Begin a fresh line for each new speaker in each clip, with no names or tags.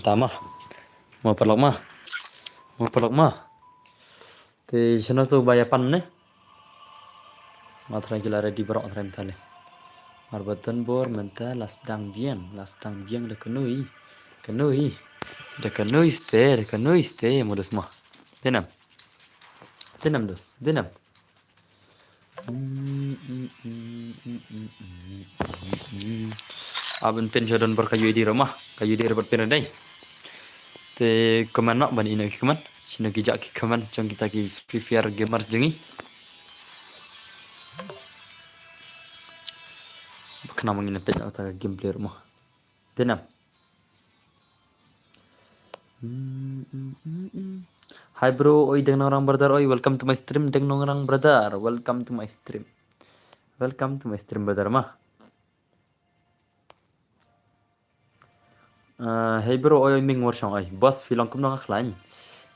tama mau perlok mah thì cho nó tôi bay pan này mà thay cái là ready bro thay mentale marbatan bor mental las dang bien de kanui ste modus mah tenam dos denam abin pen jodan berkayu di rumah kayu di rapat pen đây te kaman nak ban ina kaman sino kijak ki kaman secong kita ki prefer gamers jengi kena mangin pet atau gameplay rumah denam Hi bro, oi deng orang brother, oi welcome to my stream deng orang brother, welcome to my stream brother mah. Hey bro, oi ming warsong oi, boss film kum nong akhlain.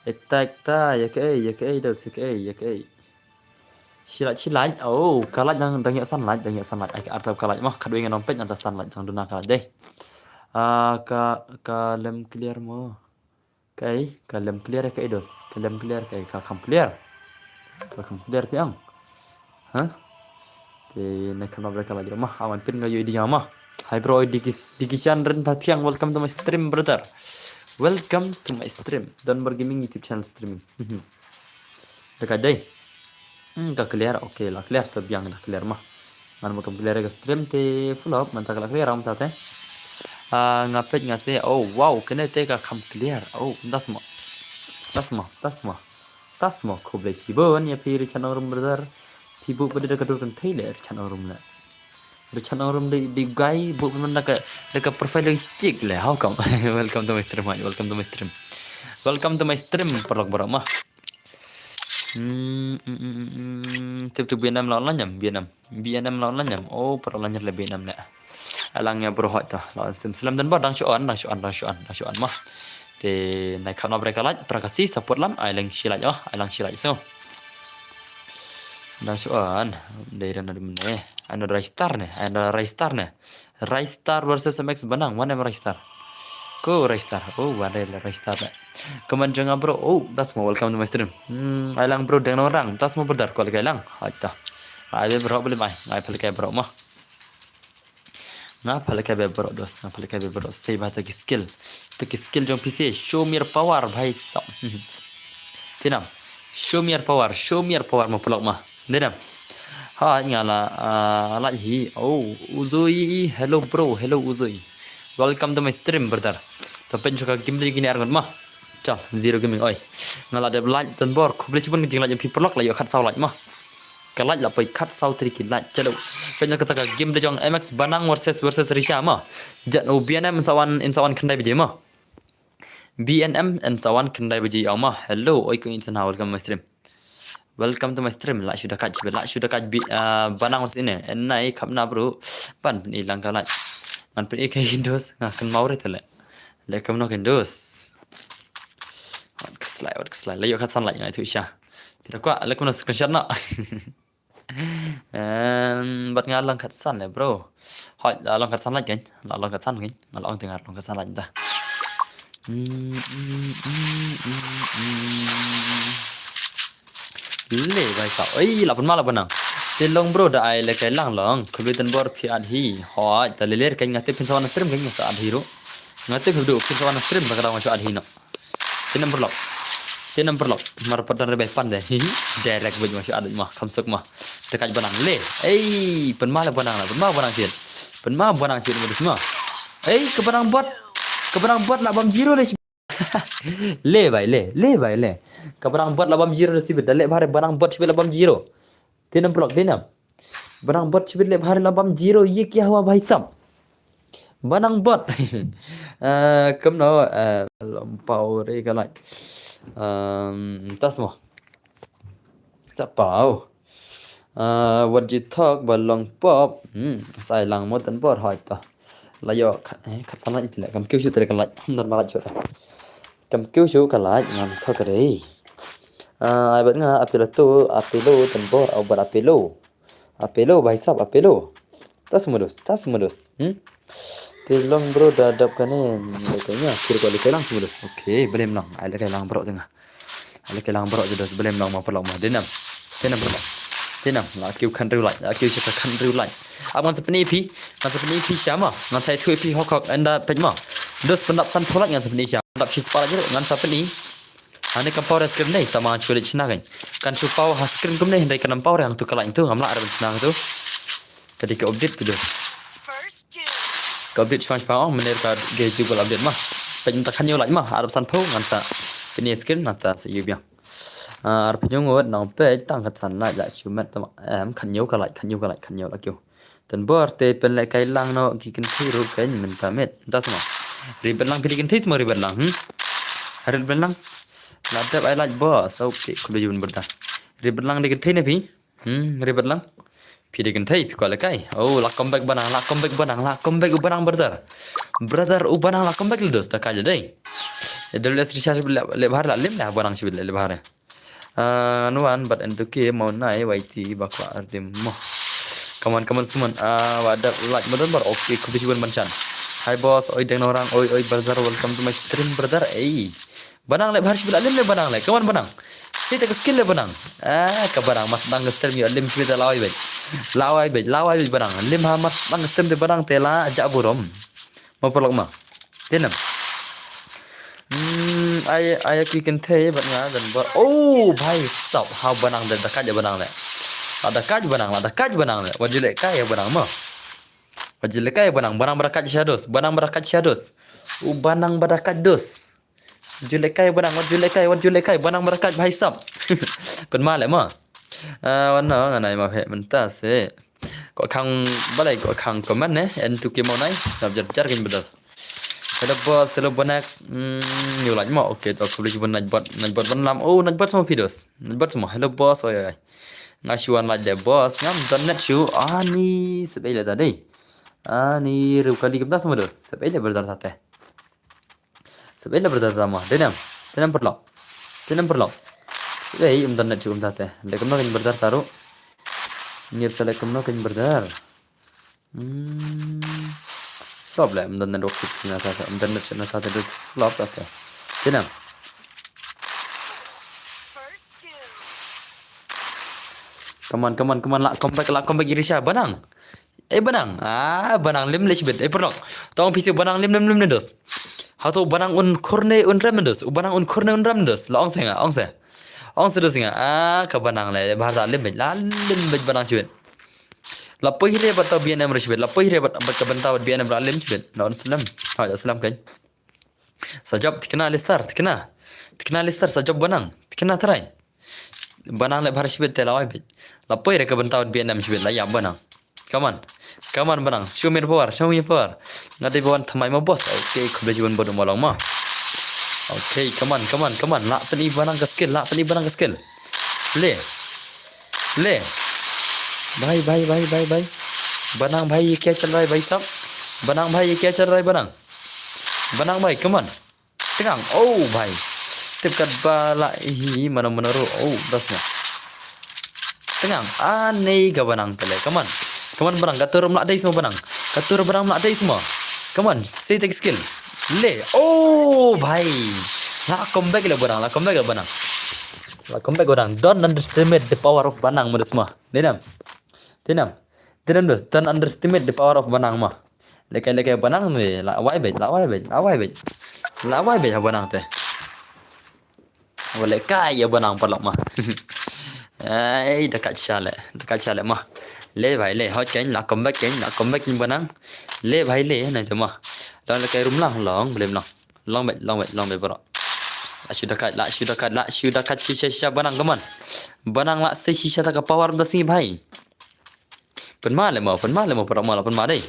Ekta ya ke dos ya ke. Silat, oh kalat dang ya sunlight, ai artab kalat mah kadu ingin nompet atas sunlight dang duna kalat deh. Kalem clear mo. Kalem clear ya ke dos, kalem clear kakam clear piang. Hah? Thì này không nói cái gì mà awan pin ngayu di mà hi bro dikishan ren pathiang welcome to my stream brother welcome to my stream dan bergaming YouTube channel streaming dekat đây ka clear oke lah clear tapi yang dah clear mah ngan mau clear ke stream te full up mantap kalau clear ram tate ngapet ngate oh wow kena te ka kam clear oh tas mo khoble sibon ya pir channel room brother Ibu pada dekat turun Thailand channel room lah. Di channel room di guy bu mana dekat profile cik lah. How come? Welcome to my stream. Perlok berak mah. Tiap Vietnam lawan nyam. Oh perlok lanjut lebih Vietnam lah. Alangnya berhak tah. Lawan stream selam dan bar dang syuan mah. Te naik kau nak mereka like, prakasi support lam. Ailang silai so. Nah soan dari mana? Ada Raistar versus MX Banang. Mana Raistar? Raistar. Oh, ada Raistar. Keman jangan bro. Oh, that's more welcome to my stream. Ailang bro dengan orang. Tas mau berdar kalau kailang. Haita. Ai bro boleh mai. Ai pakai bro mah. Ngapa pakai bro dos? Stay bahasa skill. Teki skill jom PC. Show me your power, bhai sab. Tinam. Show me your power mau pelak mah. Denam. Ngala hi. Oh, Uzui. Hello bro. Uzui. Welcome to my stream brother. Tapi juga game lagi ni argon mah. Chal, zero gaming oi. Ngala ada like dan bor. Boleh cuba ngejing like yang pelak lah yo kat sau like mah. Kalau lah pergi kat sau triki like. Chalo. Penyak kata game dia jong MX Banang versus Risha mah. Jat BNM sawan kendai biji mah. BNM and sawan kendai biji mah. Hello, oi kau insan welcome to my stream. Welcome to my stream. Lah sudah kaj Banang was ini. Enai kapna bro. Pan hilang kalat. Man pen ikai Windows ngakan mau retele. Lekam no Windows. Wat keslai. Layo kat sunlight ngai tu isya. Tidak kuat lekam no screenshot nak. Bat ngalang kat sun le bro. Hoi long kat sunlight kan. Long kat sun kan. Ngalang tengah long kat sunlight dah. Le bai sao ấy là phần nang tên long bro đã ai là cái lang long không biết tên bor phi ad hi hỏi ta le cái ngate pin sawan stream cái ngasa ad hi ro ngate video pin sawan stream bakal masuk ad hi no tên number lock mar padan rebe pan deh hi direct baju masuk ad mah kamsuk mah dekat banang le pen ma banang sih modus mah ke banang bot lah bam zero le le bai kabarang bot labam zero sibit dalek bahare barang bot sibit labam zero tenam blok tenam barang bot sibit le bahare labam zero ye kya hua bhai sab barang bot kam no lampau re kalai tas mo sapau what you talk balong pop sai lang mo tan bot hỏi ta layo khat salat itile kam kêu chu tere kalai normal chu cầm cứu số cả lại ngam thôi cái đấy ai vẫn apelo tần bor au bar apelo bài sắp apelo tas modus Tolong bro dadapkan lekanya kira kali kelang semua dos. Okey, boleh menang. Ada kelang bro tengah. Ada kelang bro je dos boleh menang apa lama. Denam. Denam bro. Denam. Nak kêu kan riu lại. Nak kêu cakap kan riu lại. Abang sepenuh pi. Ngan sepenuh pi sama. Ngan saya tu pi hok anda pejma. Dos pendap san tolak ngan sepenuh siam. Pendap si separa je ngan sepenuh. Ane kan power skrin ni tama culit cina kan. Kan supau skrin kum ni hendai kan power yang tu kalah itu ngamla ada cina tu. Tadi ke update tu. Ke update cuma sepau menir ka ge juga update mah. Pentak kan yo lại mah Arab san pau ngan sa. Ini skrin nata se yu biang. Arab yo ngot nang pe tang ka san lại lại cuma tama em kan yo ka lại là kêu. Ten bor te pen lại kai lang no ki kan thi ru kan men ta met. Tas ma. Ribet lang pilih kan thi semua ribet lang. Ribet lang. Ladap I like boss. Okay, kulo jun berta. Ribet lang dikan thi ne pi. Ribet lang. Pi dikan thi pi ko la kai. Oh, la comeback banang brother. Brother banang la comeback le dos ta ka dai. WS recharge le bahar la lim la banang sibil le bahar. Nuan but entuke mau nai YT bakwa ardim mo. Come on semua. Wadap like betul bar. Okay, kulo jun bancan. Hi boss, oi deng orang, oi brother, welcome to my stream brother. Banang le bahar sibil alim le banang le. Come on banang. Kita ke skill le banang. Ke banang mas dang stream yo alim sibil lawai bet. Lawai bet banang. Lim ha mas dang stream de banang tela ajak burom. Mau pelok mah. Denam. Ai ki kan the bat nga dan bar. Oh, bhai sab ha banang de dekat je banang le. Dekat banang le. Wajile kai ya banang mah. Wajile kai banang berakat shadows. Banang berakat shadows. Banang berakat dos. Julekai banang banang berakat bhai sab. Pen ma le ma. Wana nganai ma phe menta se. Ko khang balai ko khang comment ne en tu ke mau nai sab jar kin bedal. Hello bonax nhiều lạnh mà ok tôi không đi bên này bot vẫn làm này bot semua videos này bot semua hello boss oi ngasuan like the boss ngam internet show ni sebaiknya tadi ni ru kali kita semua dos sebaiknya berdasar Sebenarnya berdasar Tenam perlu. Jadi internet cukup tate. Lekam nak berdar taruh. Niat lekam nak berdar. Flop lah internet waktu cina tate. Internet cina tate itu flop tate. Tenam. Come on lah comeback Irisha banang. Banang. Banang lim lech bet. Perlu. Tolong PC banang lim dos. Hato banang korne remendos, banang korne remendos. La ong se dos singa. Ka banang le bahasa lim bet banang sibet. La pahire bat BNM resibet. La pahire bat ka bentawat BNM lim sibet. La on selam. Ha selam kan. Sajab tikna listar. Sajab banang. Tikna try. Banang le bahar sibet telawai bet. La pahire ka bentawat BNM sibet la ya banang. Come on banang. Show me power. Ngati bawan thamai ma boss. Okay, kuble jiban bodo molong ma. Okay, come on. La pani banang ka skill. Le. Bye. Banang bhai ये क्या चल रहा है भाई साहब? Banang bhai ये क्या चल रहा है banang? Banang bhai, come on. Tengang. Oh bhai. Tip kat bala hi mana ru. Oh, dasnya. Tengang. Aneh ka banang tele. Come on banang, katur melak dai semua banang. Come on, say take skill. Le. Oh, bhai. La comeback le banang. Don't underestimate the power of banang mo semua. Denam dos. Don't underestimate the power of banang mah. Lekai banang me la wai bet. La wai bet banang teh. Boleh kai ya banang palak mah. Dekat chale mah. Le bhai le hot kain la comeback ni banang le bhai le này cho mà đó là cái rum lang long bet bro la sudah kat shisha banang kaman banang la se shisha ta ka power da sini bhai pen ma le mo para ma la pen ma dai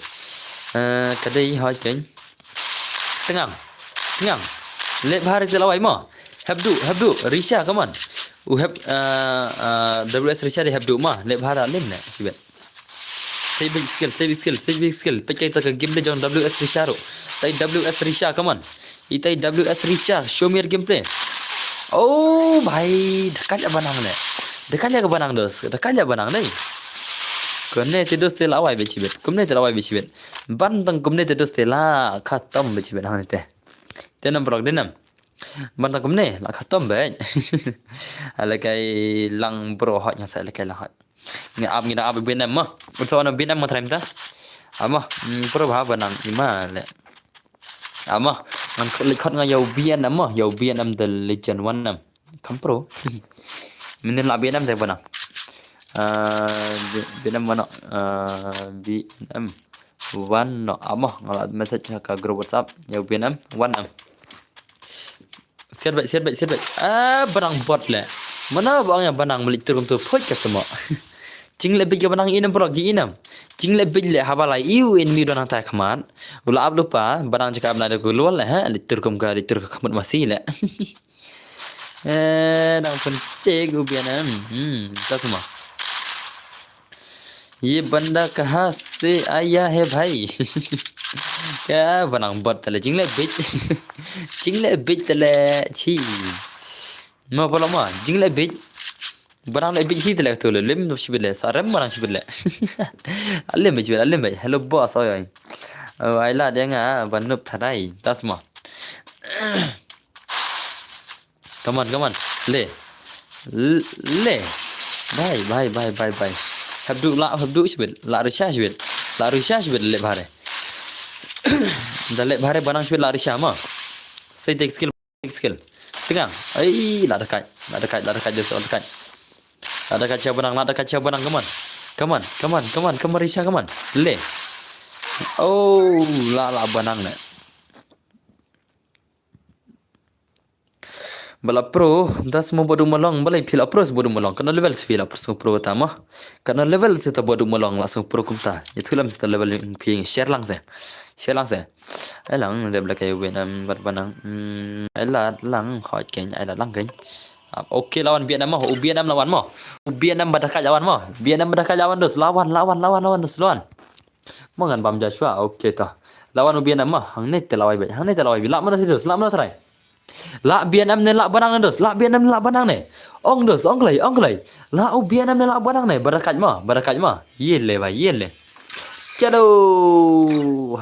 kadai hot kain tengang le bhai je lawai mo have do risha kaman have WS risha de have do ma le bhara lim ne sibet save big skill pecah kita ke gameplay jangan WS Risha ro tai WS Risha come on itai WS Risha show me your gameplay oh bhai dekat banang le ke banang dos dekat banang ni Community doste la wai bechibet. Community la wai bechibet. Bantang community doste la khatam bechibet hang te. Tenam prok denam. Bantang community la khatam be. Ala kai lang bro hot yang sai la kai la hot. Ngi ab Vietnam ma. So na Vietnam ma thaim ta. Ama pro bha banang ima le. Ama man khot nga yo Vietnam ma, yo Vietnam the legend one nam. Kam pro. Minin la Vietnam sai banang. Vietnam mana Vietnam one no ama ngala message ke grup WhatsApp ya Vietnam one am siat baik barang bot le mana bang yang banang beli turun tu phoi kat semua jing le big banang inam pro gi inam jing le big le habalai iu in mi donang tai khaman ula ab lupa banang cakap na ku lual le ha litur khamat masih le dang pun cek Vietnam tak semua ये बंदा कहाँ से आया है भाई क्या बनाऊं बर्तले जिंगले बिच तले छी मैं बोला मां जिंगले बिच बनाऊं ले बिच ही तले तो ले लिम शिबले सारे बनाऊं शिबले अल्ले में हेलो बॉस ओय आइला देंगा बननुप थादाई तस्मा कमान ले भाई habdu sibet la risha sibet le bhare dale bhare banang sibet la risha ma sai tek skill tegang ai la dekat just on dekat la dekat cia banang come risha come on le oh la banang ne bala pro das mo bodu molong balai phila pro bodu molong kana level phila pro tama kana level se ta bodu molong langsung pro kumta ithulam se level phing share lang se elang level kai Vietnam bat banang ela lang khoi ken ela lang ken okey lawan Vietnam mah Vietnam lawan mah Vietnam badakat lawan mah Vietnam badakat lawan dos lawan dos lawan mangan bam Joshua okey ta lawan Vietnam mah hang net lawai la mana dos la mana try la Vietnam ne la banang dos la Vietnam la banang ne ong dos ong lay la Vietnam ne la banang ne barakat ma ye le chado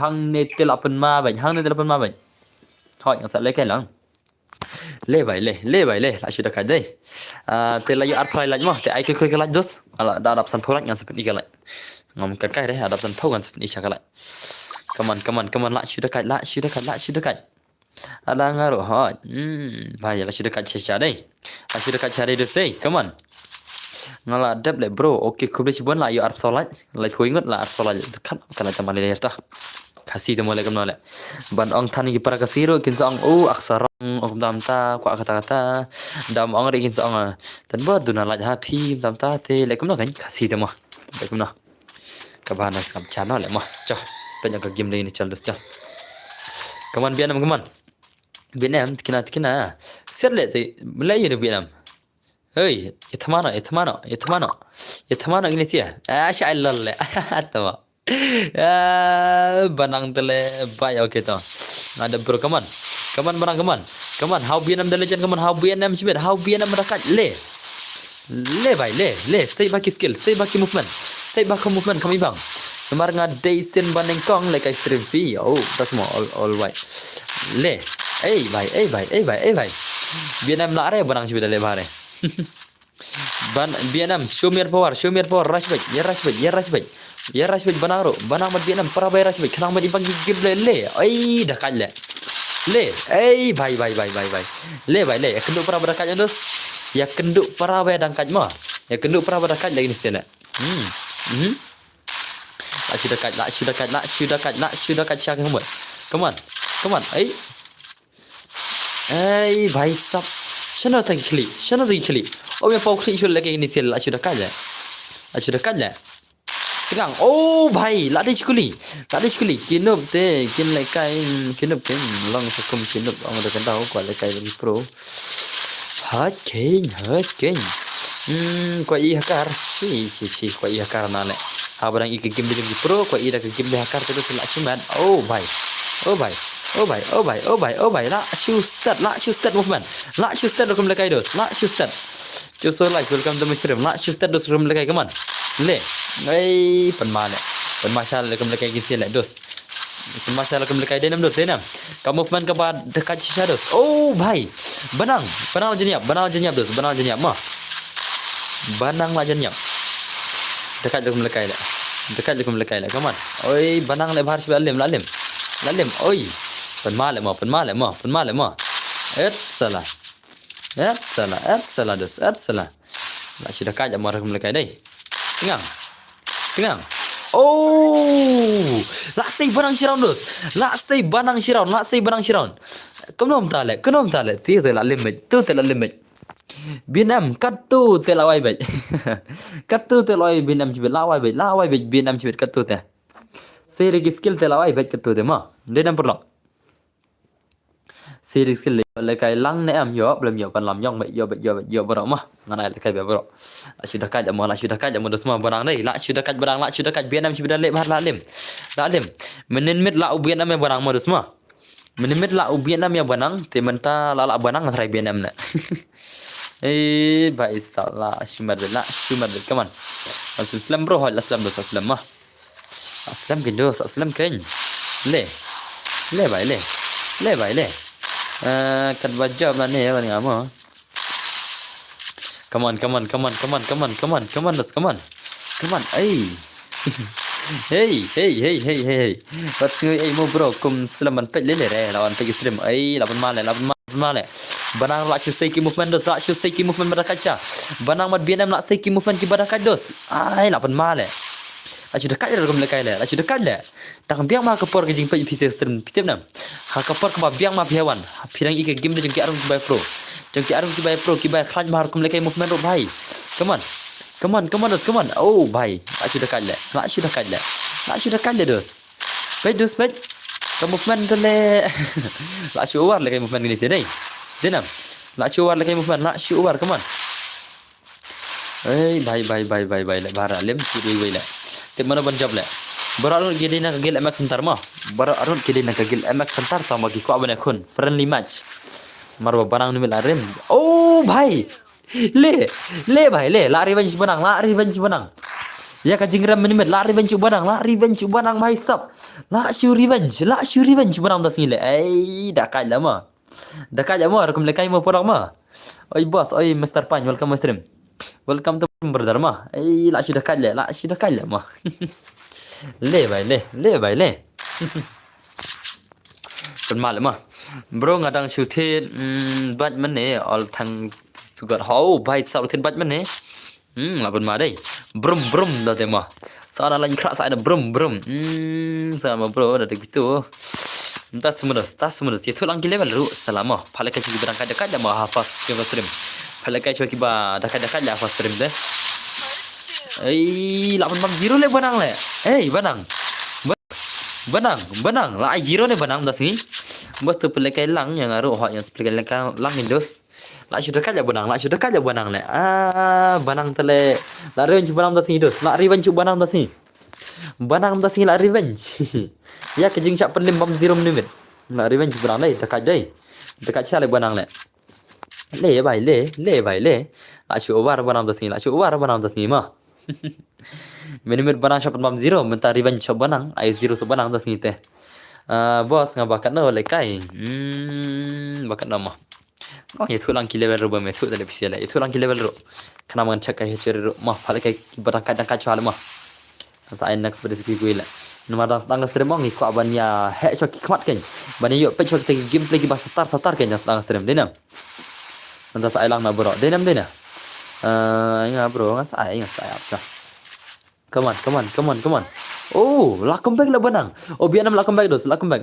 hang ne te la pen ma bai thôi yang sa le kai lang le bai le la sudah kai dai te la art play laj ma te ai kai laj dos ala da adap san pholak yang seperti kalai ngom kat kai dai adap san phau kan seperti kalai come on la sudah kai ada ngaruh hot bahaya lah sudah kat cari dos deh come on ngala dep le bro okey kubli cibon lah yo arab solat lai phu ingat lah arab solat kan kana tamal le ta kasih temu le kamno le ban ong thani ki para kasiro kin song aksarong om dam ta kwa kata dam ong ri kin song tan ber duna la ha phi dam ta te le kamno kan kasih temu le kamno kabana sam channel le ma cho banyak ke game ni chal dos chal come on Vietnam kena serlet Melayu di Vietnam hey itmana gini sih Allah le atau banang tele bay okay to ada bro come on how Vietnam the legend come on how Vietnam sibet how Vietnam merakat le say baki skill say baki movement kami bang kemar ngadai sen banding kong like stream fee that's more all right le bhai Vietnam la re banang sibet le bare Vietnam show me power rush back banang mat Vietnam para bay rush back khnang mat ibang gib le dakat le bhai le kenduk para berakat dos ya kenduk para bay dangkat ma ya kenduk para berakat lagi ni sene la sudah kat syak khamut come on भाई साहब शनो तक खिली ओ मैं पौखली छुल लगे नि सेल अचुदा काले tegang भाई लादे छकुली किनुp te kin le kai kinup kin long sakum kinup ang da kan tau kwa le kai ni pro hat ken kwa i hakar si kwa i hakar na le abrang ik game di pro kwa i da game hakar te sila chuman भाई la shoe start movement la shoe start rokum lekai dos la shoe start just so like welcome to my stream la shoe start dos rokum lekai come on Le. Penmasyal ke melekai gisi le dos. Penmasyal ke melekai denam dos denam. Kamu movement ke dekat sisa dos. Oh bhai. Benang jenyap dos. Mah. Banang lah jenyap. Dekat ke melekai le. Come on. Oi, banang le bahar lalim. Lalim. Oi. Penmal le mah. Salah dos. Nak sudah kajak marah ke melekai dai. Tengang. Oh, lak say banang shiraun dos. Lak say banang shiraun. Kenom tale. Tiu te la limit. Vietnam cắt tu te la wai bai. Cắt tu te la wai Vietnam chibet la wai bai Vietnam chibet cắt tu te. Say regi skill te la wai bai cắt tu te ma. Denam perlok. Say regi skill le kai lang ne am yo belum yo pan lam yong bai yo berok mah. Ngana le kai berok. La sudah kajak mo dos ma barang dai. La sudah kaj Vietnam chibet le bahar la lim. Menin mit la Vietnam ya barang mo dos ma. Menin mit la Vietnam ya barang te menta la barang ngatrai Vietnam ne. Baik salah shumar. Come on. Aslam bro, aslam mah. Aslam kan. Le bai. Kat wajah mana ni paling ama. Come on. Hey. What's going on bro? Kum selaman pet le lawan pergi stream. Lawan male. Banang lak say ki movement dos. Badakacha. Banang mat Vietnam lak say ki movement ki badakach dos. Lawan male. Acu dekat le kum lekai le. Tak biang ma kapor ke jing pe PC stream pitep nam. Ha kapor ke biang ma biawan. Pirang ike game de jeng ki arung ki bai pro. Ki bai khlaj ma kum lekai movement ro bhai. Come on. Oh bhai. Acu dekat le dos. Bet. Ke movement le. Lak show war lekai movement ni sedai. Denam. Lak show war lekai movement. Come on. Bhai le bara lem ki wei le. Te mana ban job le. Bararun gede na kagil MX sentar mah. MX sentar ta bagi ko abane kun friendly match. Marwa barang ni larim. Oh bhai. Le bhai le la revenge banang. Ya ka jingram minit la revenge banang bhai sab. La show revenge banang das ni le. Dekat lah mah. Rekum lekai mo porang mah. Oi boss, Mr. Pan, welcome stream. Welcome to brother mah. La show dekat le mah. Le bai le. Penmal mah. Bro ngadang syutin bat mene all thang sugar how bhai sautin bat mene. La penmal dai. Brum dah tema. Sana lain kerak saya ada brum. Sama bro dah gitu. Tas semua. Itu lang level ru selama. Palakai cuci berangkat dekat dah mah hafaz jenggot stream. Palakai cuci ba dekat dah hafaz stream deh. 8 le banang le. Banang. La zero le banang dah sini. Bos tu palakai lang yang aru hot yang palakai lang Windows. La sudah dekat je banang le. Banang tele. La revenge banang dah sini dos. La revenge banang dah sini. La revenge. Ya kejing cak penlim bom 0 minit. La revenge banang le dekat dai. Dekat cia le banang le. Le bai le. La show war banang dah sini mah. Minimit banang shop bom 0 minta revenge shop banang. Ai 0 so banang dah sini teh. Bos ngabakat no lekai. Bakat nama. Itu lang ki level ro ba me tu tele PC le. Itu lang ki level ro. Kana man check kai ceri ro mah palakai barang kadang kacau mah. Sa next pada segi gue le. Nama dan sedang stream ngi ko abanya hack chok kmat kan. Bani yo pe chok tegi gameplay ki bas startar kan sedang stream denam. Nanti saya lang na bro. Denam. Ingat bro kan saya apa. Come on. Oh, lakum back lah banang. Vietnam lakum back dos. Tambah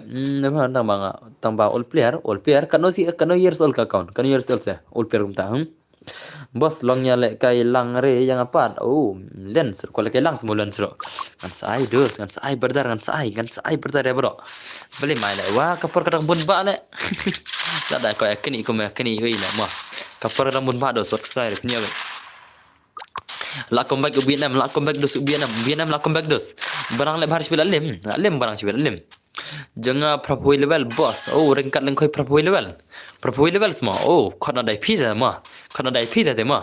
all player. Kano years old ka account. All player kumta. Bos longnya le kai lang re yang apa? Oh, lens. Kalau kai lang semua lens ro. Kan sai dos, kan sai berdar ya bro. Beli mai le. Wah, kapur kadang bun ba le. Tak ada kau yakini hoi le mah. Kapur kadang bun ba dos wat sai punya. La comeback Vietnam la comeback dos. Barang le harus bilalim barang sih bilalim. Jangan propoi level boss. Oh ringkat lengkoi propoi level semua. Oh kena dai pita mah.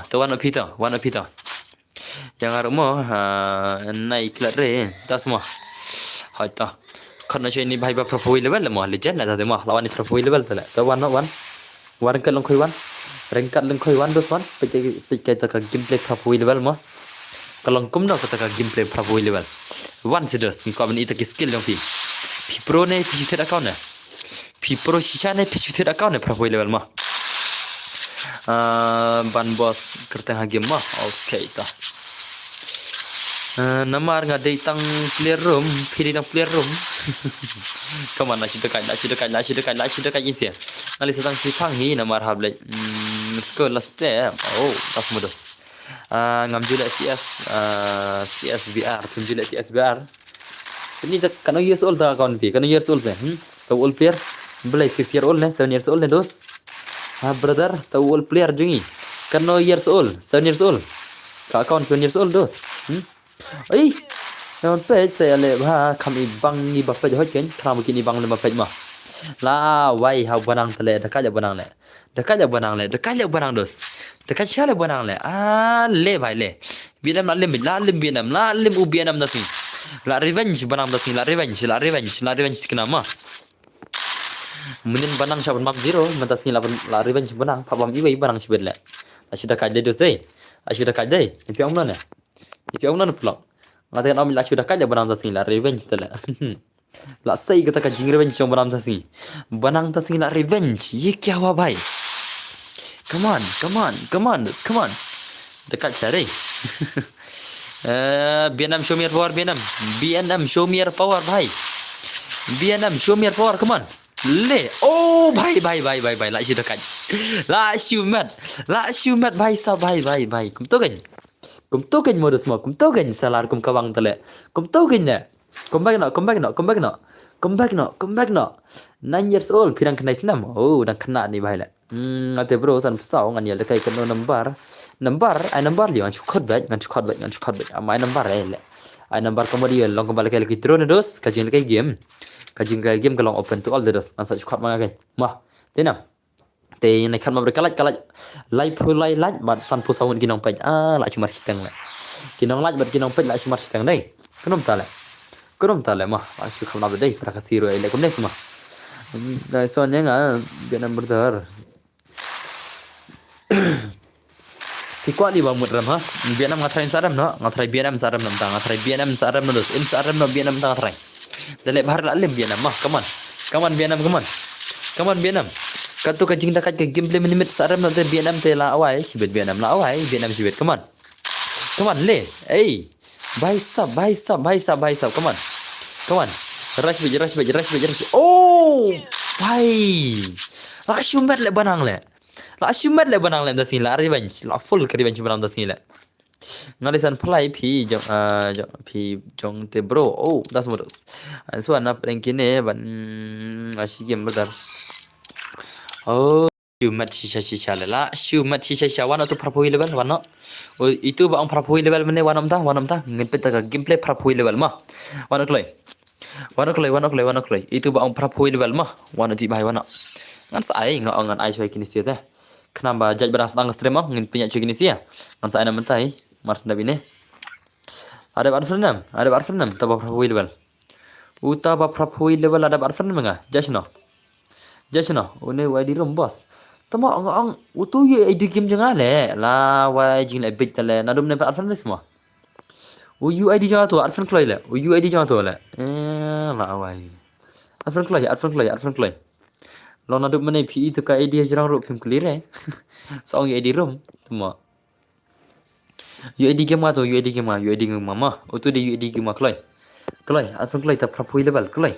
Tuan pita. Yang harus mah naik kelas re, tak semua. Hai ta. Karena saya ini bahaya profile level mah legend lah tadi mah lawan ini profile level tu lah. Tu wan kan long koi wan. Rengkat long koi wan dos wan. Pergi tak gameplay profile level mah. Kalau kum nak kata gameplay profile level. Wan sedus. Ni kau ini tak skill yang pi. Pi pro ne pi tidak kau ne. Pi pro sisa ne pi tidak kau ne profile level mah. Ban bos kerteng game mah. Okay ta. Namar nga day tang clear room, pili ng clear room. Come on, nasi dekat yin siya. Ngali sa tang si tang hi namar hable. Let's go last step. Oh, tas modus. Ngam jula CSVR, tum jula CSVR. Ini tak kano years old ta account pi, kano years old se. Tau old player. Belai 6 year old ne, 7 years old ne dos. Brother, tau old player jungi. Kano years old, 7 years old. Ka account 7 years old dos. Ây, nó pe sẽ lệ ha, kam ibang ni bapak jauh kan, kam mungkin ibang le bapak mah. La, wai ha banang tele, dekat je banang le, dekat je banang dos, dekat siapa le banang le, le bhai le, bienam la lim bienam, la lim u bienam das ni, la revenge banang das ni, la revenge kena mah. Mungkin banang siapa map zero, mentas ni la revenge banang, pabam iwai banang siapa le, sudah kaji dos deh, sudah kaji, tapi orang mana? Ipi ông nó plong. Ngata kan amil sudah kaja banam tasni la revenge tala. La sai kata ka jing revenge chong banam tasni. Banang tasni la revenge. Ye kya hua bhai? Come on. Dekat cari. BNM show me your power BNM. BNM show me your power bhai. BNM show me your power, come on. Le. Oh bhai. La shi dekat. La shi mat bhai sa bhai. Kum to kan? Kum tahu kan modus mau, kum tahu kan salar kum kawang tele, kum tahu kan ne, come back no, 9 years old, pirang kena kenam, oh, dan kena ni bahaya. Ate bro, san pesau ngan ya lekai kena number liang, cukup baik, amai number le, ai number kemudian long kembali lagi drone dos, kajian lekai game kalau open to all the dos, ansa cukup mangai, mah, tenam. Teในคันมาบริการไล่พูไล่บัดสันผู้สาวกินน้องเป็ดละชิมาร์สตังเลยกินน้องไล่บัดกินน้องเป็ดละชิมาร์สตังได้ก็น้องตาเลยมาชิคำนับได้ประกาศซีโร่เลยก็ได้สมาได้ส่วนยังเบียนบร์เดอร์ที่กว่าดีบางมุดรำฮะเบียนงัดไทยสารมเนาะงัดไทยเบียนสารมน้ำตางัดไทยเบียนสารมนั่นดูสารมน้ำเบียนตางัดไทยแต่เล็บหาละเล็บเบียนมา come on เบียนเบียนKatu kajing dekat ke gameplay minimit saram nanti Vietnam te la awai sibet Vietnam sibet come on le hey bhai sab come on rush oh bhai la shumat le banang le das ni la revenge la full revenge banang das ni le ngalisan play pi jong te bro oh das modus so anak pengkine ban asyik game betul. Oh, shumat sisa lela, wana tu propoi level wana. Oh, itu bang propoi level mana wana mta, ngepet tak gameplay propoi level mah. Wana kloi. Itu bang propoi level mah, wana ti bahai wana. Ngan sai ngan ai cuy kini sia teh. Kenapa jaj beras tang stream mah ngin punya cuy kini sia. Ngan sai nama mentai, mars nabi ne. Ada barfenam, tabah propoi level. Utaba propoi level ada barfenam enggak? Jasna, one wadi rom boss. Tama ang utu ye ID game jangan le. La wai jing le bit le. Nadum ne alfan le semua. U ID jangan tu, alfan kloi le. U ID jangan tu le. La wai. Alfan kloi. Lo nadum mana PE tu ka ID jangan ro pim clear eh. Song ID rom tama. UID game mama. Utu de UID game kloi. Alfan kloi ta propoi level kloi.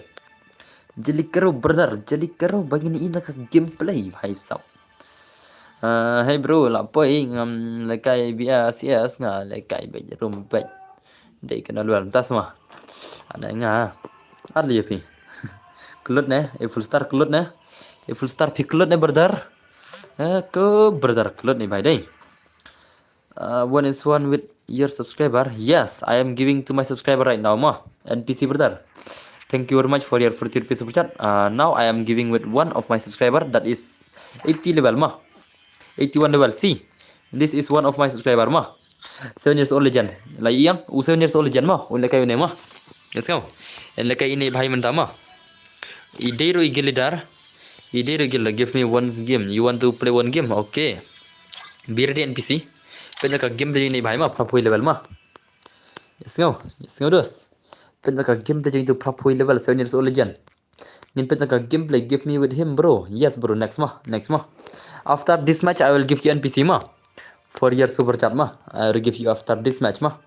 Jeli karo bagi ni ina ka gameplay bhai sab. Hey bro la poi ngam lekai bia CS nga lekai be rum be. Dei kana luar tas ma. Ada nga. Adli pi. Kelut ne, full star kelut ne. Full star pi kelut ne brother. Ko brother kelut ni bhai dei. One is one with your subscriber. Yes, I am giving to my subscriber right now ma. NPC brother. Thank you very much for your 40 rupees super chat. Now I am giving with one of my subscriber that is 80 level mah. 81 level. See, this is one of my subscriber mah. 7 years old legend. Like yang 7 years old legend mah. Ulah kayu mah. Let's go. Ulah kayu ini bhai menta mah. Idero igilidar. Idero igil. Give me one game. You want to play one game? Okay. Biar di NPC. Penda ka game dari ini bhai mah. Prapoi level mah. Let's go. Let's go dos. Penda ka game dari itu prapoi level 7 years old legend. Nin penda ka gameplay give me with him bro. Yes bro. Next mah. After this match I will give you NPC mah. For your super chat mah. I will give you after this match mah.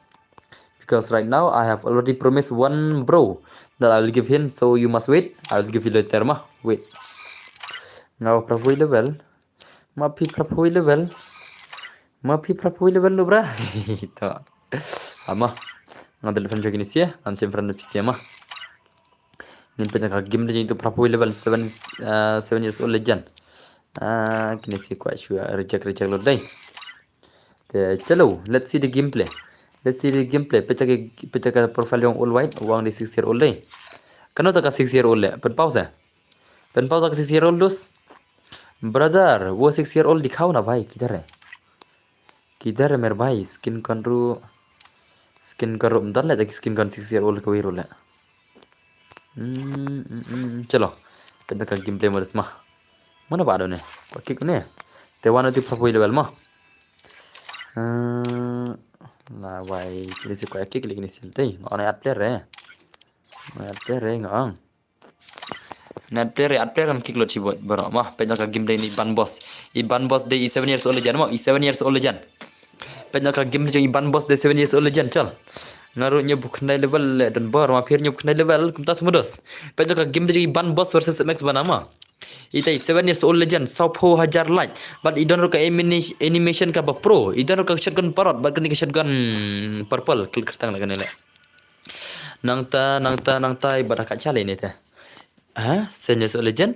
Because right now I have already promised one bro that I will give him, so you must wait. I will give you later mah. Wait. Now prapoi level. Mapi prapoi level lo bra. Itu. Ama. Ngadel fan jogi nisia, ansem fan nisia mah. Nin pena ka game legend itu prapoi level 7 years old legend. Kini si quite sure reject lo dai. Chalo, let's see the gameplay. Peta ka profile yang all white, uang di 6 year old dai. Kano ta ka 6 year old le? Pen pause ka 6 year old dos. Brother, वो 6 year old दिखाओ ना भाई किधर है मेरे भाई स्किन करो अंदर ले देख स्किन कन 6 year old को हीरो ले चलो पेन का गेम प्ले मरस मा mana ba ne pakai kene te wana tu propoi level ma la wai kini si ko akik lagi ni sil dei ngone at player ngong net player at player am kick lo chi bro ma pe ka game dei ni ban boss dei 7 years old legend ma 7 years old legend pe ka game dei ban boss dei 7 years old legend chal ngaruh nyebuk kena level dan bar ma phir nyebuk kena level kumta semudos pe ka game dei ban boss versus max banama Itai 7 years old legend Saupo hajar light but idon ka animation ka ba pro idon ka shotgun parot but kini shotgun purple klik kertang la kanele nangta ibadah ka chale ni ta 7 years old legend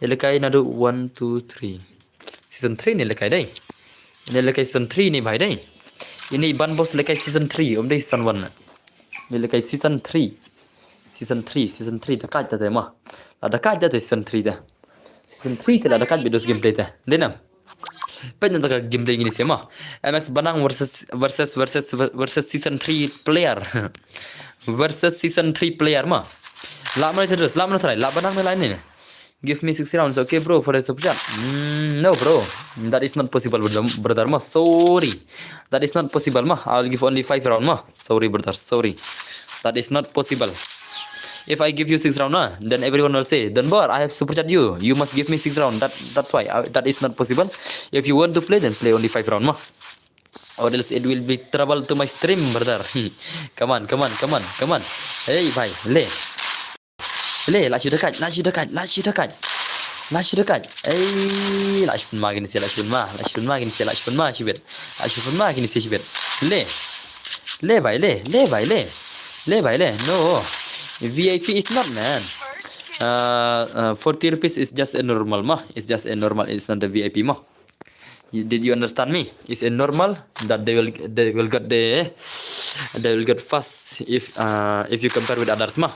elekai nadu 1 2 3 season 3 ni lekai dai ini lekai season 3 ni bhai dai ini ban boss lekai season 3 dai season 1 ni lekai season 3 dekat ta ma ada dekat ta season 3 dah season 3 telah dekat videos gameplay dah denam pen ta gameplay ini sema MX Banang versus season 3 player versus season 3 player ma la mana try la Banang lain ni give me 6 rounds okay bro for a super chat no bro that is not possible brother ma sorry that is not possible ma I will give only 5 round ma sorry brother sorry that is not possible. If I give you 6 round, then everyone will say, Dunbar, I have super chat you. You must give me 6 round. That's why that is not possible. If you want to play, then play only 5 round, or else it will be trouble to my stream, brother. Come on. Hey, bhai, le, last you dekat. Hey, last pun gini sibet. Le, bhai, le. No. VIP is not man. 40 rupees is just a normal mah. It's just a normal. It's not the VIP mah. Did you understand me? It's a normal that they will get fast if you compare with others mah.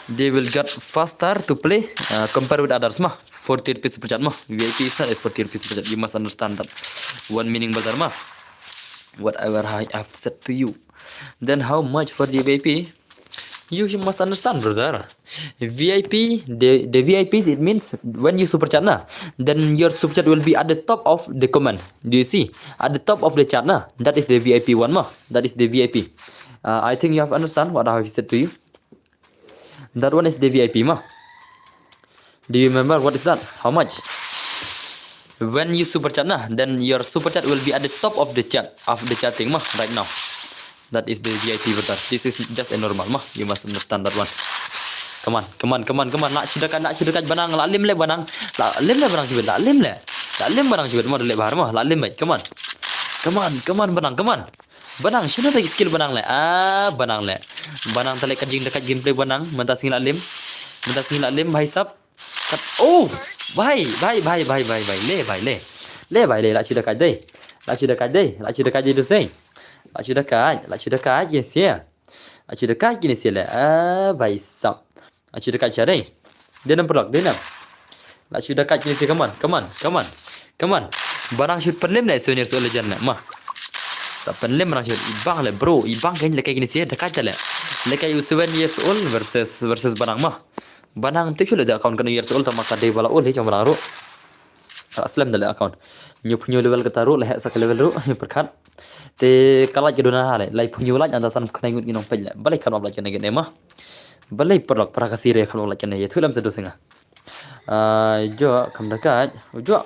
They will get faster to play compare with others mah. 40 rupees per chat mah. VIP is not a 40 rupees per chat. You must understand that. One meaning brother mah. Whatever I have said to you. Then how much for the VIP? You must understand, brother. VIP, the VIPs, it means when you super chat then your super chat will be at the top of the comment. Do you see? At the top of the chat that is the VIP one That is the VIP. I think you have understand what I have said to you. That one is the VIP Do you remember what is that? How much? When you super chat then your super chat will be at the top of the chatting right now. That is the VIP brother. This is just a normal You must understand that one. Come on. Nak cidakan banang. Lalim le banang cibet. Lalim banang cibet. Mau dele bahar Lalim baik. Come on banang. Banang. Sino lagi skill banang le? Banang le. Banang tali kajing dekat gameplay banang. Mentas ngil lalim. Bhai sab. Oh, bhai. Le bhai le. Lak cidakan deh. Lak cidakan dus deh. Lak dekat je sia. Lak dekat gini sia lah. Bhai sab. Lak dekat cari. Denam. Lak dekat gini sia. Come on. Barang shoot perlim lah senior legend mah. Tapi lem orang ibang le bro, ibang kan lekai gini sih dekat le. Lekai 7 years old versus banang mah. Banang tu cula dah account kena years old sama kadai bala old macam banang ro. Aslam dah account. Nyu level kita ro leh sak level ro perkat. Te kalat jaduna hale, lai punyu laj andasan kena ingut ginong pej le. Balai kan obla kena gene mah. Balai perlok prakasir ya kan obla kena ya. Thulam sedu singa. Jo kam dekat, jo.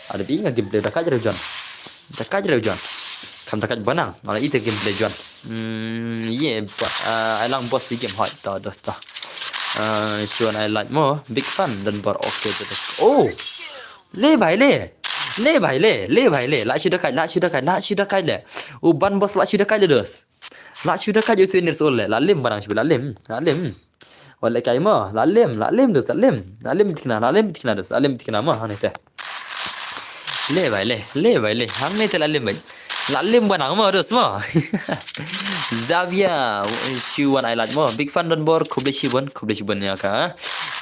Ada binga gameplay dekat jare jon. Dekat jare jon. Kam dekat banang, malah itu gameplay jon. I lang boss di game hot dah dosta. Chuan I like more big fun dan bar okay terus. Oh, le bhai le. Lak shi dekat le. Ban boss lak shi dekat le dos. Lak shi dekat je senior soul le. Lalim barang shi lalim. Wala kai ma, lalim dos lalim. Lalim dikna dos. Lalim dikna ma hane teh. Le bhai le. Hang ne te lalim bhai. Lalim banang ma dos ma. Xavier, Shuan I like more. Big fan dan bor kuble shibun ya ka.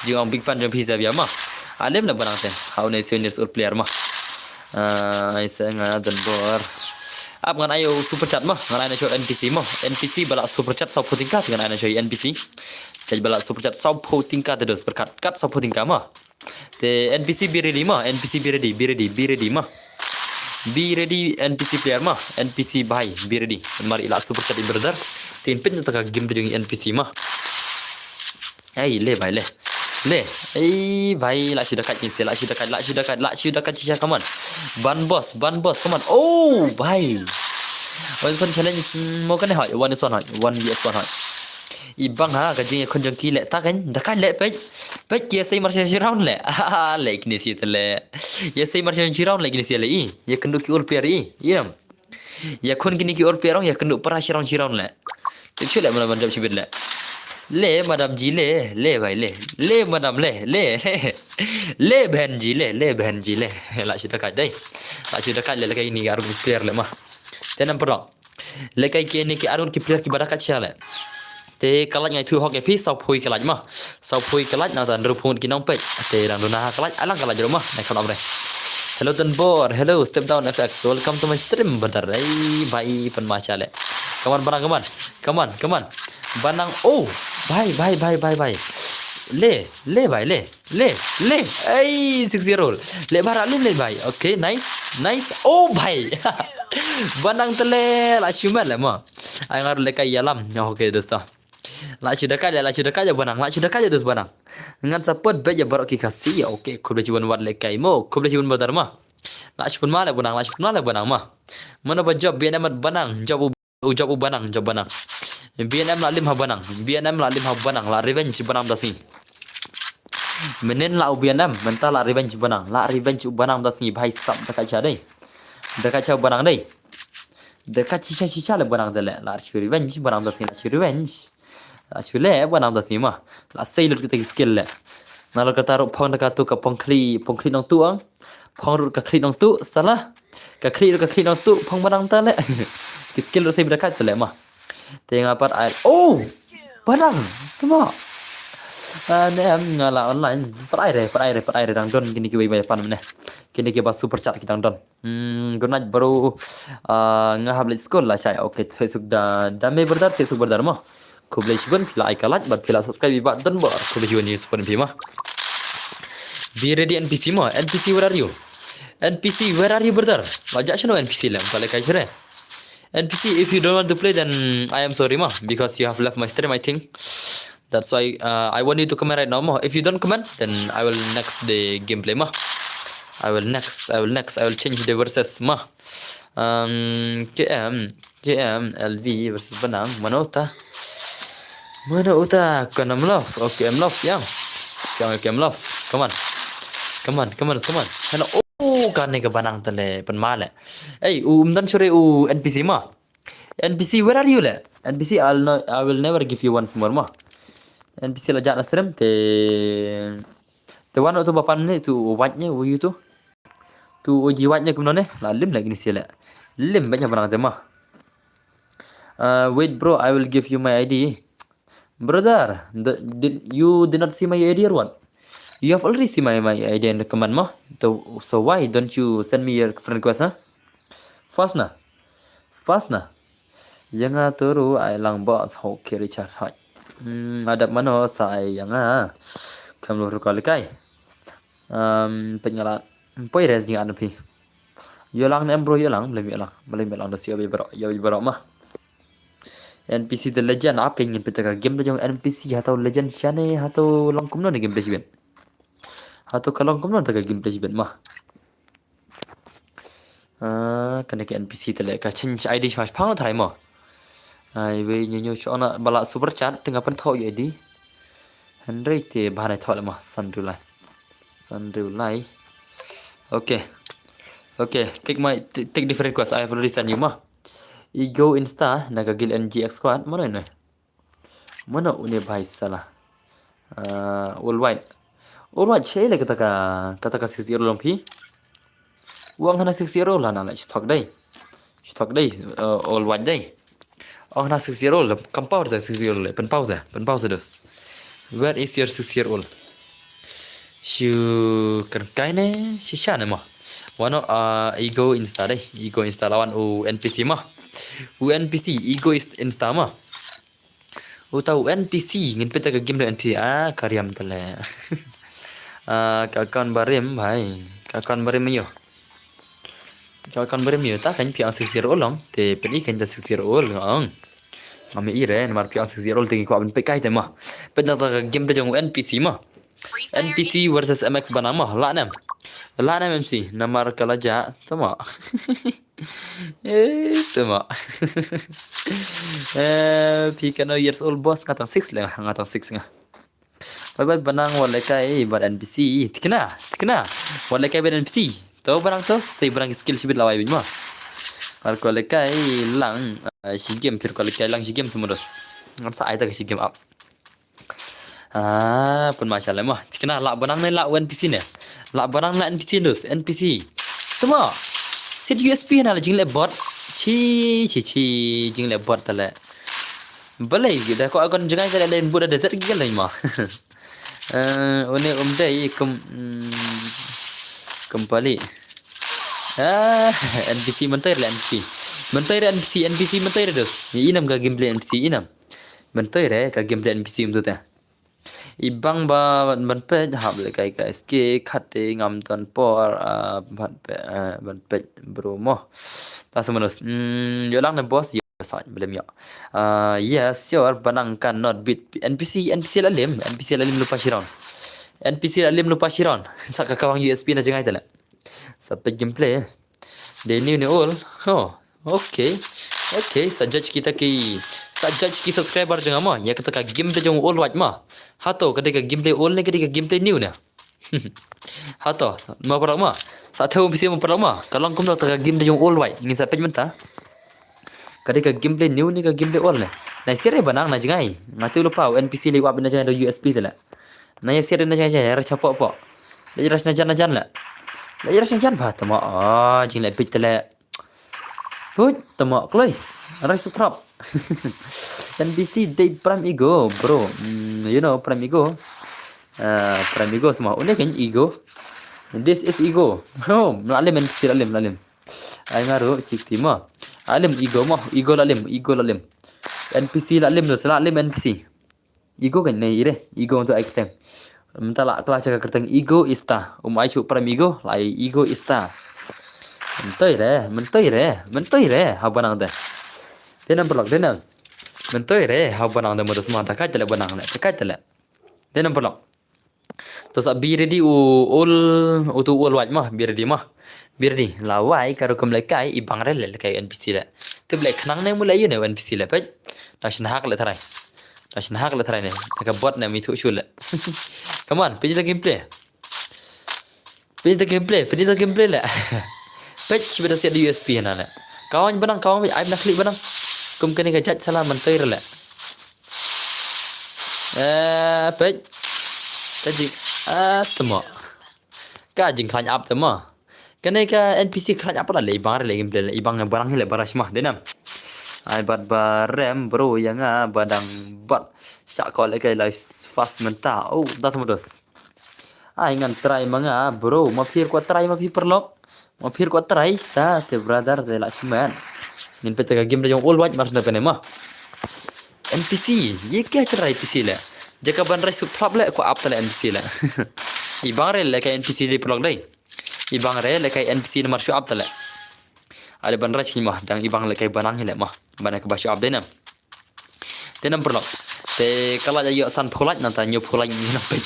Jong big fan dan Xavier ma. Alim la banang teh. How ne seniors or player ma. I say nga dan bor. Ap ngan ayo super chat mah, ngan ayo show NPC mah. NPC balak super chat sau tingkat ngan ayo show NPC. Jadi balak super chat sau tingkat terus berkat kat sau tingkat mah. Te NPC be ready mah, NPC be ready mah. Be ready NPC player mah, NPC bhai be ready. Mari ilak super chat brother. Tin pin tengah game tu dengan NPC mah. Hey le bhai le. Bhai lak shi dekat ni, lak shi dekat Cisha come on. Ban boss come on. Oh bhai. One son challenge mau kan hỏi one son hỏi 1vs1 hỏi. Ibang ha kajing kon jong ki le ta kan dekat le pej ye sai martial round le. Le kini si tele. Ye sai martial round le kini si le i. Ye kendu ki ul player i. Yam. Ya kon kini ki ul player ya kendu para round le. Tik le mana bandam sibit le. Le madam ji le bhai le madam le bhen ji le lak shi dekat dai lak shi dekat le kai ni arun player le mah tenam perang le kai ki ni ki arun ki player ki barakat sia le te kalaj ngai thu hok epi sau phui kalaj mah sau phui kalaj na tan rupun ki nong pej te rang dona kalaj alang kalaj ro mah nai kham re. Hello Tanbor, hello Step Down FX, welcome to my stream brother. Bhai pen macha le. Come on. Banang oh bhai. Le bhai le. Hey 6-year-old. Le barak le bhai. Okay, nice. Oh bhai. Banang tele la shumat le ma. Ai ngar le kai yalam. Okay dosta. La shi dekat je banang. La shi dekat je dos banang. Ngan support be je barok ki kasih. Okay, ko be jiban wat le kai mo. Ko be jiban badar ma. La shi pun ma le banang ma. Mana ba job bian amat banang. Job banang. BNM la lim ha banang la revenge banang dasni menen la BNM menta la revenge banang dasni bhai sab dekat cha banang dai dekat cica le banang dale la revenge banang dasni la le banang dasni mah la sailor kita skill le nalo kata ro phong dekat tu ka pongkli nong tu ang phong ru ka kli nong tu salah ka kli nong tu phong banang tale skill ro sai dekat tale mah tengah part air. Oh, barang, cuma. Em ngala online. Per air dang don kini ki bay pan mene. Kini ki bas super chat kita don. Gunaj baru ngahab school lah saya. Okay, Facebook dame berdar mah. Kublai shibun pila ikalat bat pila subscribe bat don bar. Kublai shibun news pun mah. Be ready NPC mah. NPC where are you brother? Wajak shano NPC lah. Kalau kai sure. NPC, if you don't want to play, then I am sorry, ma, because you have left my stream, I think. That's why I want you to comment right now, ma. If you don't comment, then I will next the gameplay, ma. I will change the verses, ma. LV versus Banang. Mana uta? Kan love. Okay, I'm love, yeah. Okay, I'm love. Come on. Hello. Oh, kan ke banang tele penmale. Hey, dan sore NPC ma. NPC, where are you le? NPC, I will never give you once more ma. NPC la jana stream te one tu bapan ni tu watnya you tu. Tu uji watnya kemana ne? La lim lagi ni sila. Lim banyak banang te ma. Wait bro, I will give you my ID. Brother, you did not see my ID or what? You have already seen my ID in the command so why don't you send me your friend request, huh? Fast fast na. Yang turu ai lang boss ho ke Richard hai. Adap mano sa ai yang kam lu kali kai. Penyalan. Poi res jing anu pi. Yo lang nem bro yo lang, belum yo lang da siyo yo bro mah. NPC The Legend apa yang kita game tu jangan NPC atau Legend siapa atau long kumno ni game play atau kalau kumno tak game play mah kena ke NPC tu ka change ID smash phang thai mo ai we nyu chona bala super chat tengah pen thau ID Henry te bahane thau mah Sunrulai okay take different request I have already send you mah Ego Insta naga gil NGX squad mana ni mana uni bahai salah all white saya lagi kata 60 lampi uang hana 60 lah nak stok day all white day oh hana 60 lah kampau dah 60 lah pen pause dos where is your 60 shu kan kaine shisha ne mah wano ego insta lawan NPC mah NPC ego insta mah tahu NPC ngin peta ke game NPC karyam tele kakan barim bhai kakan barim yo ta kan piang 60 long te peni kan 60 ngong mami ire mar piang 60 tingi ko ben pekai te mah peta ke game de jong NPC mah NPC versus MX banama la nam MC namar kalaja tama tama pikano years old boss ngatang 6 lah ngatang 6 nga bye banang wala kai bar NPC tikna wala kai bar NPC to barang to say barang skill sibit lawai bin ma ar ko le kai lang si game fir ko le kai lang si game semudos ngasa ai ta si game up pun masalah mah tikna lak barang ni lak NPC ni lak barang lak NPC semua set USP na jing le bot chi jing le bot tale balai gida ko agon jangan tale lain buda desert gil lain mah one dai kembali NPC mentai NPC mentai dos inam ga gameplay NPC inam mentai ka gameplay NPC tu ta ibang ba ban pe hab le kai ka sk khate ngam ton por ban pe bro mo ta semenos yo lang na boss yo sa belum ya yes sure banangkan not bit NPC lalim lupa shiron saka kawang USP na jangai tala sampai gameplay Daniel ni all okay sajaj kita ki subscriber jangan mah ya kata game tu jong all white mah hato ketika gameplay all ni ketika gameplay new na hato mau perang mah saat tahu mesti mau perang mah kalau kum tak game tu jong all white ingin sampai mentah ketika gameplay new ni ke gameplay all ni nah sire banang na jangai ngatu lupa NPC li wab na jangai do USP tala nah ya sire na jangai ra chapok pok la ras na jan la ras na jan ba tama jing la pit tala put tama kloi ras trap NPC day prime ego bro you know prime ego semua unik kan ego this is ego lalim NPC lalim ai ngaru sikti mah alim ego lalim NPC lalim NPC ego kan nei ire ego untuk ai keteng mentala kelas jaga keteng ego ista ai chu prime ego lai ego ista mentoi re habanang de tenang perlok tenang mentoi re habanang de modus mata ka tele banang le ka tele tenang perlok terus be ready all white mah be ready lawai karo kemlekai ibang rel kai NPC le te blek nang ne mulai ne NPC le pet tashin hak le tharai ne ka bot ne mi thu shul le come on pinjil gameplay le pet beda set USP na le kawan ai nak klik banang kum kene ka jat salah mentoi le pet tadi temo ka jing klan up temo kene ka NPC klan up la le gameplay ibang barang le barash mah denam ai bat barem bro yang badang bat sak ko le kai live fast menta dah semudos ai ngan try manga bro mapir ko try perlok mapir ko try ta te brother de la siman इन पे तक गेम रे जो ओल वाच मार पे ने मा NPC ये क्या चल रहा है NPC ले जगह बन रहा है सब ले को आप तले NPC ले ibang re le kai NPC di pelok dai ibang re le kai NPC nomor shop tale ada ban ras mah dang ibang le kai banang hele mah bana ke basho up dai nam tenam pelok te kala ya san pholat na ta nyu pholat ni nam pe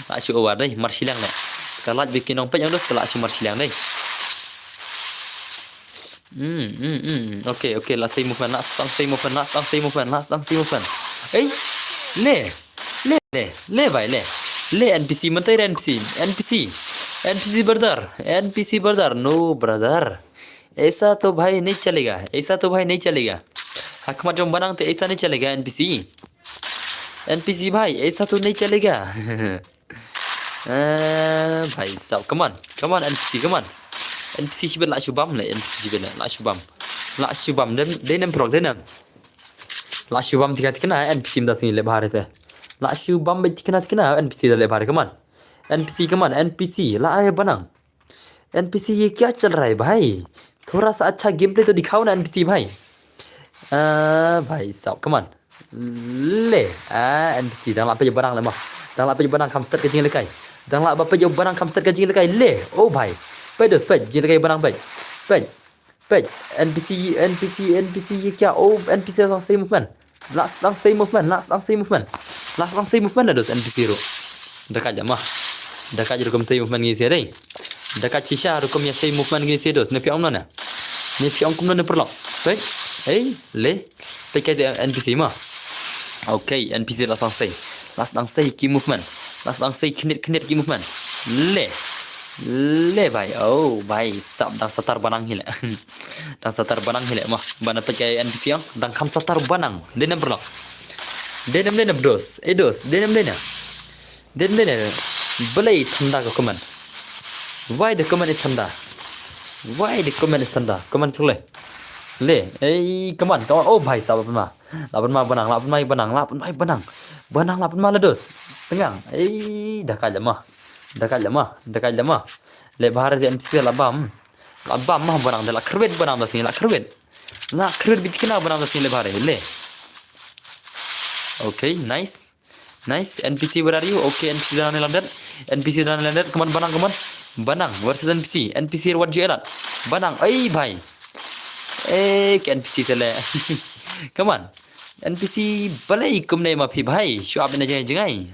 la chu over dai mar silang le kala bikin nong pe yang dos kala chu mar silang dai okay last say movement last say movement eh le bhai ले NPC मनते रे NPC brother no brother ऐसा तो भाई नहीं चलेगा हकमा जो बनांग तो ऐसा नहीं चलेगा NPC भाई ऐसा तो नहीं चलेगा भाई साहब कमान NPC शिबे ला शुभम ले NPC शिबे ला शुभम दे नम प्रोक दे नम ला शुभम तिका NPC मदा सिंह ले भारत है ला शुभम तिकना NPC ले भारत कमान NPC ला आए बनांग NPC ये क्या चल रहा है भाई थोड़ा सा अच्छा गेम प्ले तो दिखाओ ना NPC भाई भाई साहब कमान ले NPC dang la pe barang le mah dang la pe barang kam start kecing lekai dang la ba pe barang kam start kecing lekai le oh भाई pe dos pe jin lekai barang pe NPC ये क्या oh NPC langsung say movement langsung say movement dah dos NPC ro dekat je mah dekat je rukum say movement ngisi dai dekat shisha rukum ya say movement ngisi dos ne piong mana ni piong kum ne perlok pe le pe kai NPC mah okay NPC langsung say key movement langsung say knit key movement le भाई oh भाई सब dang satar banang hile mah bana pe kai NPC yang dang kam satar banang denam perlok denam dos denam belai thanda ko command why the command is thanda command tu le command oh भाई साहब lapan ma banang lapan ma ledos tengang dekat lemah le bahar je NPC labam mah banang de la krbet banang da sini la krbet bitkina banang da sini le bahar le okay nice NPC where are you okay NPC dan landed come on banang versus NPC what you elat banang bhai ke NPC tele come on NPC balai kumne ma phi bhai shop na jangai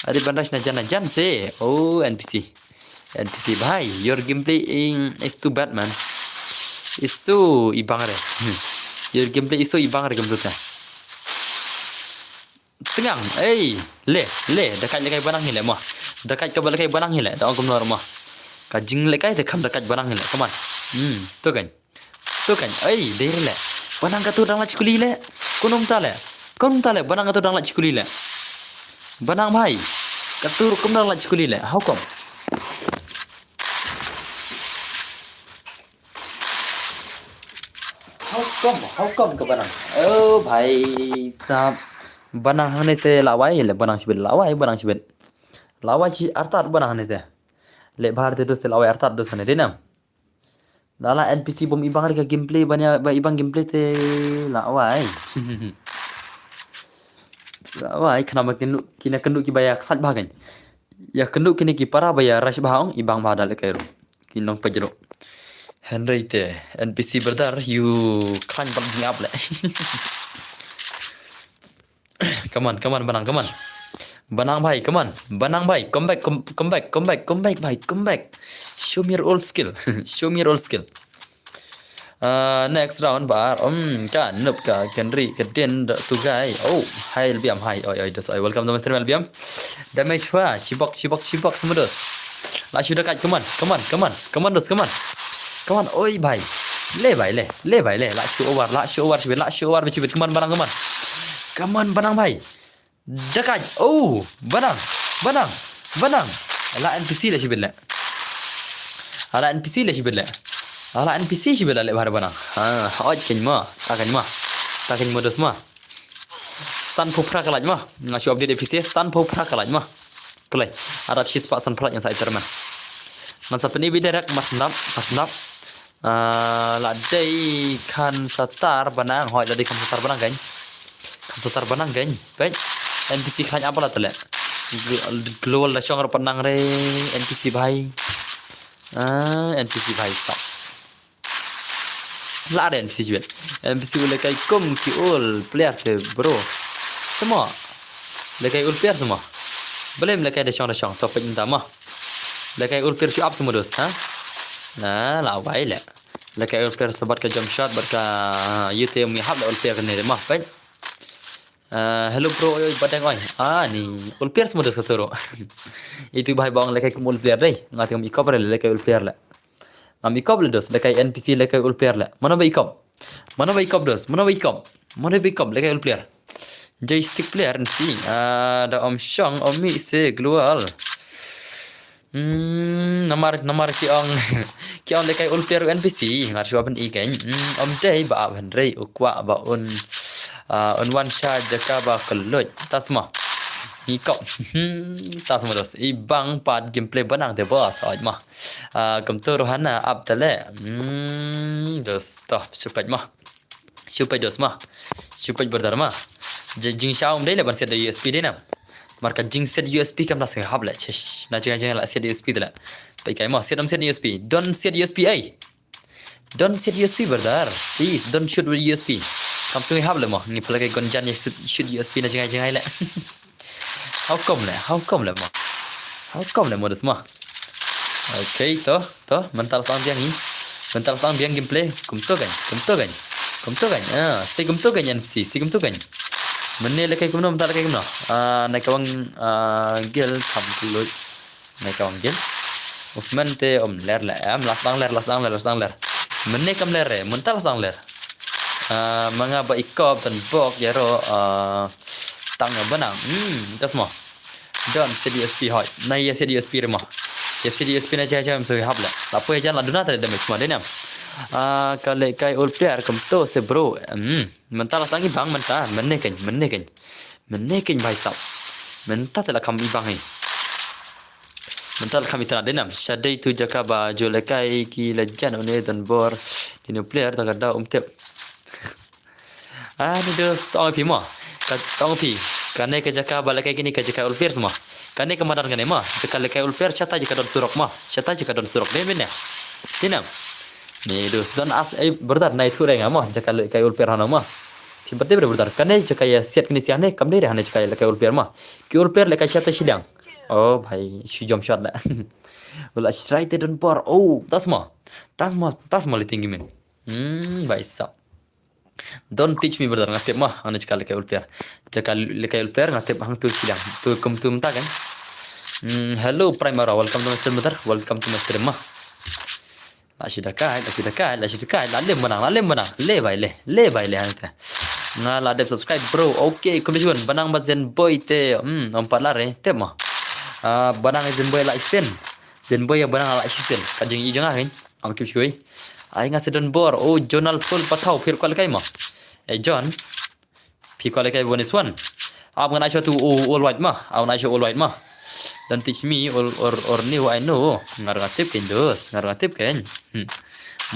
अरे बनराश ना जान से oh NPC भाई your gameplay is too bad man is so ibang re your gameplay is so ibang re game tu tengang le dekat lekai banang hile mah dekat ke lekai banang hile dak kum nor mah ka jing lekai de kam dekat banang hile come on tu kan der le banang ka tu dang la chikuli le kunum ta le banang ka tu dang la chikuli le banang भाई katur kum dang la chikuli le how come ke banang oh भाई साहब banang hane te lawai le banang sibet lawai chi artat banang hane te le bahar te dos te lawai artat dos hane denam lala NPC bom ibang ka gameplay banya ibang gameplay te lawai wah kenapa kena kenduk ki baya sat bahagan ya kenduk kini ki para baya ras bahang ibang badal kairu kinong pajero Henry te NPC brother you climb something up le come on banang bhai come back bhai show me your old skill next round bar kan nup ka Henry kedien tu guy oh hai Albiam hai oi dos welcome to Mr. Albiam damage wa chibok semua dos la sudah dekat come on dos oi bhai le la show over cibit come on banang bhai dekat oh banang ala NPC le cibit le ala NPC sih bela le bahar banang oj kenyma takan modus ma san popra kalaj ma ngasu update NPC san popra kalaj ma kelai arab shis pak san plat yang saya terman masa peni bidarak masnap là đây kan satar banang hỏi là đây kan satar banang kan satar banang kan baik NPC kan apa lah tele global la shong panang re NPC bhai NPC bhai sab la ada NPC juga NPC boleh kai kom ki all player te bro semua lekai all player semua boleh lekai da shong topik minta mah lekai all player up semua dos ha nah lah baik lah lekai all player sebat ke jump shot berka UTM mi hab all player kan ni mah baik hello bro badang oi ni all player semua dos katoro itu bhai bang lekai kum all player dai ngati ngam ikop re lekai all player la ngam ikop le dos lekai NPC lekai all player la mana ba ikop dos mana ba ikop lekai all player joystick player nanti ada om Shong om Mi se global namar ki ong ki ong lekai all player NPC ngar siapa i kan om dai ba ban rei ukwa ba on one shot jaka ba keloj tasma ikop tasma dos ibang pad gameplay banang de boss aj mah komputer rohana up tele dos toh supaya dos mah supaya berdharma jing shaum dai la ban set USB dai na marka jing set USB kam nas hab la chesh na jing la set USB la pai kai ma set USB don't set USB don't set USB brother please don't shoot with USB kam sui hab la ma ni pala kai gonjan ye shoot USB na jing la how come la modus ma okay to mental sound yang ni mental sound biang gameplay kum to gan sai kum to gan NPC sai kum to gan Mene lekai kumno mental lekai kumno naik kawang gel tham kulut naik kawang gel movement te ler la am las dang ler mene kam ler mental sang ler manga ba ikop dan bok yaro tang banang das mo don CDSP hoi nai ya CDSP remah ya CDSP na jam so habla apa ya jangan laduna tadi damage semua denam kalau kai all player kum to se bro mental sangi bang mental menekin bhai sab mental telah kami bang hai mental kami telah denam sadai tu jaka ba jo lekai ki lejan one dan bor dino player tak ada tep ni dos tong pi mo tong pi kane ke jaka ba lekai kini ke jaka all player semua kane kemadan kane mah jaka lekai all player chata jaka don surok ne denam ni dos don as berdar nai thu renga mo jaka lekai all player hana mah Simpati berdar kane jaka ya set kini siane kam dei hane jaka lekai all player mah ki all player lekai chata sidang oh bhai shi jump shot la wala strike don por tasma li tinggi men bhai sab don't teach me brother ngatep mah ane jaka lekai all player ngatep hang tu sidang tu kum tu mta kan hello primary welcome to master brother welcome to master mah sudah kai lalem menang le bai hanta ngala de subscribe bro okay komision banang bazen boy te ompat lare te mah banang zen boy la isen zen boy banang la isen kajing i janga hin am kip skoi ai nga sedon bor journal full pathau phir kwal kai mah John phi kwal kai bonus one am ngana cho tu all white mah don't teach me or new I know ngargatip kan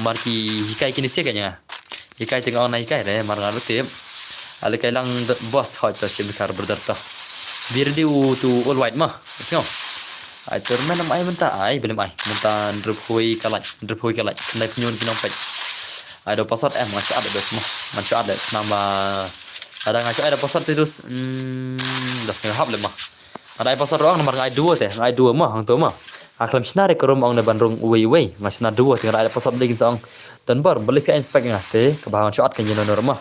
marki hikai kini sia kanya hikai tengah online hikai re margatip ale kai lang boss hot to simkar berdarta bir di tu all white mah sio ai turmen am ai menta ai belum ai menta drupui kalat kena penyun kinong pet ada password ngaco ada bes mah ngaco ada nama ada ngaco ada password terus dah setengah hab lemah ada password orang nomor ngai dua mah hang tu mah aklam snare ke rumah ne bandrung wei ngasna dua tinggal ada password lagi song dan bar beli ke inspect ngate ke bahan shot kan jenon rumah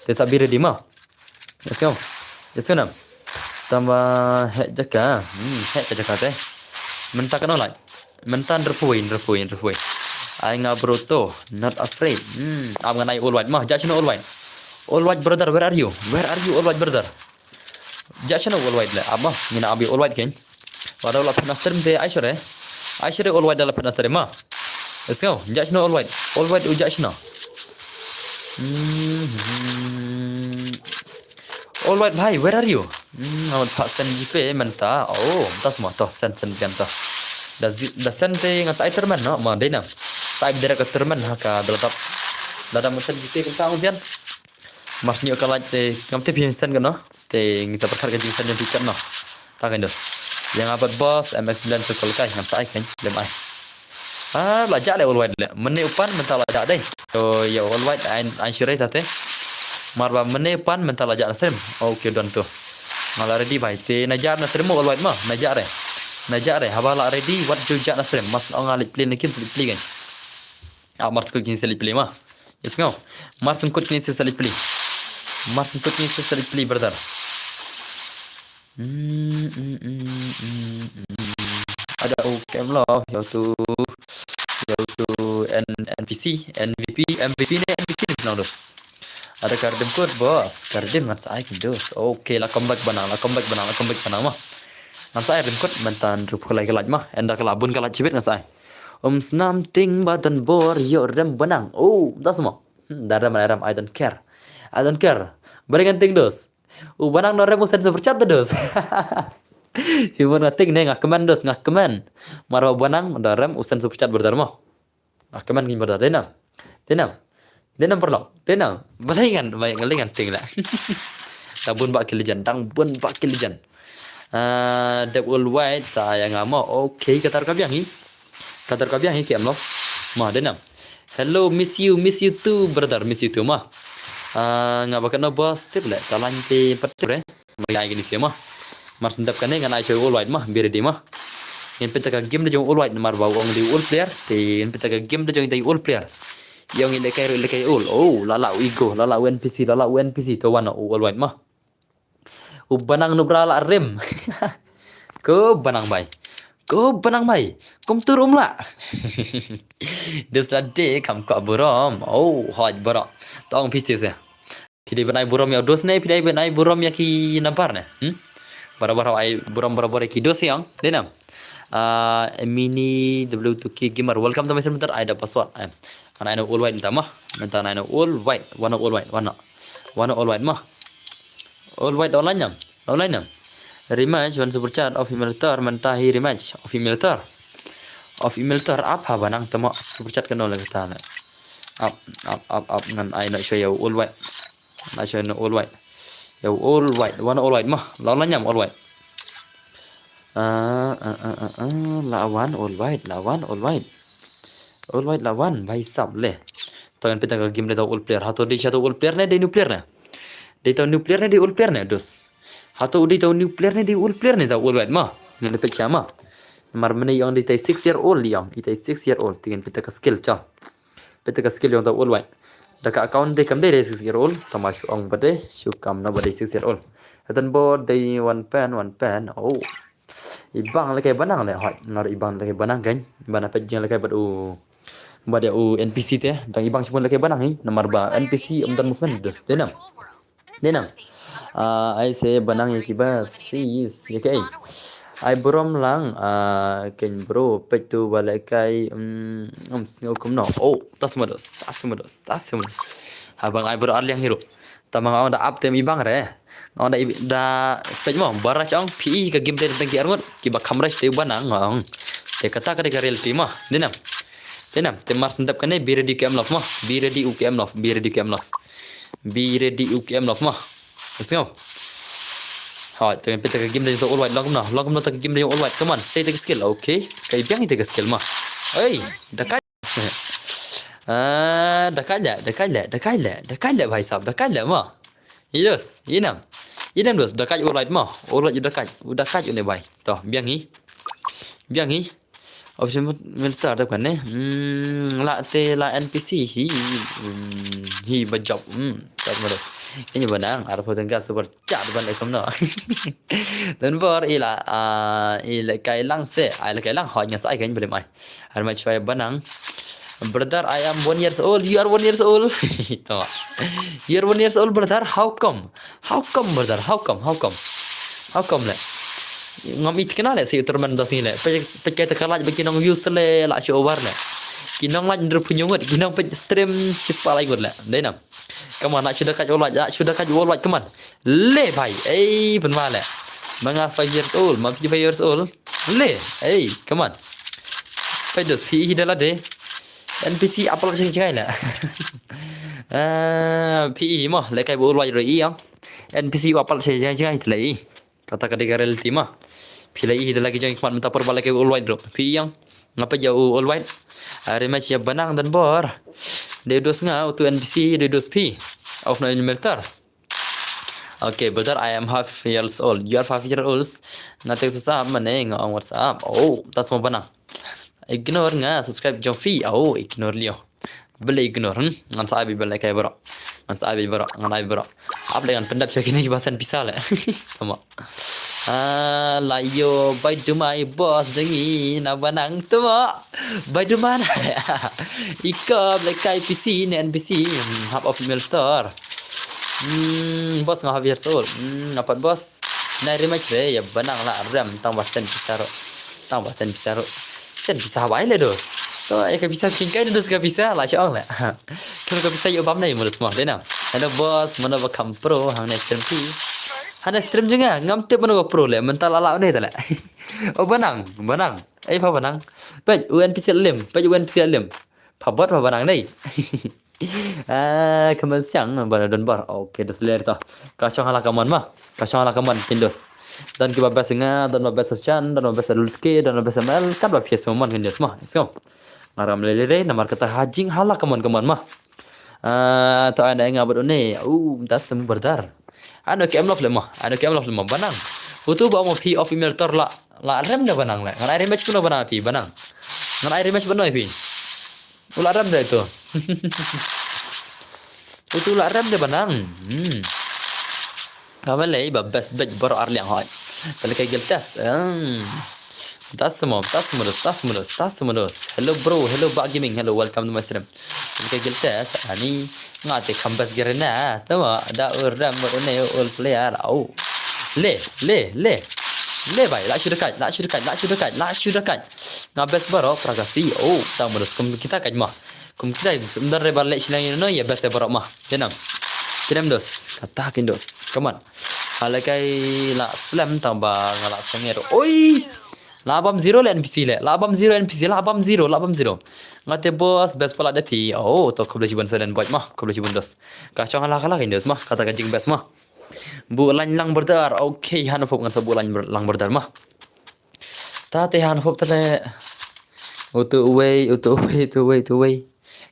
te sabire di mah yesyo nam tambah hek jaka teh mentak kan online mentan drupui ai nga broto not afraid am nganai all white mah jachno all white brother where are you all white brother jachno all white la abah ngina abi all white ken wada la panaster te aishore all white la panaster ma let's go jachno all white jachno all white bhai where are you awat pak sen jipe menta tas ma to sen bian to da sen te ngas aiterman no ma denam Saib direct tournament haka dalatap dalam mesin kita kang sian mas nyo kalaj te ngamte pinsen kan no te ngisa perkar ka jinsan yang pikan no ta kan dos yang apat bos MX dan sekol kai ngam sai kan lem ai lajak le all white le meni upan mental lajak dai to ya all white ein shirai tate marba meni upan mental lajak stream okay don tu malah ready bai te najar na stream all white mah najar re habala ready what jujak na stream mas ngalit play nakin play kan mars ko kin selit play mah yes ngau mars ko kin selit play mars ko kin selit play brother ada okay lah yaitu NPC MVP ni NPC ni bilang dos ada kardem kod bos kardem ngat sai dos okay lah comeback banang mah ngat sai kardem kod mentan rup kelai kelaj mah enda kelabun kelaj cibit ngat sai senam ting badan bor yo rem benang dah semua daram I don't care beringan ting dos benang no rem usen super chat dos Hiburan ngating nih ngak kemen marah benang daram usen super chat berdharma ngak kemen gini berdar denam perlo balingan baik ngelingan ting lah tabun bak kilijan double white saya ngamo okay katar kabiangi kiam lo mah denam hello miss you too brother miss you too mah ngabakan no bos tip le talante petre mulai gini sih mah mar sendap kane ngan ai chơi all white mah biar di mah yang peta ka game de jong all white mar bawang di all player tin peta ka game de jong di all player yang ile kai all lala ego lala NPC to wana all white mah banang no brala rem ko banang bai kom turum la desade kam ka buram hoj bara tong PC se pidai benai buram ya dos ne pidai benai buram ya ki nampar ne bara-bara ai buram-bara ki dos yang denam mini W2K gamer welcome to my center I ada password ana ino all white mah mentan ino all white wana all white mah all white online nyam rematch one super chat of emulator mentahi rematch of emulator apa banang temo super chat kenal lagi ta up ngan ai nak show all white wana all white mah lawan nyam all white lawan भाई साहब ले तो इन पे तक गेम ले तो all player हाथों दी चातो all player ने दे new player ने all player ने dos हाथों दी तो new player ने दे all player ने तो all white mah ni le pecah mah mar mene yang di 6 year old yang itu 6 year old tingin pe tक skill cha pe tक skill yang to all white dak account de kam de 6 year old tamashu ong bade shukam na bade 6 year old hatan bo de one pen ibang le kai banang le hot nar ibang le kai banang kan bana pe jeng le kai badu bada NPC teh dang ibang sepun le kai banang ni nomor ba NPC dan movement dos denam I say banang ya kibas sis ya kai I burom lang ken bro petu balakai kum no tas mados abang I bro arliang hero tamang on da up tem ibang re on da pej mo bara chong PE ka game play tang arngot ki ba khamrai te banang ngong te kata ka de reality mah denam te mar sendap kane be ready UKM love mah Let's Hỏi từ bây giờ cái game này tôi all white logum nó cái game này all white come on say take skill okay cái biang itu cái skill mah ơi dekat dekat भाई साहब dekat mah yes inam dos dekat all white mah all white dekat ini भाई toh biang hi option militer ada kan la NPC hi bajab tak malas ini benang ada potengah super chat ban ekom no dan bor ila kai lang se kai lang ho nya sai kan boleh mai har mai chwai benang brother I am 1 years old you are 1 years old to you are 1 years old brother how come brother how come le ngom it kenal le si turman dos ni le pe kai terkalaj bagi nong views tele la show over le kinong laj ndur punyungut kinong pe stream shispa lai gut le denam kamu nak sudah kat all white kaman le bhai penwa le manga 5 years old ma 5 years old le come on pe dos PE dah de NPC upload cegai lah. PE mah lại cái bộ loài rồi ý không? NPC upload cegai lại. Kata kata reality mah. Pilih ide lagi jangan kuat minta perbalik ke all white bro. PE yang ngapa jauh all white? Hari match ya benang dan bor. Dedos ngau tu NPC dedos P. Of 9 meter. Okay, brother, I am half years old. You are 5 years old. Nanti susah mana ngau WhatsApp. Oh, tak semua benang. Ignore nga subscribe jom fee. Oh, ignore liyo. Beli ignore. Ngan sabi beli kayak bro. Ngan sabi bro. Ngan ai bro. Apa dengan pendap cek ini bahasan pisah lah. Sama. Layo by to my boss jangi na banang tu mo. By to mana? Ikap lekai PC ni NPC. Hub of email store. Bos ngah years old. Apa bos? Nai rematch re ya banang lah ram tambah sen pisah. Tambah sen pisah. Sen pisah apa le dos? To ai ka pisah king dos ka pisah lah syong lah. Kalau ka pisah yo bam nai mulut semua deh na. Hello bos, mana ba kam pro hang net tempi. Hana stream juga ngam tip mana ba pro le mental ala ni tala. Oh banang. Ai pa banang. Pej UNPC lim, pej UNPC lim. Pa bot pa banang dai. Kaman siang bara don bar. Okay, dos ler to. Kacang hala kaman mah. Kacang hala kaman pindos. Dan kita bahas nga, dan bahas chan, dan bahas lutke, dan bahas mel, kan bahas semua kan dia semua. So, ngaram lelere, namar kata hajing hala kaman mah. To ada yang ngabut ni, das semua berdar. Ano ke amlof lemah, banang. Utu bawa mau pi of email tor la rem dah banang lah. Ngan air match pun banang pi banang. Ngan air match banang pi. Ulah rem dah itu. Utu la rem dah banang. Kamu lagi bebas baru arliang hoi. Tapi kayak geltas. Tas semua. Hello bro, hello Bak Gaming, hello welcome to my stream. Tapi kayak geltas. Ani ngate kambas gerena. Tahu ada orang baru ni all player. Oh, le. Bay, lak syudakat. Ngabes baru pragasi. Oh, tahu merus. Kita kaj mah. Kita sebenarnya balik silang ini ya best baru mah. Jenam dos. Katakin dos. Come on. Halakai la slam tambah ngalak sengero. Oi. 80 le NPC le. 80 Ngate bos best pala depi. Oh, to kau boleh cuba selen buat mah. Kau boleh cuba dos. Kacang halak dos mah. Kata kancing best mah. Bu lang berdar. Okay, hanfop ngan sabu lang berdar mah. Tate hanfop tane. Utu away.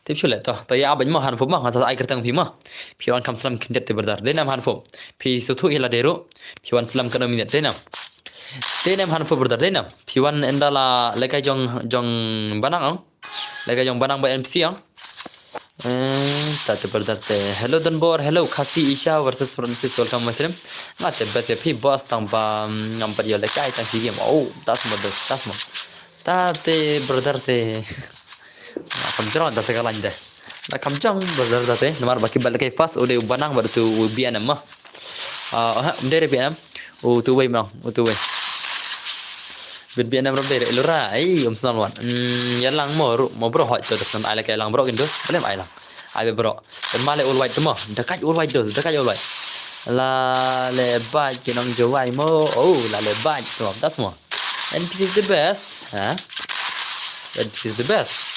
Tiếp theo lại to ya bánh mà hàn phúc mà hàn ai kertang phi mà phi wan kam slam kindet te berdar de nam hàn phúc phi so thu ila dero phi wan slam kana minute de nam hàn phúc berdar de nam phi wan endala lekai jong banang ang lekai jong banang ba NPC ang tate berdar te hello Danbor, hello Khasi Isha versus Francis, welcome my stream ngate base phi boss tang ba ngampar yo lekai tang si game oh tas mo tate berdar te kamjang dah sekarang dah. Nak kamjang berdar dah teh. Nomor baki balik ke fast. Udah banang baru tu BNM mah. Umdere BNM. Tu way mah. Tu way. BNM rumdere. Elora. Senang wan. Yang mau bro hot tu. Terus ai lagi lang bro gitu. Boleh ai lang. Ai bro. Dan malah all white tu mah. Dekat all white tu. La lebat kinong jawai mo. Oh la lebat. So that's more. NPC is the best. NPC is the best.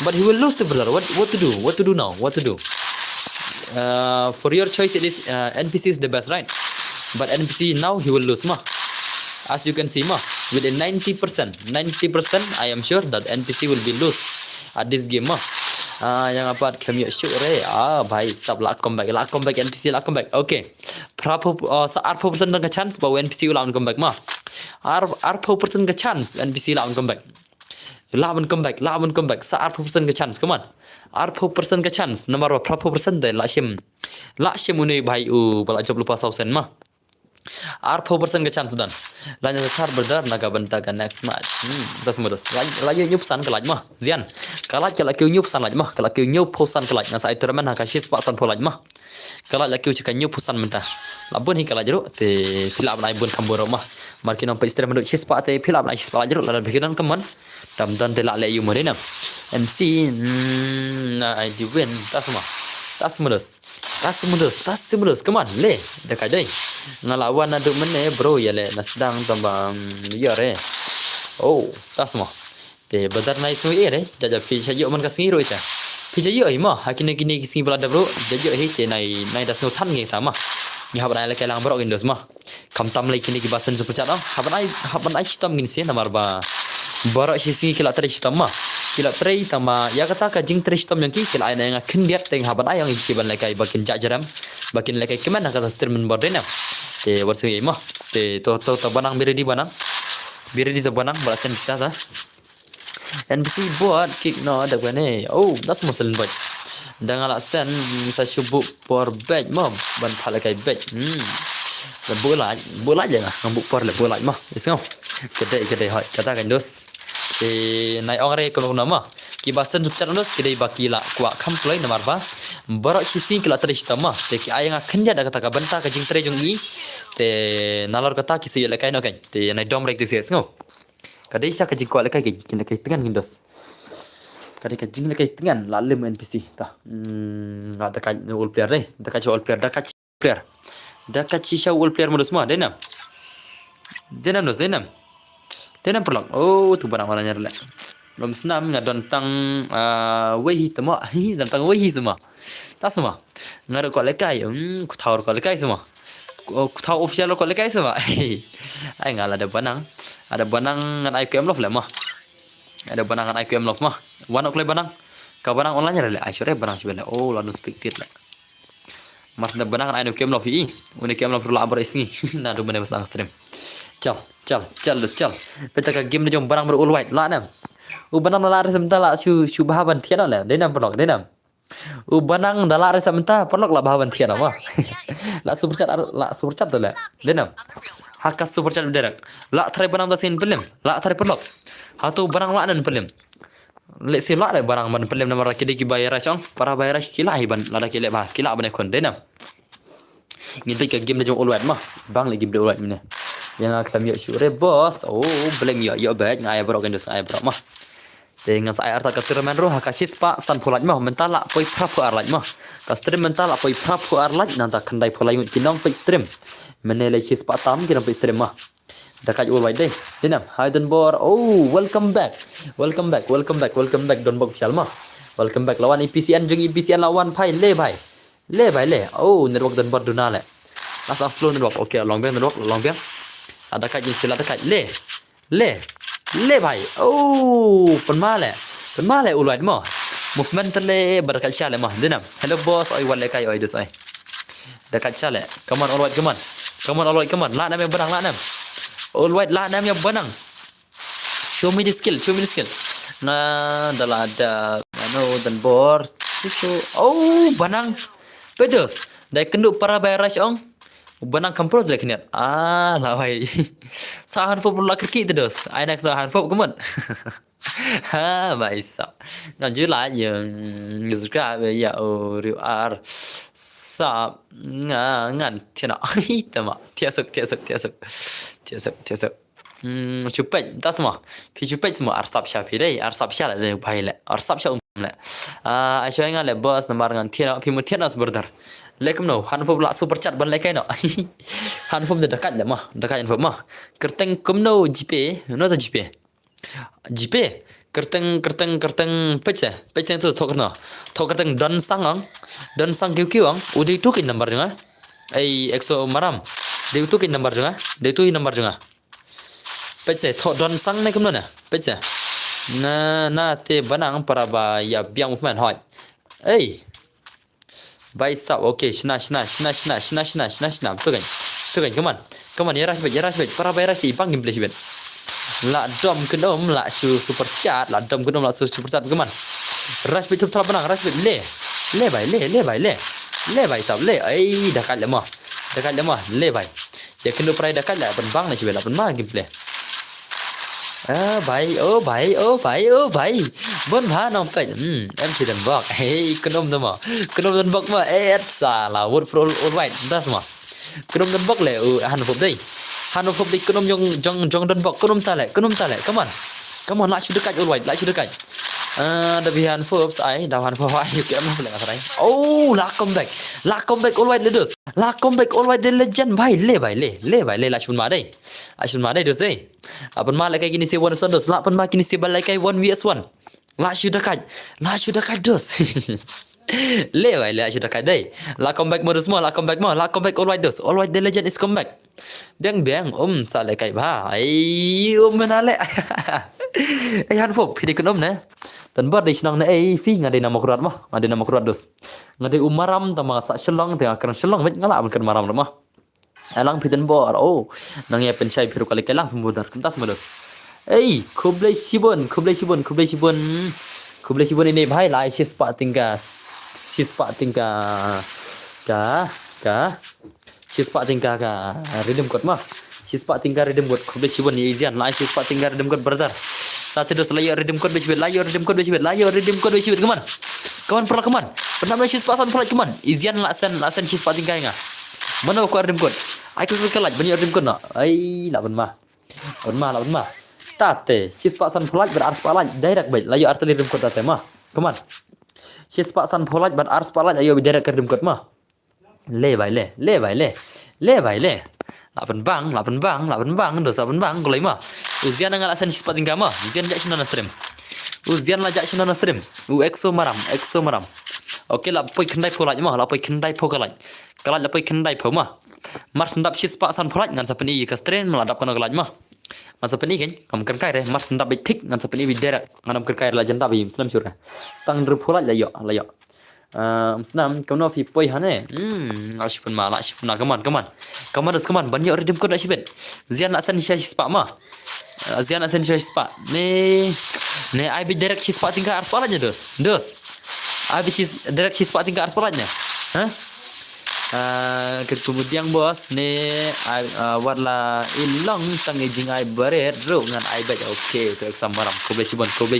But he will lose the brother. What to do? What to do now? For your choice, it is NPC is the best, right? But NPC now he will lose, mah. As you can see, mah, with a 90%, I am sure that NPC will be lose at this game, mah. Yang apa? Kami shoot re. Bhai, sab lah comeback NPC lah comeback. Okay. Berapa? Arpo persen dengan chance bahwa NPC ulang comeback, mah. Arpo persen ke chance NPC ulang comeback. Lawan comeback. Saat persen ke chance, come on. 80% ke chance. Nomor berapa persen deh? Lakshim ini bhai bala job lupa sausen mah. 80% ke chance dan. Lanjut besar berdar naga bentakan next match. Das modus. Lagi nyupsan ke laj mah. Zian. Kalau lagi nyupsan laj mah. Kalau lagi nyupusan ke laj. Nasa itu remen haka shis paksan polaj mah. Kalau lagi cakap nyupusan mentah. Labun hika lajru te filap naik bun kambur mah. Markin nampak istri menduk shis pak te filap naik shis pak lajru lalu bikinan keman. Dan telak le humor ni MC I do win tas mulus come on le dekat dai ngelawan aduk mene bro ya le nasdang tambah ya re oh tas semua Te badar nai sui re jaja pi chayo man ka singi ro ita. Pi chayo ai ma hakine kini singi belada bro jayo hi te nai da sno than ngi ta ma. Ni haban ai la kai lang bro indos ma. Kam tam lai kini ki basan super chat haban ai stam gin se namar ba. Baro si singi kila tre stam ma. Kila tre tama ya kata ka jing tre stam yang ki kila ai nga kin biak teng haban ai yang ki ban lai kai bakin jajaram. Bakin lai kai keman kata stream bordena. Te warsu ai ma. Te to banang biri di banang. Biri di to banang balasan bisa ta. NPC buat kick no ada gua nih. Oh, das muslim buat. Dengan alasan saya cuba por badge mom, ban pala kai badge. Dan bola aja lah, ngambuk por le bola mah. Isngau. Kedai hoi. Kata kan dos. Nai ong re kono nama. Ki basen subcat dos kedai baki la kwa kam play nomor ba. Barok sisi kila terus tama. Te ki ayang akan dia kata ka banta ka jing tre jong i. Te nalor kata ki se le kai no kan. Te nai dom rek te se ngau. Kadai sa kajing kuat lekai kena kai tengan Windows. Kadai kajing lekai tengan lalim NPC tah. Ada kai all player ni. Ada kai all player, player. Dah kaci show all player modus semua. Denam dos denam. Denam perlok. Oh tu barang mana nyarla. Lom senam na tentang wehi tama. Tentang wehi semua. Tak semua. Ngaru kuat lekai. Ku tahu kuat lekai semua. Ku tahu official kuat lekai semua. Ai ngala ada banang. Ada banang dengan IQM Love lah mah. Ada banang dengan IQM Love mah. One ok banang. Kau banang online lah. Aisyure banang sebenarnya. Oh lalu speak lah. Mas ada banang dengan IQM Love ini. IQM Love perlu abar isni. Nah tu mana pasang stream. Cal. Peta ka game ni jom banang berul white lah nam. Banang dalam sebentar lah su bahaban tiada lah. Denam pernok denam. Banang dalam sebentar pernok lah bahaban tiada mah. Lah super chat tu lah. Denam. Hakas super chat derek. La try barang da sin film. La try perlok. Hatu barang la nan film. Lek si la barang ban film namara kidi ki bayar chong. Para bayar kila hiban la kile ba. Kila ban kon denam. Ngintai ke game jom all mah. Bang lagi game all ni. Yang aklam yo sure boss. Oh, blame yo back ngai bro kan dos ai bro mah. Dengan saya arta katirman roh hakasis pa san polat mah mentala poi prapu arlaj mah. Ka stream mentala poi prapu arlaj nanta kandai polai kinong pe stream. Menelai sis patam kira pe stream mah. Dekat all white deh. Dinam Hayden Bor. Oh, welcome back Don Bok official mah. Welcome back lawan EPCN jeng EPCN lawan pai le. Oh, network Don Bor duna le. Asal slow network. Okay, long biang. Ada kat istilah dekat le bhai. Oh, penmal le all white mah. Movement le berkat syale mah. Dinam. Hello boss. Oi wale kai oi dus oi. Dekat syale. Come on all white come on. La nam yang benang la nam. All white la nam yang benang. Show me the skill. Nah, adalah ada dan bor. Oh, benang. Pedos. Dai kenduk para bayar ong. Benang kampros lek niat. La bhai. Sahan fo pula kiki tu dos. Ai nak sahan fo come on. Bhai sa. Nan ju la yang subscribe ya riu ar. Sa ngan thiên ạ. Tama. Tiasuk. Cepat tak semua. Pi cepat semua arsap syafi deh. Arsap syal le bhai le. Arsap syal le. Asyai ngan le bos nomor ngan thiên ạ. Pi mu thiên ạ sebentar. Lekum no. Hanfum la super chat ban lekai no. Hanfum dah dekat le mah. Dekat info mah. Kerteng kumno JP. No ta JP. Kerteng pecah tu thok kerteng dan sang kiu ang udah itu kin nomor juga exo maram dia itu kin nomor juga pecah thok dan sang naik kemana pecah na te banang para ba ya biang movement hoi baik sab okay shna tu kan come on ya ras bet para ba ras ipang gameplay sibet la dom kedom la super chat keman rush bit terlalu benang rush bit le bai sab le dekat lemah le bai ya kena perai dekat lah penbang nak cibela penmah gameplay bai bon ha nom pe em chỉ đần bọc kedom tu mah kedom đần bọc mah salah word for all white dah semua kedom đần bọc le Hanum di kedom jong đần bọc kedom ta le come on lại dekat all white Ada bihan Forbes ai, dawan Forbes ai kira mah boleh ngasai. Oh, la comeback all white leaders. La comeback all white the legend भाई ले लाचुन मा दे दोस्त दे. Apun ma lai kai kini si one son dos, la pun ma kini si balai kai 1vs1. La sudah kai dos. Le भाई le sudah kai dai. La comeback modus mo, la comeback all white dos. All white the legend is comeback. Biang sa lai kai bhai. Menale. Han Forbes pidi kun na. Tan bar dei senang na fi ngade nama kurat mah, ngade nama kurat dos. Ngade umaram tama sa selong tengah kan selong bet ngala kan maram mah. Alang pitan bor. Oh, nang ya pensai piru kali kelang semudar. Kentas mados. Kublai Shibon ini bhai lai sispa tingka ka rhythm code mah. Sispa tingka rhythm code Kublai Shibon ni izian lai sispa tingka rhythm code brother. Tadi terus layar rhythm code bechbet kaman pernah main sispa san pernah kaman izian laksan sispa tingka nga mana aku rhythm code ai ku kelaj banyak rhythm code na la ban ma tate sispa san pernah berars palaj direct baik layar artillery rhythm code tate mah kaman sispa san pernah berars palaj ayo direct rhythm code mah le bai le lapan bang dosa bang golai mah uzian ngalasan sispa tingka mah uzian jak sina stream exo maram oke la poi kendai polaj mah la poi kendai pokalaj kalaj la poi kendai po mah mar sendap sispa san polaj ngan sapeni ka stream meladap kana kalaj mah ngan sapeni kan kam kan kai re mar sendap betik ngan sapeni biderak nganam kan kai la janda bi muslim syurah stang dru polaj la yo senam kau fi poi hane ashpun kaman banyak redeem code ashbet zian nak san sispa mah zian nak san sispa ne ai bi direct sispa tinggal ars palanya dos ai bi direct sispa tinggal ars palanya kemudian bos ne warla ilong tang ejing ai beret ro ngan ai bet okey tu exam maram Kublai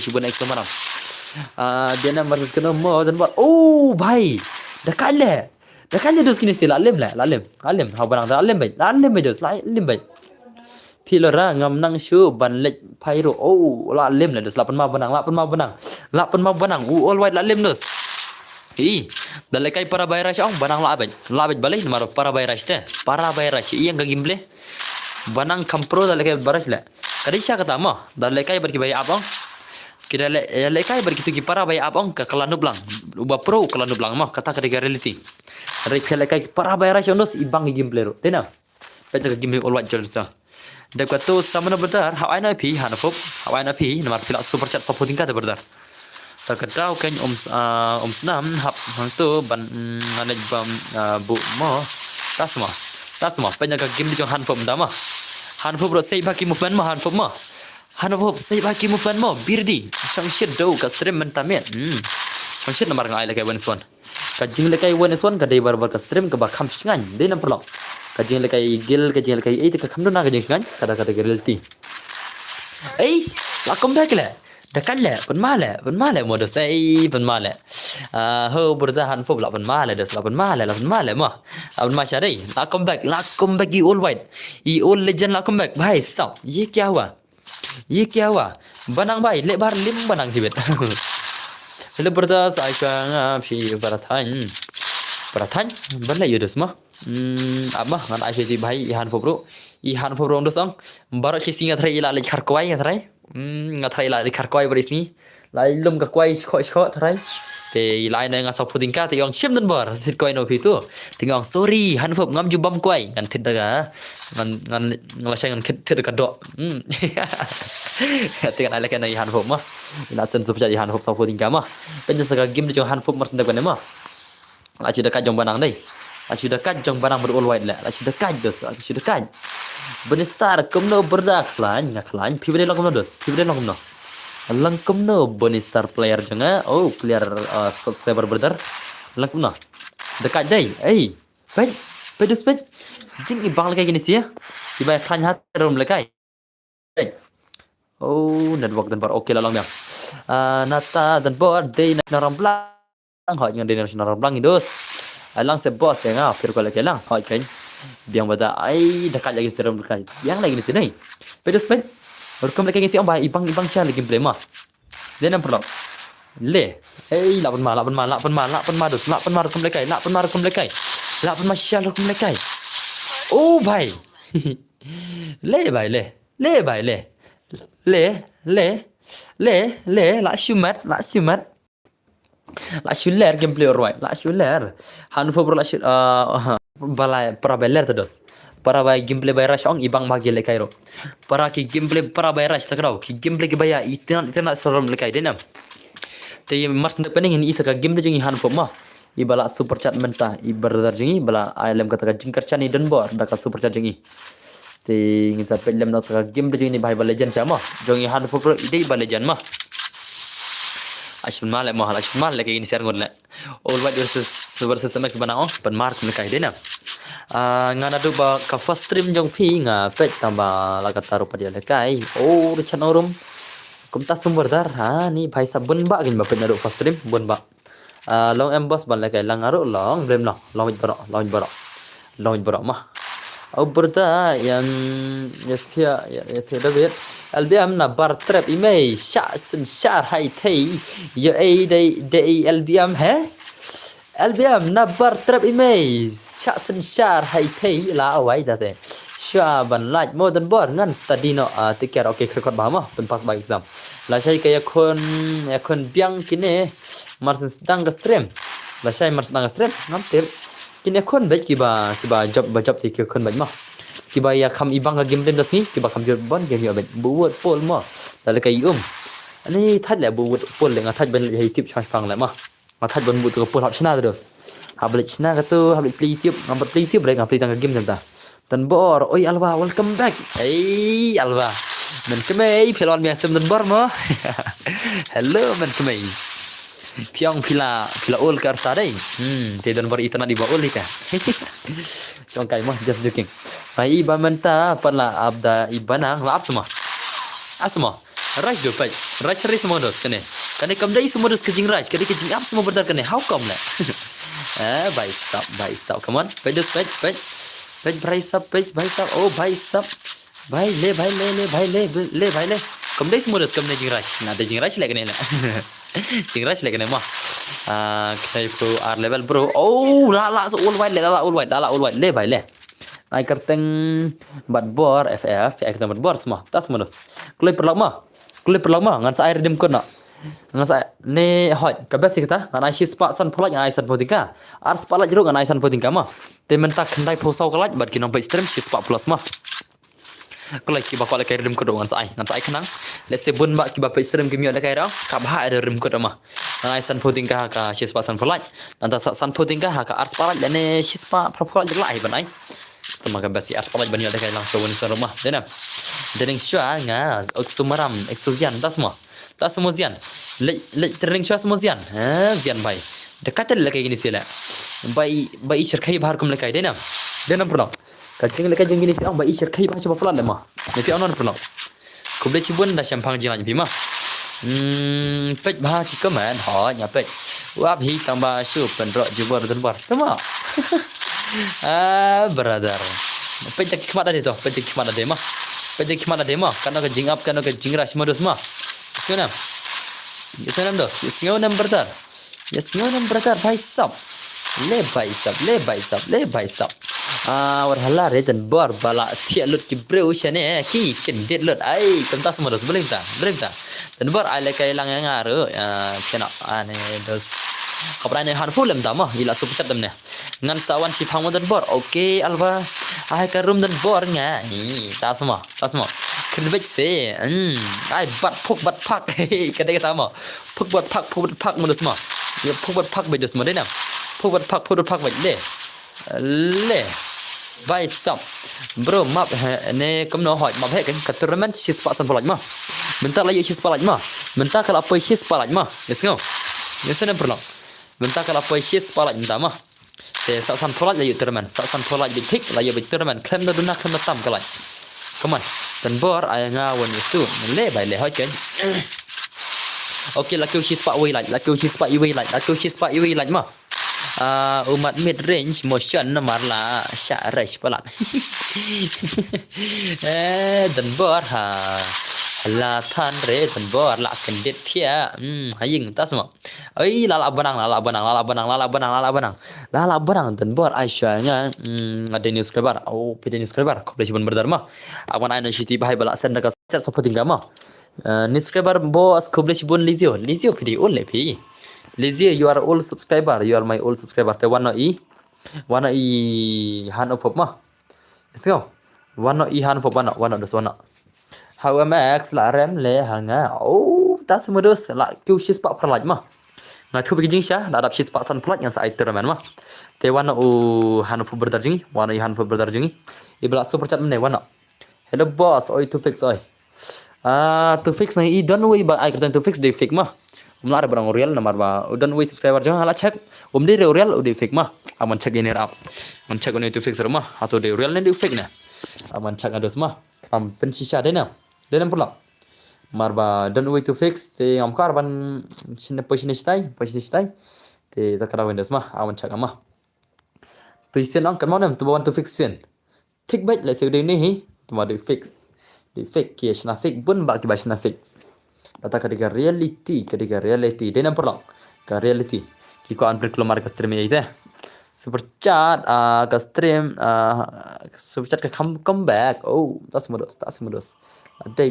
Shibon exam maram dia nak masuk ke nombor dan buat bhai dekat le dos kini sila alim ha barang alim bai dos alim bai pilora ngam nang shu ban lek pairo la alim le dos 8 ma benang all white la alim dos dalai kai para bayrash banang la bai balai maro para bayrash yang gimble banang kampro dalai kai barash le kadisha kata ma dalai kai berki bai abang kita lekai berkitu ki para bay abang ke kelanu blang uba pro kelanu blang mah kata ke reality rek lekai para bay rasyon dos ibang gimplero tena peta gimle all white jelsa dekat tu samana betar hawai na pi nomor pila super chat supporting ka betar takadau kan senam hap hang tu ban manaj bam bu mo tasma penya ka game di jong Han Forbes dama Han Forbes ro sei baki movement mah Han Forbes sei baki movement mo birdi sangshit do ka stream mentamet sangshit nomor ngai lekai 1 ka jing lekai 1 ka dei barbar ka stream ka bakam singan dei nam perlo ka jing lekai gil ka jing lekai ka khamdo na ka jing singan kada reality la comeback le dekat le pen male modus pen male ho berda Han Forbes la pen male mah pen ma syadai la comeback i all white i all legend la comeback bhai sao ye kya hua banang bhai le bar lim banang sibet le berda sai ka ngapi barathan banle yudus mah abah ngan asyik bhai Han Forbes dos barat si singa thrai ila le kharkwai ngathrai la le kharkwai berisni lai lum ka kwai kho thrai te lai na nga supporting ka te yong shim dan bar thit koi no phi tu tingong sorry Han Forbes ngam ju bam kwai ngan thit daga ngan la ngan thit ka do dengan ala kana Han Forbes mah ila sen super jadi Han Forbes supporting ka mah pen saka game di Han Forbes mar senda kana mah la chi dekat jong banang dai la chi dekat jong banang ber all white la chi dekat dos la chi dekat benistar kumno berda klan pi bede long dos pi bede long no langkum no benistar player janga player subscriber brother langkum no dekat dai baik pedus pet jing ibang lekai gini sih ya ibai klan hat rom lekai network dan bar oke lah long yang nata dan bar day naram blang hot dengan day naram blang dos alang se boss ya ngah pir kala kelang hot kan biang bada dekat lagi seram lekai yang lagi di sini pedus pet berkum lekai gini sih ibang sya lagi play mah dia nam perlo Le. लापन मार दोस्त लापन मार शालो कुम लेकाई ओ भाई ले भाई ले भाई ले ले la shumat la shuler gameplay orwai la shuler han fo la shul balai para beler terus para bai gameplay bai rush ong ibang bagi le kairo para ki gameplay para bai rush takrau ki gameplay ki baya itna sorom le kai denam te mas ndak pening ini isa ka gameplay jingi han fo ma ibala super chat mentah ibarar jingi bala ilm kata ka jingkar chani dan bor da ka super chat jingi te ngin sa pelem no ka gameplay jingi bhai ba legend sama jongi han fo pro ide ba legend ma Ashman mal lagi ini siar ngon le all white versus MX bana on pan mark ne kai dena ngana do ba ka first stream jong phi nga pet tamba la ka taru padia le kai oh rechan orum kum ta sumber dar ha ni bhai sa bun ba gin ba pet na do first stream bun ba long em boss ban le kai lang aru long blem no long baro ma au berta yang ya David LBM na bar trap imei shar hai thei ye dei LBM he LBM na bar trap imei shar hai thei la awai da te sha ban like modern board ngan study no tiket okay krekot ba ma pen pas ba exam la sai kaya kon biang kine mars sedang ke stream la sai mars sedang stream ngam tip kine kon bet kiba job ti kon ba ma kiba ya kham ibang game den das ni kiba kham jor bon game yo bet buat pol mo la kai ani that la buat pol le nga that ben le tip charge pang la ma that bon buat ko pol hot china terus hablet china ka tu hablet play tip ngambat play tip re ngapli tang game ta tan bor oi alwa welcome back ei alwa men kemei pelon biasa dan bor mo hello men kemei Piang pila ul kar tadai te don bor itana di ba ul ika Chong kai mo just joking Pai iba menta panla abda ibana la semua Raj do pai Raj seri semua dos kane kam dai semua dos kejing Raj kadi kejing up semua berdar kane how come la bai stop come on pai dos pai bai stop oh bai stop bai le kam dai semua dos kam dai jing Raj na dai jing Raj la kane la jing Raj la kane mo kai pro R level bro oh la so all white le bai le ai karteng bat bor FF ai karteng bat bor semua tas manus klip perlama ngan sa air dim kona ngan sa ne hot kabes kita ngan ai spa san pholaj ngan ai san potika ar spa laj ro ngan ai san potika ma te menta khandai phosau kalaj bat kinong bai stream spa plus ma kalau kiba kalau kai rim kodo ngan sa ai khanang let's say bun ba kiba bai stream kimyo da kai ra ka bha ada rim kodo ma ngan ai san potika ka spa san pholaj nanta san potika ka ar spa laj ne spa pholaj la ai ban ai Temaga basi aspalaj bani ada kai langsung wani sa rumah dena dering shua nga oksumaram exozian tas semua zian le dering shua semua zian zian bai dekat le kai gini sila bai shirkai bahar kum le kai dena pernah kacing le kai jeng gini sila bai shirkai bahar coba pelan ma nepi anon pernah kuble cibun da champang jilan bima pet bahar ki kaman ha nya pet wap hi tamba su penro jubor dan bar tama brother pejak khmat ade to pejak khmat ade ma kana ka jing up kana ka jing rash modus ma yesunam dos yesunam brother bhai sab le bhai sab war hala re dan bor bala thia lut ki breu chane ki ken det lut ai kamtas modus belenta dan bor ai le kai lang ngaru kena ane dos Kaprane handful lem tama ila super chat demne ngan sawan si phang dan bor okay alwa ai ka room dan bor nga ni ta semua khen bec se ai bat phak kadai ka tama phuk bat phak modus ma ya phuk bat phak be dos ma dena phuk bat phak be le vai sap bro map ne kam no hoi map he kan ka tournament si spa san polaj ma bentar lagi si spa laj ma bentar kalau apa si spa laj ma yes go yes na perlo bentar kalau apa isi sepalak minta mah te san tolak layu terman san tolak big pick layu big terman klem na duna klem na tam kalai come on dan bor ay nga wan itu le bai le hoi ken okay la kyu isi spa wi like mah umat mid range motion na marla sha resh palat dan bor ha là than re than bor la kan det thia haying ta semua ai la banang than bor Aisyah nya ada news kabar pede news kabar koplesi bon berdharma awan aina shiti bahai bala sen daga chat supporting gama news kabar bos koplesi bon lizio pede ol le pi lizio you are all subscriber you are my all subscriber te wana i han of ma let's go wana i han of wana dos wana HMX là rem le hanga ta semua dos la kêu shis pak perlaj mah na thu begin sha la dap shis pak san pelaj yang sa iter man mah te wana han fu berdar jingi wana i han fu berdar jingi ibla super chat mene wana hello boss oi to fix oi to fix na i don't way ba ai kertan to fix de fix mah umla ada barang real nomor ba don't way subscriber jangan hala check de real de fix mah aman check ini rap man check ini to fix rumah atau de real ni de fix na aman check ados mah am pensisha de na Dalam pula marba don't way to fix te amkar ban sine position stai te takara windows mah awan chak mah tu isen ang kan monam tu want to fix sen tik baik la seu ni hi tu ma do fix ki shna fix bun ba ki ba shna fix tata kadiga reality dalam pula ka reality ki ko an keluar ka stream ai te super chat ka stream super chat ka come back tas modos adai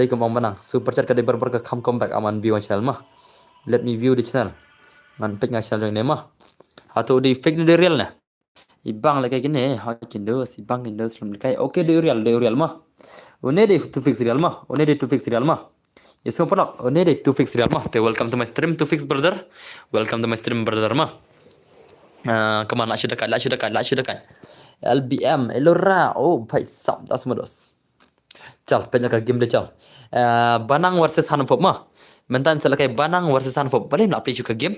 ke mau menang super chat ka de berber ka come back aman view channel mah let me view the channel man pek nga channel ne mah atau di fake ni de real na ibang la kay gini ha kindo si bang kindo slum kay okay de real mah one de to fix real mah yes ko pala one de to fix real mah te welcome to my stream to fix brother mah kemana sudah dekat LBM Elora bhai sab das modos चल पेन का गेम ले चल बनांग वर्सेस हानफोप मा mentan selakai banang versus hanfop boleh nak play juga game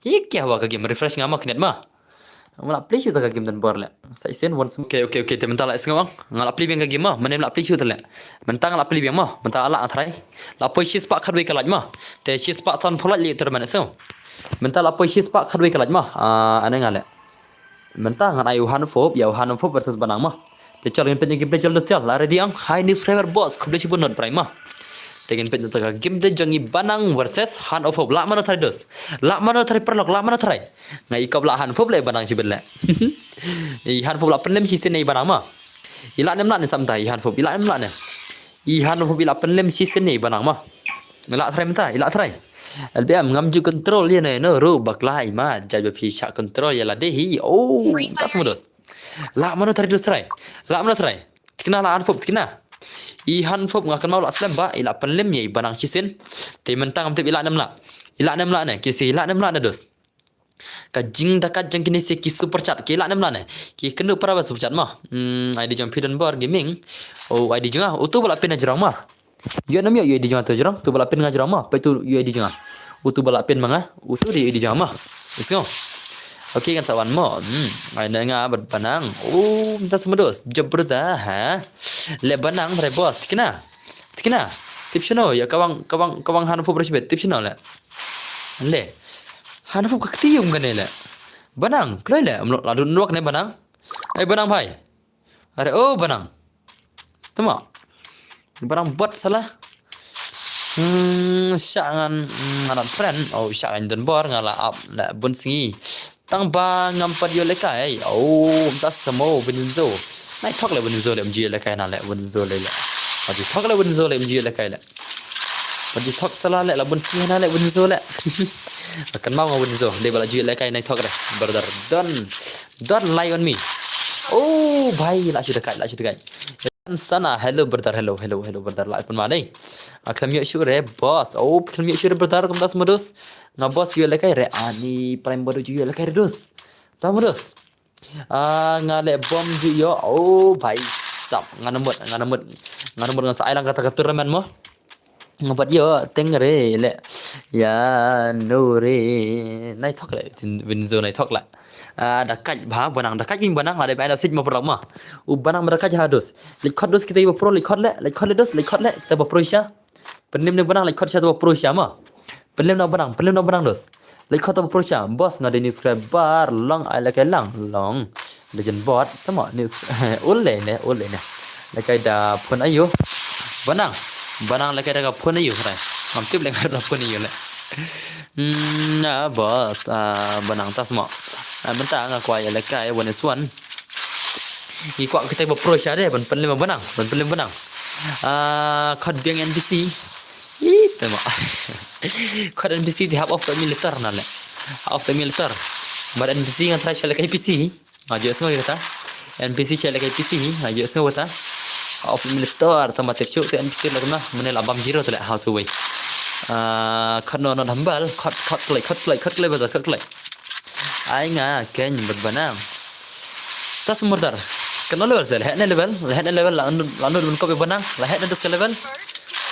ये क्या हुआ का game refresh ngama knet ma ngala play juga ka game dan bor le sai sen one okay te mental la sngawang ngala play ka game ma menem la play juga le mentang ngala play ma mental ala athrai la poi shis pa khadwe ka laj ma te shis pa san pholat li ter man so mental la poi shis pa khadwe ka laj ma ane ngale mentang ngan ayu hanfop versus banang ma te chal game pen game play chal la ready ang high new subscriber boss khoble sibun not prime ma tegen pen ta game de jangi banang versus han of la mana thari dos la mana thari perlok la mana thari ngai ikop la han fob le banang si belle i han fob la penlem si nei banang ma ila nem la ne samtai han fob ila nem la ne i han fob ila penlem si nei banang ma ila thari menta ila thari LBM ngam ju control ye ne no ru baklai ma jaj pi sha control ya la de hi tas modos la mana thari dos thari la mana thari kena la han fob kena i han fob ngakan mau la slam ba ila penlem ye banang sisen te mentang am te ila nem la ne kisi ila nem la ne dos ka jing dakat jang kini se ki super chat ki ila nem la ne ki kenu para super chat ma ID jam hidden bar gaming ID jang utu bala pin ajrang ma yo nam yo ID jang tu jrang tu bala pin ngajrang ma pa tu ID jang utu bala pin manga utu di ID jang ma let's go okay kan sawan mo ai na nga bad banang tas modos jabruda ha le banang thai boss tikna tipsno ya kawang han fob resbet tipsno le han fob kakti yung gane le banang kloi le ladu nuak ne banang ai banang bhai are banang tama banang bot salah syangan anak friend syangan dan bor ngala up la bun singi tang ba ngampat yo lekai tas samo benzo nai thok le benzo le mji lekai na le benzo le padi thok le benzo le mji lekai le padi thok sala le la bun singi na le benzo le akan mau ngau benzo le bala ji lekai nai thok le brother don't lie on me bhai la sudah kai sana hello brother hello brother la pun malai akan mi sure boss film mi sure brother kum das modus na boss yo lekai re ani prime bodo ju yo lekai dos ta modus ngale bom ju yo bhai sap nganamut ngan sa ailang kata turnamen mo ngabat yo tengre le ya no re nai thok le winzo nai thok la dakat bha banang dakat bin banang ada bai sit mo prama banang mereka jahados likot dos kita ibu pro likot le kita pro sya penim ne banang likot sya to pro sya ma penim na banang dos likot to pro sya boss ngade ni subscriber long ai la kai long legend bot tama news ul le ne la kai da pun ayo Banang lagi ada phone ni right mampir lagi ada phone ni le nah bos banang tas mo bentar ngaku ay lekai one is one ikut kita berapproach ada ban pelim benang khad biang NPC itu mah khad NPC di half of the militer nale half the militer but NPC ngan try chala kai PC ajo semua kata NPC chala kai PC ajo semua kata half militer tamat tepchu te NPC lagna menel abam zero tele how to way khad no hambal khad play bazar khad play ai nga ken berbanang tas murdar kenal level sel hekna level lanu unko be banang la hekna dus level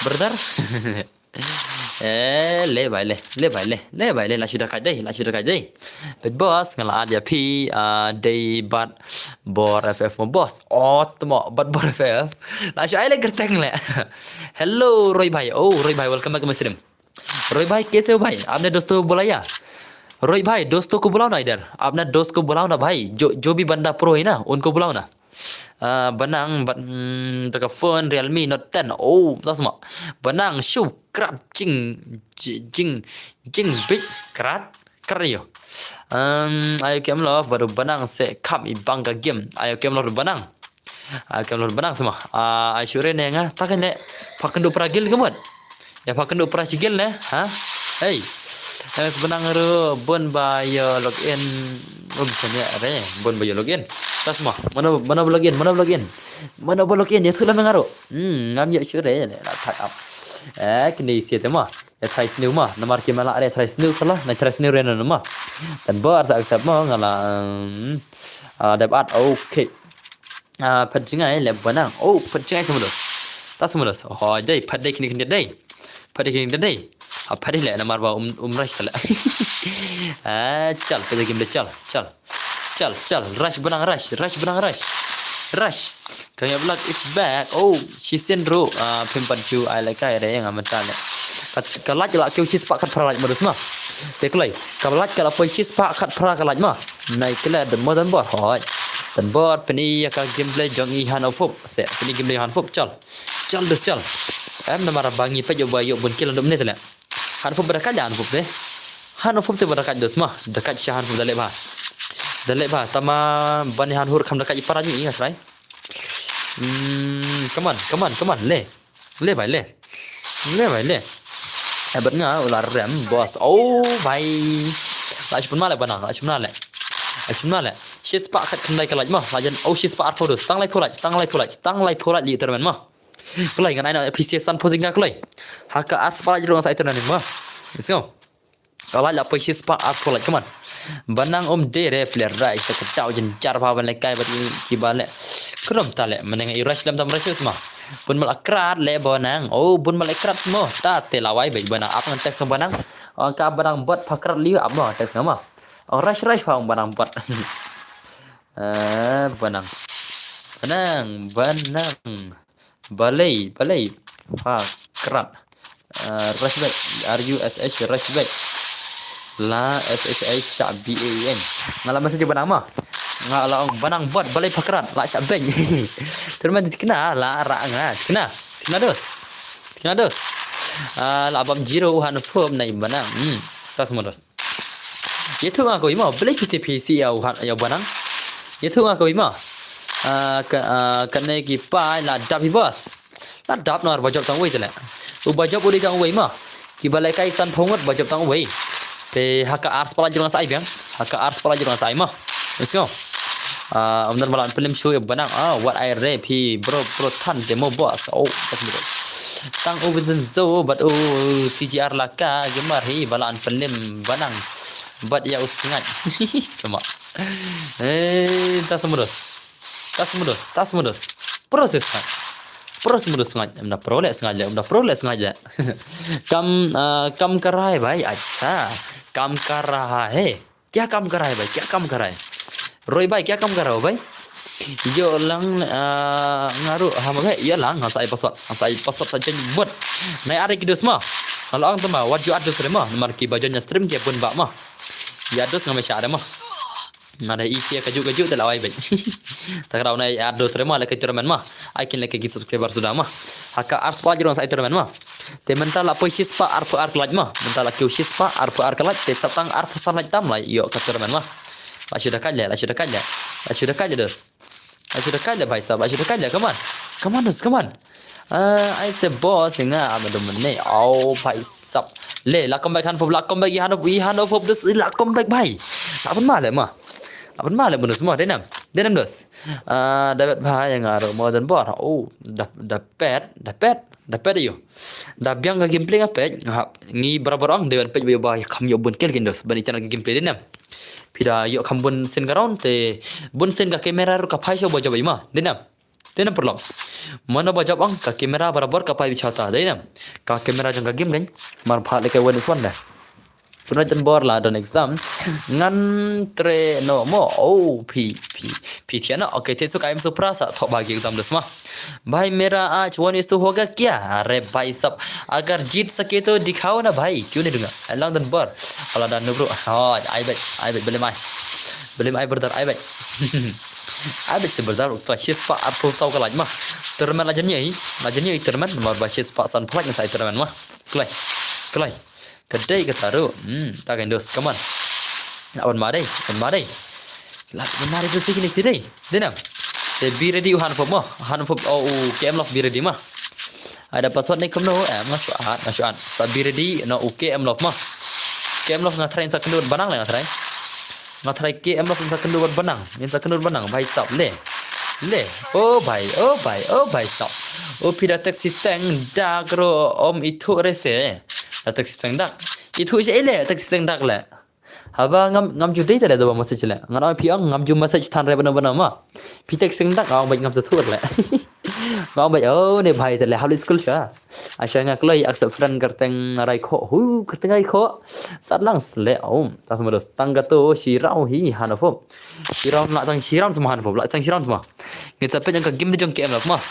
brother le bai le la sudah kai dai bed boss ngala dia pi day bat bor ff mo boss tmo bat bor ff la shai le gerteng le hello roy bhai welcome back to my stream roy bhai कैसे हो भाई आपने दोस्तों को बुलाया रोहित भाई दोस्तों को बुलाओ ना इधर अपना दोस्त को बुलाओ ना भाई जो भी बंदा प्रो है ना उनको बुलाओ ना benang dekat phone Realme Note 10 tak semua benang show kerat jing big kerat yo ayo kem lo baru benang se kam ibang ka game ayo kem lo benang semua ayo sure ne nga takan ne pakan do pragil kemut ya pakan do pragil ne ha hey sebenang ru bon bayo login misalnya ada bon bayo login tas semua mana login ya thulah mengaru ngam ya sure ne la tag up kini sia tema ya try new mah nomor kimala ada try new salah na try new rena mah dan bar sa accept mah ngala dapat okay pencingai le banang pencingai semua dai padai kini dai apa dia nak marba rush tala chal pada game chal rush kaya block it back she send ro pimpan ju I like ada yang amat ne kalaj la keu sis pak kat pralaj modus mah teklai kalaj kala poi sis pak kat pra kalaj mah nai kala the modern board hoi dan board peni ka gameplay jong i hanofop se peni gameplay hanofop chal em namara bangi pe jo bayo bun kilan dom ne tala hanofop berakat jan hanofop deh hanofop te berakat dos mah dekat syahan hanofop dalek ba tama bani hanhur kham dekat iparaj ni ingat rai come on le bai le hebat nga ular rem bos bai lach pun male bana lach male shis pak kat kendai kalaj mah lajan shis pak arpo dos tang lai polaj li termen mah kelai ngan aina appreciation posing kelai haka as palaj rong sai termen mah let's go kalaj la shis pak arpo laj come on banang dere player right ta ketau jen jar bhawan le kai bat kibale krom tale meneng irash lam tam rasus mah bun mal akrat le bonang bun mal akrat semua ta telawai baik banang apa ngetek sama banang ka banang bot pakrat liu apa teks nama rush phang banang bot banang balai pakrat rush back rush back la sha ban ngalaman saja banang mah ngalang banang bot balai pakrat la sha ban termen kena la ra nga kena dos la abam zero han form nai banang tas modos yetu aku ima balai PC ya banang yetu aku ima kena ki pai la dap bos la dap nor bajab tang wei tele bajab uri tang wei ma ki balai kai san phongot bajab tang wei te haka ars pala jurang sai bang haka ars pala jurang sai ma let's go umdan malan film show banang what I rap he bro tan demo boss tang ubin zo but TGR laka gemar hi balan film banang bat ya usingat cuma tas mudos proses sengaja umda prolek sengaja kam karai bhai acha काम कर रहा है क्या काम कर रहा है भाई रोई भाई क्या काम कर रहा हो भाई जो lang ngaru hamaga iya lang ngasai pasot saja buat naik ari kidus mah kalau ang tama what you adus mah nomor ki bajunya stream ke pun bak mah ya adus ngamai syada mah Ada isi kaju-kaju tak lawai baik. Tak kira unai ada terima lek turnamen mah. I can lek gitu subscriber sudah mah. Haka ars pa jirong sa turnamen mah. Te mental la poisis pa arpo ark laj mah. Mental la kiusis pa arpo ark laj te satang arpo salaj tam la yo ka turnamen mah. La sudah kaja, la sudah kaja. La sudah kaja dos. La sudah kaja bhai sab, la sudah kaja. Come on. Come on dos, come on. I say boss nga ama domine. Oh bhai sab. Le la come back han fob la come back han fob dos la come back bhai. Tak pun mal mah. Apa malam bonus semua denam dos. Dapat bahaya ngaruh modern bor. Oh, dapat yo. Dah biang ke gameplay ngapet. Ngi berapa orang dewan pej bah kam yo bun kel dos. Bani channel gameplay denam. Pira yo kam bun sen garon te bun sen ka kamera ru ka phai so bojo bai ma denam. Denam perlo. Mana bojo ang ka kamera barabar ka phai bichata denam. Ka kamera jang ka game kan. Mar pha le ka wen swan dah. Pernah bor lah dan exam ngan tre no mo pi tiana oke ते सुकाइम सुप्रा सा थो बागी एग्जाम दस मा भाई मेरा आज 1:2 होगा क्या अरे भाई सब अगर जीत सके तो दिखाओ ना भाई क्यों नहीं दूंगा एलॉन्ग दन बर अला dan bro oh ai bet beli mai berdar ai bet ai bet seberdar setelah shis pak apa sau ka laj mah termen lajannya termen nomor basis pak san plak sai termen mah kelai kedai ke taruh tak endos come on lawan mari terus bikin istri denam be ready han fo oh KM lock be ready mah ada password ni kumno masuk sa be ready no KM lock mah KM lock ngatrai sa kendur banang le ngatrai KM lock sa kendur banang bhai sab le oh bhai sab oh pida taxi tang dagro om itu rese tak sisteng dak itu ile tak sisteng dak le haba ngam judai tadi ada message le ngara piang ngam ju message than re bana ma pi tak sisteng dak ngam baik ngam satur le ngam baik oh ne bhai tale hal school sha asha nga kloi accept friend karteng rai kho hu karteng ai kho satlang le om ta semua dos tangga to sirau hi hanafo sirau nak tang sirau semua hanafo la tang sirau semua kita pe yang ka game jong KM lah mah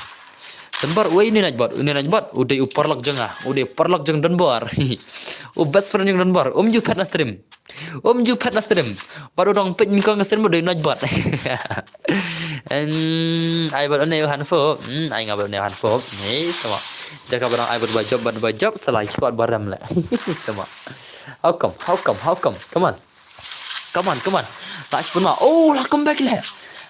Denbar, ini najbat, udah parlok jeng Denbar, best friend yang Denbar, ju pet na stream, baru dong pet mingkong na stream udah najbat, ai buat ane hanfo, ai ngabel ane hanfo, nih sama, jaga barang ai buat job setelah ikut baram lah, sama, how come, come on, tak pun mah, oh lah come back lah.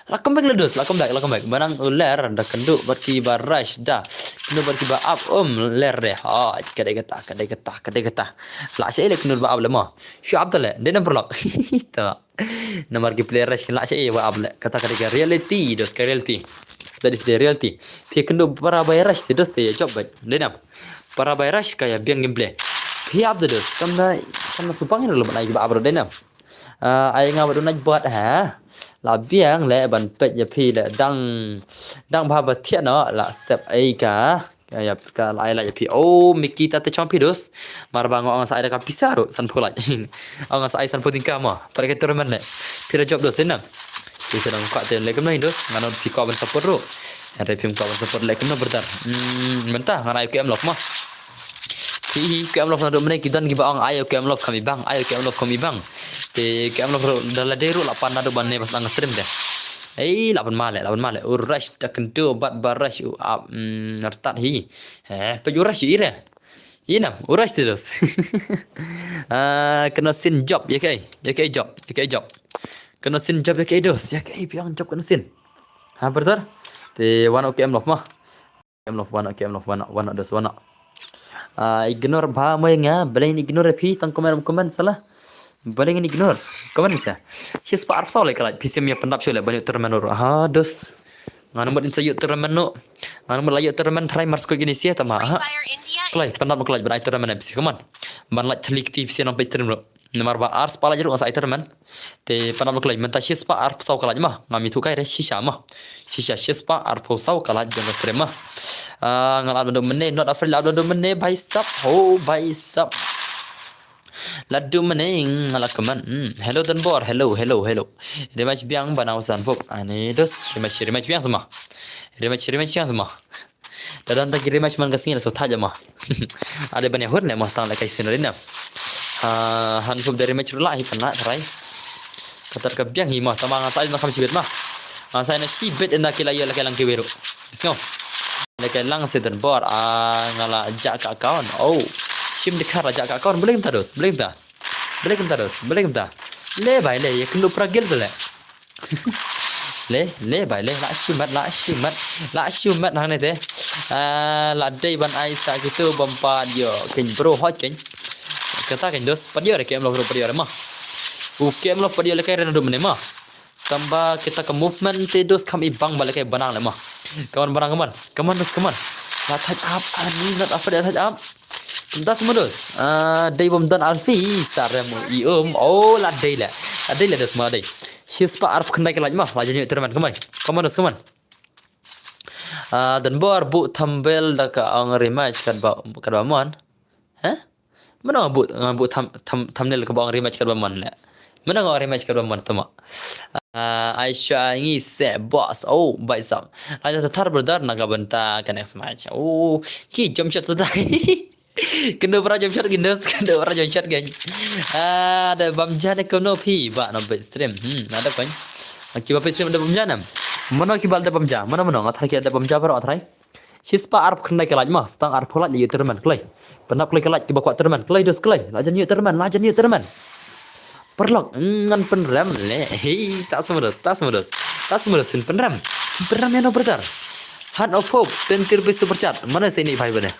Lakom back ledos, lakom back. Barang ular dah kenduk berki barash dah. Kenduk berki baap ler deh. Ha, kedai getah. Lak syai le kenduk baap lemah. Syu Abdul dia nak berlok. Tak. Nomor ki player rush lak syai baap le. Kata reality dos ke reality. That is the reality. Pi kenduk para bayrash dos te job baik. Dia nak para bayrash kayak biang gameplay. Pi Abdul dos. Kamna supang ni lebih naik baap dia nak. Ai ngau nak buat ha. La biang le ban pet ya pi le dang ba ba thiet no la step ai ka ya ka lai la ya pi oh miki ta te champi dos mar bang ong sa ada ka pisaro san pholai ong sa ai san podinka ma para ke tournament le pira job dos senang pi senang ka te le kemna dos ngano pi ka ban support ro ada pi ka ban support le kemna berdar mentah ngana IKM lock ma pi IKM lock na do mene kidan ki ba ong ayo IKM lock kami bang te KM lock dala deru la pan do banne pas ang stream deh lapan male rush tak kentu bat barash up ngertat hi pe rush ire inam rush terus kena sin job ya kai job kena sin job ya kai dos ya kai piang job kena sin ha betul te wana KM lock mah KM lock wana dos wana ignore ba mai nga belain ignore pi tang komen salah Baling ignore. Kawan bisa. Si spark sao le kalai PC punya pendap sule banyak turnamen ro. Ha dos. Nganu mat insayut turnamen no. Nganu mat layut turnamen try mars ko gini sia tama. Ha. Kalai pendap kalai banyak turnamen PC kaman. Ban lak telik ti PC nampai stream ro. Nomor ba ars pala jeru asa turnamen. Te pendap kalai menta si spark sao kalai mah. Ngami tu kai re shisha mah. Shisha si spark sao kalai jang stream mah. Ngal abdo mene not afraid abdo mene bhai sab. Oh bhai sab. Ladu mening ngalakeman. Hello Denbor. Hello. Rematch biang banawasan fok. Ane dos rematch biang semua. Rematch biang semua. Dadan tak rematch man kasih lah sotha jama. Ada banyak hur ne mah tang lakai sinarina. Han fok dari rematch lah hi panna try. katar ka biang hi ma tamang sa na kham chibet ma sa na si bet enda kila yo la kelang kewero bisngau la kelang se dan bor ngala ja ka kaon oh sim de khara ja ka kaon boleh kita dos boleh kita dos boleh kita le bai le ye kelu pragel le le bai le la shumat hang ne te la dei ban ai sa gitu bompa yo ken bro hot ken kata ken dos padio re kem lo padio re ma kem lo padio le kai re do mene ma tambah kita ke movement te dos kami bang balik kai banang le ma kawan dos kaman la touch up ani not after touch up Tuntas modus. Dei bom dan alfi saremu oh la dei la dos ma dei. Shispa arf khandai ke laj ma laj ni terman kaman dos kaman. Dan bor bu thambel da ka ang rematch kan ba mon. Ha? Mana bu thumbnail ka ba ang rematch kan ba mon la. Mana ang rematch kan ba mon tama. Aisyah ini se boss oh baik sam. Aja tar brother naga benta kan next match. Oh ki jump shot sudah. Kena para jump shot gini, kena para jump shot gini. Ada bamjan ke no pi, ba no stream. Ada kan? Kiba stream ada bamjan am. Mana kiba ada bamjan? Mana ngathar ki ada bamjan para athrai. Shispa arp kena kelaj mah, tang arp holat ye terman klai. Penap klai kelaj kiba kuat terman, klai dos klai. Lajan ye terman. Perlok ngan penram le. Hei, tak semurus penram. Penram yang no bertar. Hand of Hope, tentir bis super chat. Mana sini भाई बने?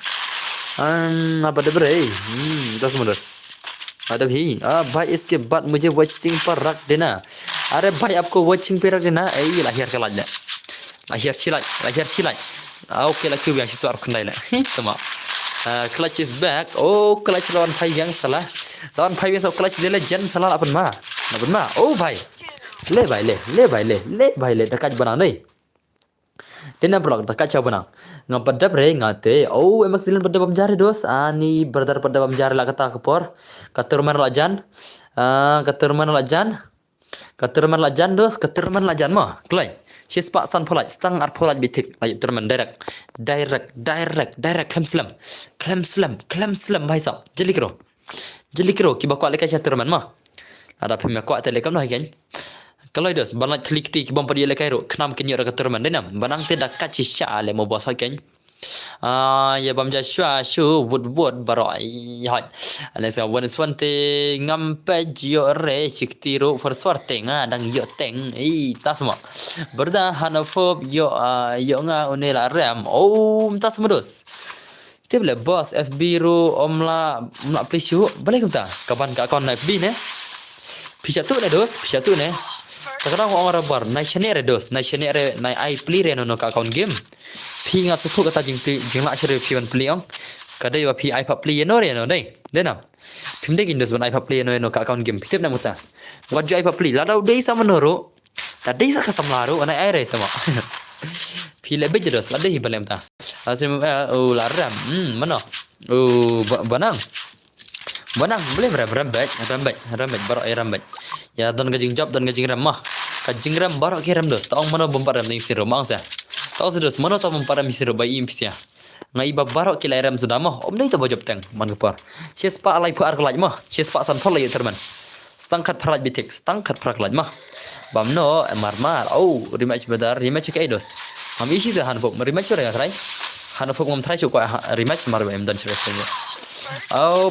apa ada bre? Das. Ada भी भाई इसके बाद मुझे watching पर रख देना. अरे भाई आपको watching पे रख देना. Lahir ke laj. Lahir silaj. Oke lah kau yang siswa aku kenal lah. Tama. Clutch is back. Oh clutch lawan Pai yang salah. Lawan Pai yang clutch dia legend salah apa ma? Oh भाई. Le भाई le. Dekat banang ni. Dena blog dekat jauh banang. Ngapadap re ngate. Oh emak silen pada pemjari dos. Ni brother pada pemjari lah kata kepor. Katurman lajan. Katurman lajan dos. Katurman lajan mah. Kelai. Shispa san polaj. Stang ar polaj bitik. Lagi turman direct. Klem slam. Bahai sam. Jeli kiro. Kiba kuat lekai syah turman mah. Ada pemia kuat telekam lah kan. Kalau dos banyak klik bom pada lekai ro kenam kenyo ra katurman denam banang te dakat shisha ale mo bos haken ya bam jashua shu wood baroi hat ane sa wan swante ngam pe jio re chiktiro for swarte nga dang yo teng tasma berda hanafob yo nga unela ram tasma dos tible boss fb ro omla plishu balik kita kapan ka kon fb ne pisatu ne kadang orang rabar naik channel dos naik ai play re no ka account game phi nga su thu kata jing la chere phi ban play om kadai wa phi ai pa play no re no dai denam phim de kin dos ban ai pa play no ka account game pitep na muta wat jo ai pa play la dau dei sama no ro ta dei sa ka samla ro anai ai re tama phi le bej dos la dei balem ta asim la ram mana banang boleh rambat baru rambat ya don gajing job don gajing ram mah gajing ram baru ke ram dos taong mana bompa ram ni siro mangsa tahu sedos mana tahu bompa ram siro bayi impsia ngai ba baru ke ram sudah mah dei to bojob teng man kepar sespa alai pu ar kelaj mah sespa san thol lai terman stangkat pharaj bitik stangkat pharak laj mah bamno marmar rematch badar rematch ke dos ham isi de hanfok rematch ora krai hanfok ngom thrai chu kwa rematch mar ba em dan sire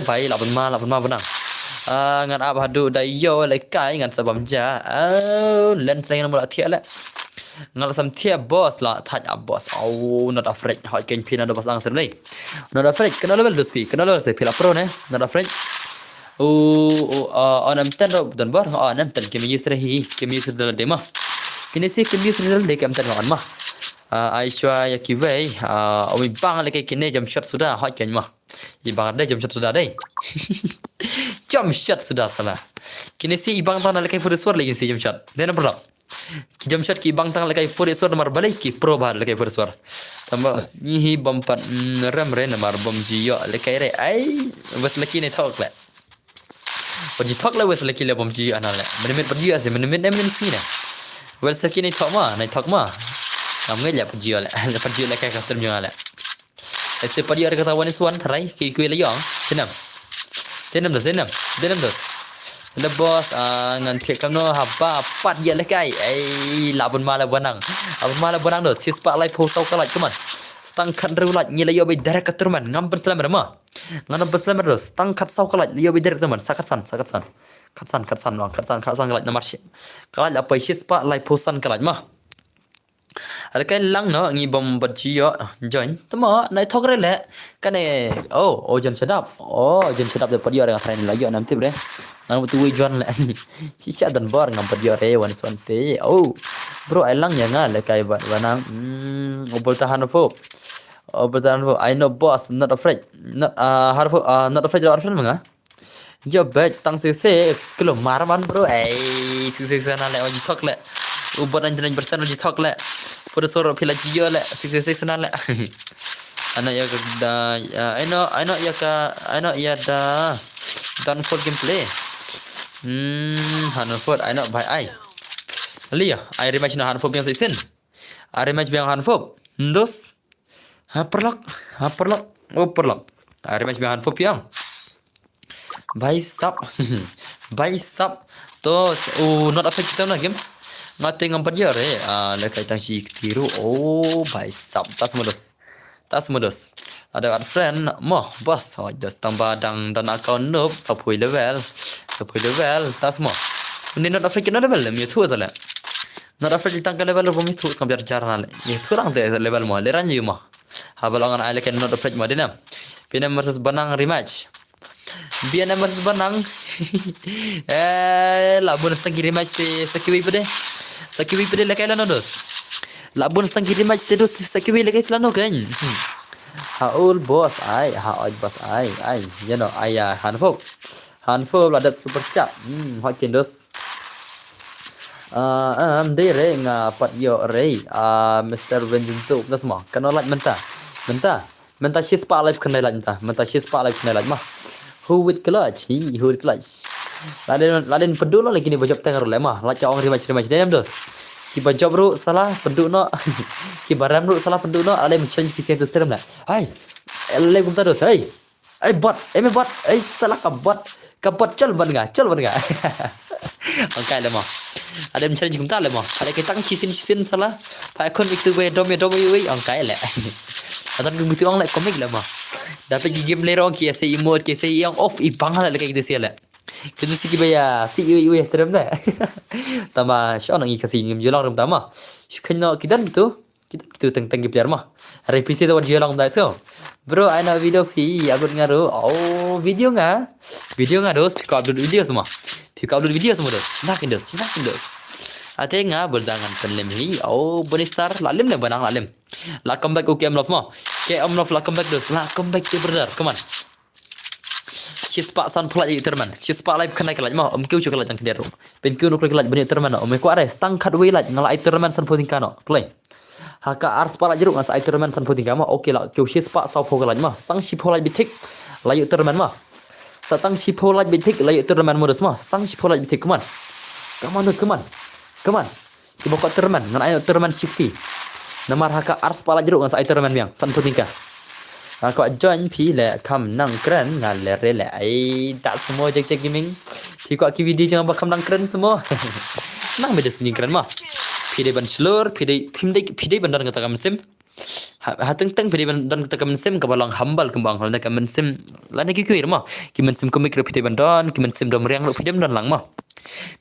baik lapun ma benang. Ngan abah du dayo lekai ngan sabam ja. Len selain mula tiap le. Ngal sam tiap boss lah touch up boss. Not afraid. Hot ken pin ada boss ang sini. Not afraid. Kena level 2 speed. Kena level sepila pro ne. Not afraid. Onam ten dan bar. Onam ten kami yusrehi. Kami yusrel dema. Kini sih kami yusrel de kam ten makan mah. Aisyah yakiwei. Omi bang lekai kini jam shot sudah hot ken mah. Ibang ada jam shot sudah deh. Jam shot sudah salah. Kini si ibang tangan lekai full sword lagi si jam shot. Dena berapa? Jam shot ki ibang tangan lekai full sword nomor balik ki pro bahar lekai full sword. Tambah ni bompat ram re nomor bom jio lekai re. Bas leki ni talk le. Pergi talk le bas leki le bom jio anal le. Menit pergi asyik menit si na. Bas leki ni talk mah. Kamu ngejak pergi le. Pergi lekai custom jual le. Ese pada ada kata wanis wan terai ki kuih layang. Denam dos. Le bos ngan thiệt kam no haba pat ya le kai ai labun mala banang abun mala banang do sis pak lai pho sau ka lai kaman stang khat ru lai ni le yo be direct ka turman ngam berslam ma ngam berslam do stang khat sau ka lai yo be direct man sakat san bang khat san ka lai na mar ka lai apa sis pak lai pho san ka lai ma ada cái lăng nó nghi bom bật chi yo join tama nai thok re le cái này jen sedap jen sedap de padio dengan train la yo nam tip re nang tu wi jon le si cha dan bor ngam padio re wan swan te bro ai lăng ya nga le kai ba banang obol tahan fo I know boss not afraid not harfo not afraid of orphan manga yo bet tang se kilo marman bro se sana le oji thok le ubot anjan persen oji thok le for soro pila jiyo le 66 na le ana ya da I know ya da done for gameplay Hanford I know by Liya I rematch na Hanford yang season I rematch yang Hanford dos perlok perlok I rematch yang Hanford yang भाई sap tos not affect kita na game ngate ngam padia re le kai tang si tiru भाई sap tas modos ada friend mo bos just tambah dan account noob sapoi level tas mo ni not affect na level mi thu tala not affect tang ka level ro mi thu sambiar jarna le mi thu rang de level mo le ran yu mo habalongan ai le kan not affect mo dina pina versus banang rematch Biar nama sebenang, labun setang kiri match te sakiwi pede lekai lano dos. Labun setang kiri match te dos sakiwi lekai selano kan. Haul bos ai, bos ai, you know ai Hanfo ladat super cap. Hokin dos. Day re ngapat yo re. Mr. Vengeance na semua. Kanolat mentah shis pa live kenai lagi mah. Who with clutch? Laden pedul lagi ni bajab tengah rule mah. Laca orang rematch dem dos. Ki bajab ru salah pedul no. Ki baram ru salah pedul no. Ale change pisi tu stream lah. Hai. Ale gumta dos. Hai. Bot. Salah ka bot chal ban ga. Angkai le mah. Ada challenge gumta le mah. Ale ke tang sisin salah. Pa akon iktu we dom angkai le. Adan gumti orang like komik le mah. Dapat game later on kia say emote kia say yang off ibang hala lagi kita sial. Kita sih kibaya si iu stream dah. Tama siapa nangi kasih game jualan rum tama. Kena kita gitu tentang game player mah. Revisi tu jualan dah so. Bro, I know video fi upload ngaru. Video nga dos pick up video semua. Dos. Sinakin dos. Ate nga berdangan penlem hi. Benistar lalim le banang lalim. La comeback okay am love mo. Ke am love la comeback dos. La comeback ke berdar. Come on. Chispa san pula yi terman. Chispa live kenai kelaj mo. Kiu chu kelaj tang keder. Pen kiu nuk kelaj bani terman. Ko ares tang khat wei laj ngala ai terman san puting kano. Play. Haka ars pala jeruk ngas ai terman san puting kamo. Okay la kiu chispa sau po kelaj mo. Tang shipo laj bitik. Layu terman mo. Satang shipo laj bitik layu terman mo dos mo. Tang shipo laj bitik. Come on. Come on. Kita buka terman. Ngan ayo terman shifi. Namar haka ars pala jeruk ngan sa terman biang. San putingka. Kau join pi le kam nang keren ngan le re le ai tak semua cek gaming. Pi kau ki video jangan bakam nang keren semua. Nang beda sini keren mah. Pi de ban slur, pi de ban dan kata kam sim. Hateng pi de ban dan kata kam sim kabalang hambal kembang hal nak kam sim. Lani ki kuir mah. Ki men sim komik pi de ban dan, ki men sim dom riang lo pi de dan lang mah.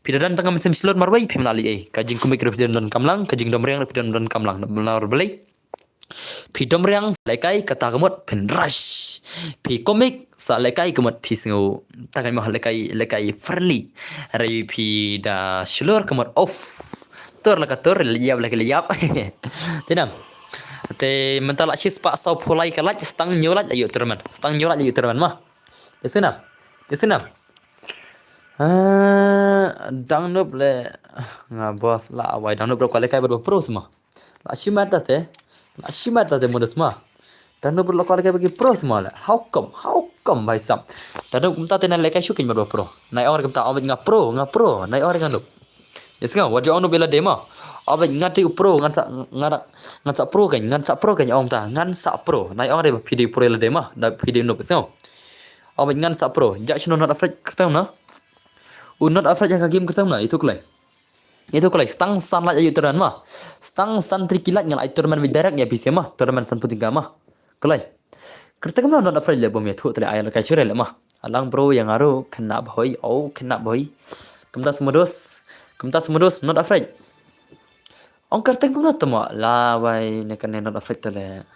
Pidadan tengah mesin slot marwai pim lali kajing kumik repidan dan kamlang kajing domriang repidan dan kamlang benar beli pi domriang lekai kata kemot pen rush pi komik sa lekai kemot pi singu takai mah lekai friendly rai pi da slor kemot off tur liap tinam te mentala sis pak sau pulai kalaj stang nyolat ayo terman mah desenam download le bos la awai download bro kale kai ber pro semua la shimata te modus mah download bro kale kai bagi pro semua la how come bhai sab download kumta te na le kai shukin ber pro nai or kumta awai nga pro nai or ngalo yes nga wajo ono bela demo awai ngati pro ngan sa pro kan om ta ngan sa pro nai or video pro le demo da video no pesau awai ngan sa pro ja chino not afraid kata na not afraid yang game ketemu itu kelai. Itu kelai stang san laj ayu turnamen mah. Stang san trikilat ngal ayu turnamen bidarak ya bisa mah turnamen san putingga mah. Kelai. Kereta kemana not afraid le bom ya tu tele ayal kai sure le mah. Alang bro yang aru kena boy. Oh kena boy. Kemta semudos not afraid. Ong kereta kemana tu mah. La bai ne kan not afraid tele.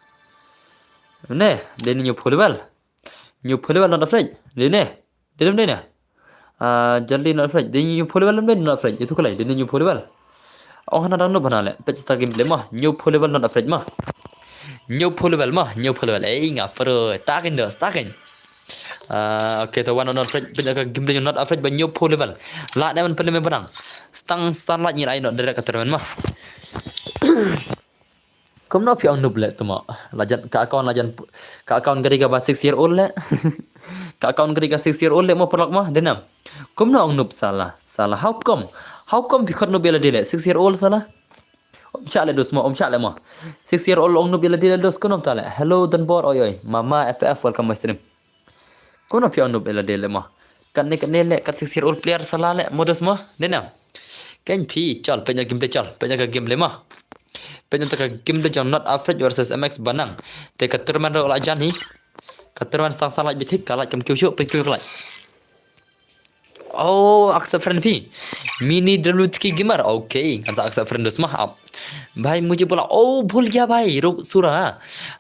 Ne, dia ni new follower. New follower not afraid. Dia ne. Dia dalam dia. Jaldi not afraid. Dia new follower dalam dia not afraid. Itu kelai. Dia new follower. Oh hana dang no bana le. Pecah gameplay mah. New follower not afraid mah. New follower mah. New follower. Ngapero. Takin dos. Takin. Okay, to one not afraid. Pecah gameplay not afraid. But new follower. Lah dia man perlu menang. Stang sunlight ni lain not direct keterangan mah. Kamu nak piang nublet tu mah. Lajan ka akaun geriga 6 year old le. Ka akaun geriga 6 year old le mau perlak mah denam. Kamu nak nub salah. How come? How come pikir nubela dile 6 year old salah? Om cak le dos mah, om cak le mah. 6 year old ong nubela dile dos konom ta le. Hello dan bor oi. Mama FF welcome my stream. Kamu nak piang nubela dile mah. Kan ni le kat 6 year old player salah le modus mah denam. Kan pi chal penya gameplay chal. Penya gameplay mah. Penya game le jang not afraid versus MX banang. Te katurman ro la jan hi. Katurman sang salat bitik kalat kem kyu pen kyu kalat. Oh, accept friend pi. Mini WTK gamer. Okay, accept friend dos mah. भाई मुझे बोला ओ भूल गया भाई रुक सुरा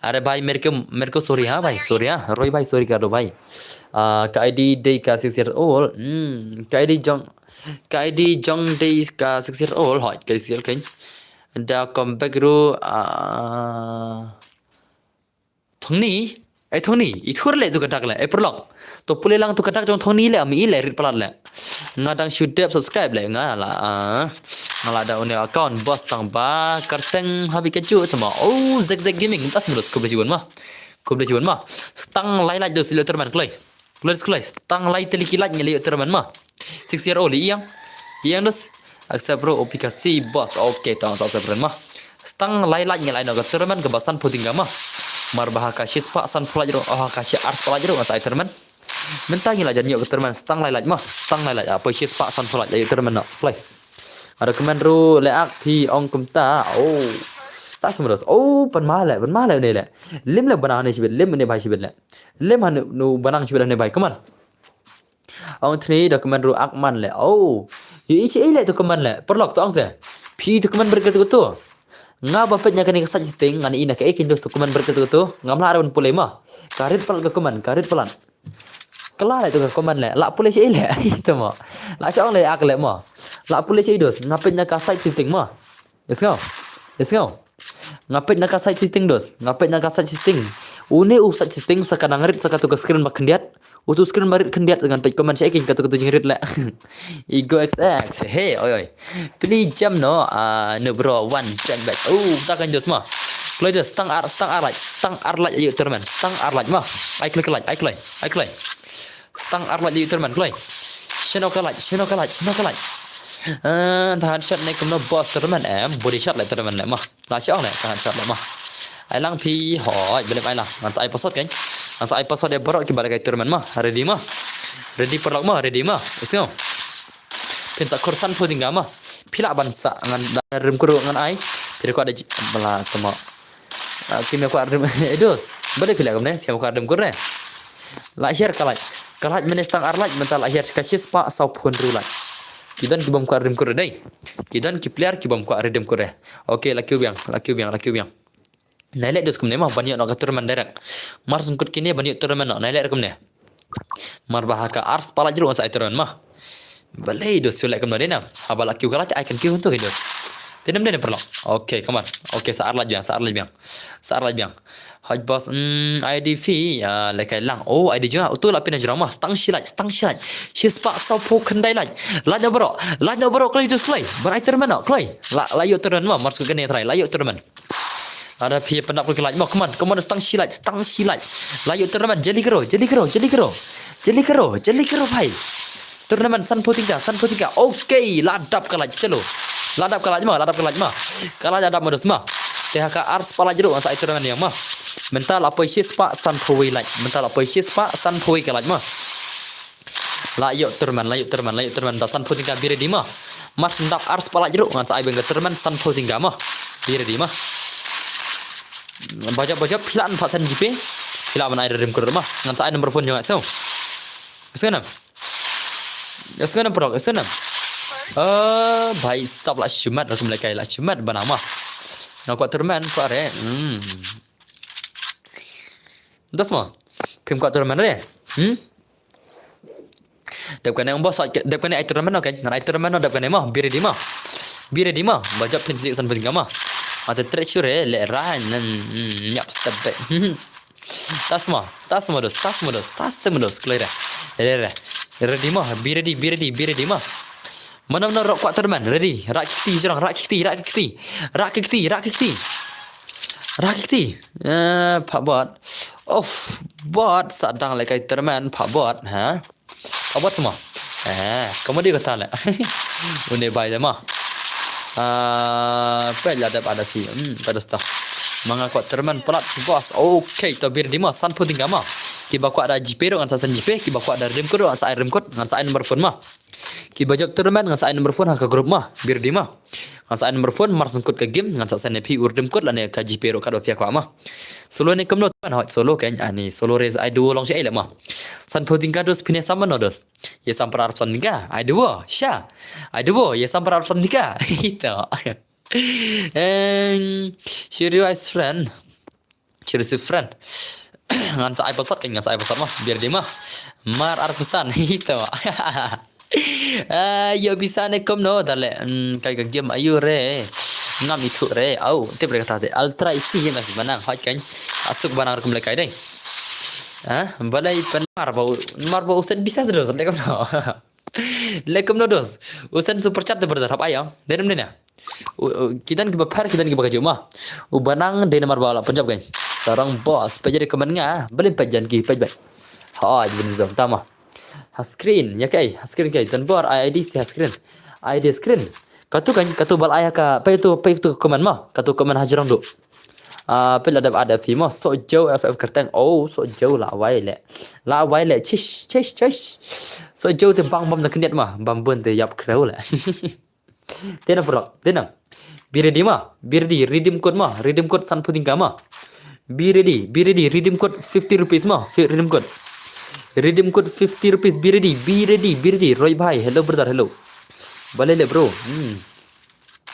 अरे भाई मेरे को सॉरी हाँ भाई सॉरी हाँ रोई भाई सॉरी कर दो भाई का आईडी डे का 6 years old का आईडी जंग डे का 6 years old hỏi cái gì cái đã cầm back ru thong ni ithur le tu katak le perlok to pule lang tu katak jong thong ni le ami le rit palat le ngadang should subscribe le ngala da one account boss tang ba karteng habi kecu tama oh zek gaming tas mulus ko beli mah stang lai lai dos le terman klai stang lai telikilat nyeli terman mah 6 year old yang dos accept bro aplikasi boss okay tang accept mah stang lai nyelai no terman ke basan putingga mah marbah kasyis pak san pelajaro kasih ars pelajaro asai terman mentangi lah janyo ke terman stang lai mah stang lai apa syis pak san pelajaro terman nak play ada komen ru leak pi ong kumta oh tak semudah oh penmalai ni le lim le banang ni sibet lim ni bai sibet le lim han nu banang sibet ni bai keman ong tni dokumen ru akman le oh ichi le tu keman le perlok tu ong se pi tu keman berkat tu nga bapetnya kani kasat setting ngani ina ke ekin dos dokumen berkat tu ngamla aron pulai mah karit pel ke keman karit pelan kelar itu ke komen le lak pulai cai le itu mah lak chong le ak le mah lak pulai cai dos ngapetnya kasat setting mah let's go ngapetnya kasat setting dos ngapetnya kasat setting une usat setting sakadang rit sakatu ke screen mak kendiat utu screen marit kendiat dengan page komen cai ekin katu jingrit le ego xx hey oi please jam no no bro one check back takkan dos mah play dos stang ar like ayo terman stang ar like mah I click stang ar like ayo terman play channel ka like tahan shot naik kemno boss terman body shot le terman le mah la shot le tahan shot le mah ai lang pi hỏi belum ai lah masa ai password kan masa ai password dia borok ki balik terman mah ready perlok mah ready mah isno pen sak kursan pun tinggal mah pila bansa ngan rem kuru ngan ai pira ko ada bala temo kimia ko rem edos bade pila kamne kimia ko rem kurne la share kalat menestang arlat mental akhir kasis pa sau pun rulat kidan ki bom ko rem kur dai kidan ki player ki bom ko rem kur okay la kyubyang nailek dos kumne mah banyak nak turman derek mar sungkut kini banyak turman nak nailek kumne mar bahaka ars pala jero sa turman mah balai dos sulek kumne dena abala kyu kalat I can kyu untuk dos tenam dena perlo okay come on okay saar laj biang haj boss ID fee lekai lang oh ID juga utul lapin jerama stang shilat shis pak sau po kendai laj laj bro klai dos klai ber turman nak klai la yo turman mah mar sungkut kini try la yo turman ada pihak pendak berkelat mau keman stang silat layu turnamen jeli kero bhai turnamen san potingka okay ladap kalat mah kalat ada modus mah THK ars pala jero asa turnamen yang mah mental apa sis pak san powai kalat mah Layuk turman da san puting ka bire di mah. Mas ndap ars pala jeruk ngan sai benga turman san puting ka mah. Bire di mah. Baca pilan pak san jipe. Pila mana ada rem kur mah ngan sai nomor phone jo ngai sao. Sekarang. Sekarang pro, sekarang. भाई सब ला शुमत रकम लेके ला शुमत बनामा ना को turman ko are dasma phim ko turman re đẹp cái này ông boss đẹp cái này ai turman ok ngan ai turman đẹp cái này mah bire di mah baca pin sik san penting mah ada treasure le ra nan nyap step back tasma dos clear re ready mah bire di mah mana rok kuat teman ready rak kiti pak bot bot sedang lekai teman pak bot pak bot semua kamu dia kata lah unde baik mah pela ada fi terus tah manga kuat teman pelat bos okay to bir di mah san pun tinggal mah kiba kuat ada GP ngan sa san GP kiba kuat ada rem code ngan sa rem code ngan sa nomor phone mah kiba jok turman ngan sa nomor phone ha ka grup mah bir di mah ngan sa nomor phone mar sangkut ke game ngan sa san pi urdem code la ne ka GP ro ka do pia kwa mah solo ni kamno man hot solo kan ani solo race ai duo long sai le mah san pun tinggal dos pine sama no dos ye sampar arab san tinggal ai duo sha ai duo ye sampar arab san tinggal itu serious friend ngan sa iPod kan ngan sa iPod mah biar dia mah mar arpusan itu yo bisa ne kom no dale kai ka game ayu re ngam itu re au te berkata te ultra isi ye masih banang hot kan asuk banang rekum lekai dai balai mar bau usen bisa terus lekom no lekom no dos usen super chat berdarap ayam derem dena kita ni par kita ni bagajo mah banang de nomor bala punjab kan sarang bos pejari kemennya belum pejan ki pej baik ha jadi zom tama screen ya kai screen kai dan bor id si screen katu bal ayah ka pe tu komen mah katu komen hajrang do pel ada fi mah so jauh ff kerteng so jauh la wai le chish so jauh te bang bam na keniat mah bam bun te yap krau la Tenang. Be ready redeem code san puting kama. Be ready, redeem code 50 rupees mah, redeem code 50 rupees, be ready, Roy bhai, hello brother, hello. Boleh le bro,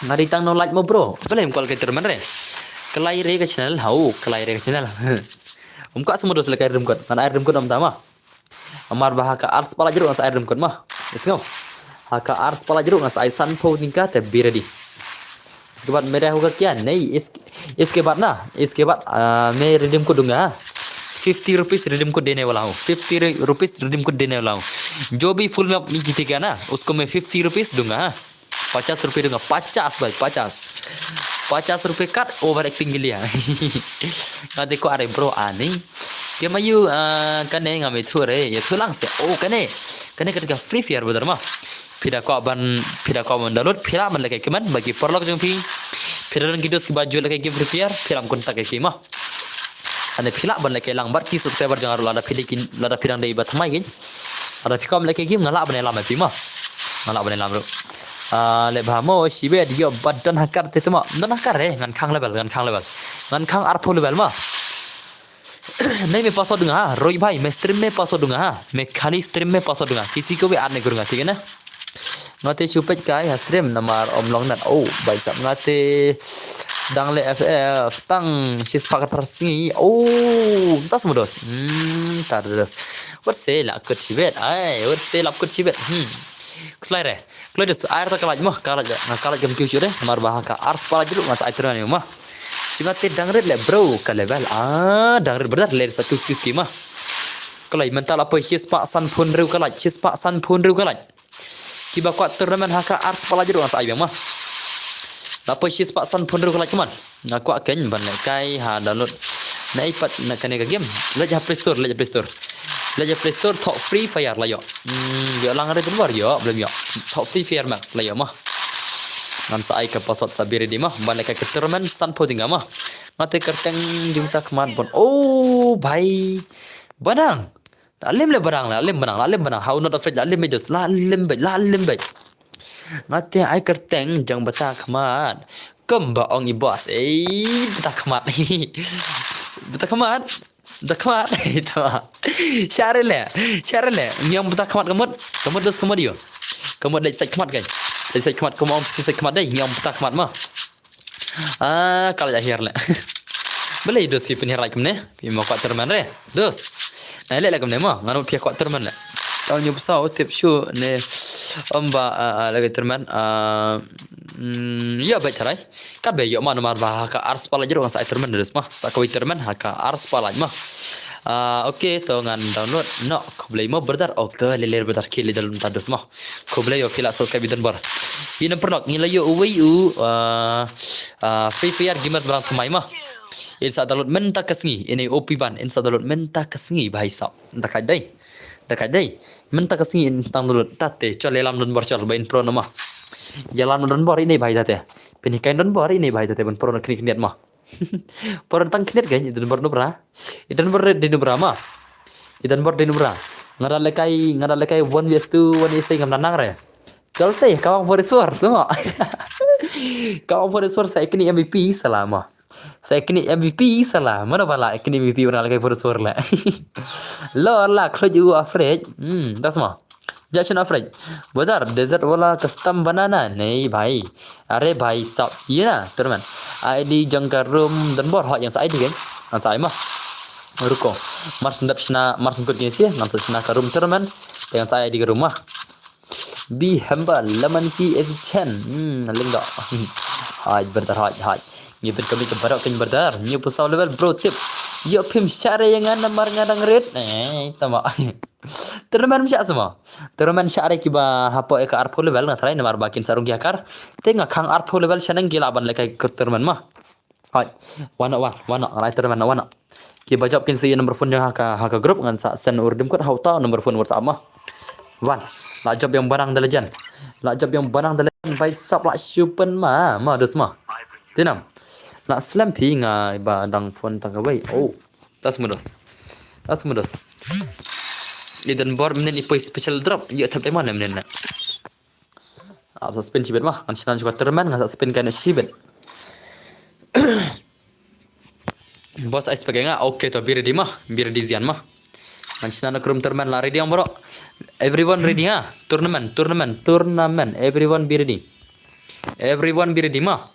ngari tang no like mo bro, boleh call ke terman re. Kelai re ke channel, Umka semua dos lekai redeem code, mana redeem code am tama. Amar bahaka ars pala jeruk as redeem code mah. Let's go. Haka ars pala jeruk ngas ai san po tingka te be ready. इसके बाद मेरा होगा क्या नहीं इसके बाद मैं रिडीम को दूंगा 50 रुपीस रिडीम को देने वाला हूँ 50 रुपीस रिडीम को देने वाला हूँ जो भी फुल में जीतेगा ना उसको मैं 50 रुपीस दूंगा 50 रुपये दूंगा 50 भाई 50 रुपये कट ओवर एक्टिंग के लिए देखो अरे ब्रो नहीं क्या मैं यू कने ngambil tour ya tulang sih kane ketika free fire bener mah Pida ko download pila man lagi keman bagi perlok jeng pi pila dan gidos ki baju lagi game free fire pila kontak ke mah ane pila ban lagi lang bar ki subscriber jangan lada pilikin lada pirang dai bat mai gin ada pikom lagi game ngala ban lam pi mah ngala ban lam bro le bhamo sibe dia badan hakar te tuma non hakar ngan khang level ngan khang arpo level mah नहीं मैं पासवर्ड दूंगा रोई भाई मैं स्ट्रीम में पासवर्ड दूंगा मैं खाली स्ट्रीम में पासवर्ड दूंगा किसी को भी ऐड नहीं करूंगा ठीक है ना ngate chupet kai stream namar om long nat bai sap ngate dang le ff tang sis pakat persingi tas mudos tar dos what say la kut chibet Kslaire dos air ta kalaj mah kalaj gam kiu de namar bahaka ars pala jeruk mas aitran ni mah cuma te dangret le bro ka level dangret berat le satu ski mah kalai mental apa sis pak san phun riu kalaj kiba kuat turnamen haka ars pala jeruk as ayam mah apa sis pak san phun riu kalaj cuman ngaku aken ban kai ha download na ipat na kane ka game leja play store top free fire la yo yo lang ada keluar yo belum yo top free fire max la yo mah ngan sa ai ka password sabire di mah ban ka turnamen san po tinggal mah ngate kerteng jumta keman bon bhai banang Alim le barang la, alim barang. How not afraid, alim medus, la alim baik. Ngate ai kerteng jang bata khamat. Kemba ong i boss. Bata khamat. Bata khamat. Bata khamat. Itu. Syare le. Yang bata khamat dus khamat yo. Khamat dai sai khamat kan. Dai sai khamat khamat sai khamat dai yang bata khamat mah. Kalau akhir le. Boleh dus pi penhirai kemne. Pi mau kuat terman re. Dus. Nah, lek kemne mah nganu pi kuat terman le. Tahun nyu besar tip show ne lagi terman ya baik carai kan be yo mana marba ka ars pala jero kan sa terman deres mah sa kawi terman ka ars pala mah okey to ngan download no koblai mo berdar okey leler berdar kili dalam tadus mah koblai yo kila subscribe dan bar ini pernah ngilayo uwi free fire gamers barang tumai mah insa download menta kasngi ini OP ban insa download menta kasngi bahai sap entah dekat dai menta kasngi instang dulu tate cho lelam don bor chol bain pro nama jalan don bor ini bahai tate penikain don bor ini bahai tate ban pro nak kniat mah pro tang kniat gay don bor no bra idan bor de no bra mah idan bor de no bra ngara lekai 1vs2 1 ngam nanang re chol sei kawang for suar semua kawang for suar saya kini MVP selama saya kini MVP salah mana bala kini MVP orang lagi for suar lah lo lah kalau juga afraid das mah jangan afraid bodar desert wala custom banana nih bhai are bhai sab ye na teman ID jangkar room dan bor hot yang sa ID kan sa mah ruko mars ndap sna mars kut ni sih nanti sna ka room teman dengan sa ID ke rumah be humble lemon ki S10 lingga haj berdar haj ni bet kami kebarak kan berdar ni pusau level bro tip yo pim syare yang namar ngadang red tama terman syak semua terman syare kiba hapo ek arpo level ngatrai namar bakin sarung yakar tengah kang arpo level shanang gila ban lekai ke terman mah hai wana rai terman wana kiba job kin si nomor phone yang haka grup ngan sa sen urdim kot hauta nomor phone WhatsApp mah wan la job yang barang dalajan bai sap la syupen mah dus mah tenam nak slam pi nga ba dang phone tang wei tas mudos idan bor menen ipo special drop yo tap mana menen na sa spin sibet mah kan sinan juga terman nga sa spin kan sibet bos ice pakai nga okay to bir di zian mah kan sinan krum terman la ready ang bro everyone ready ha tournament everyone be ready mah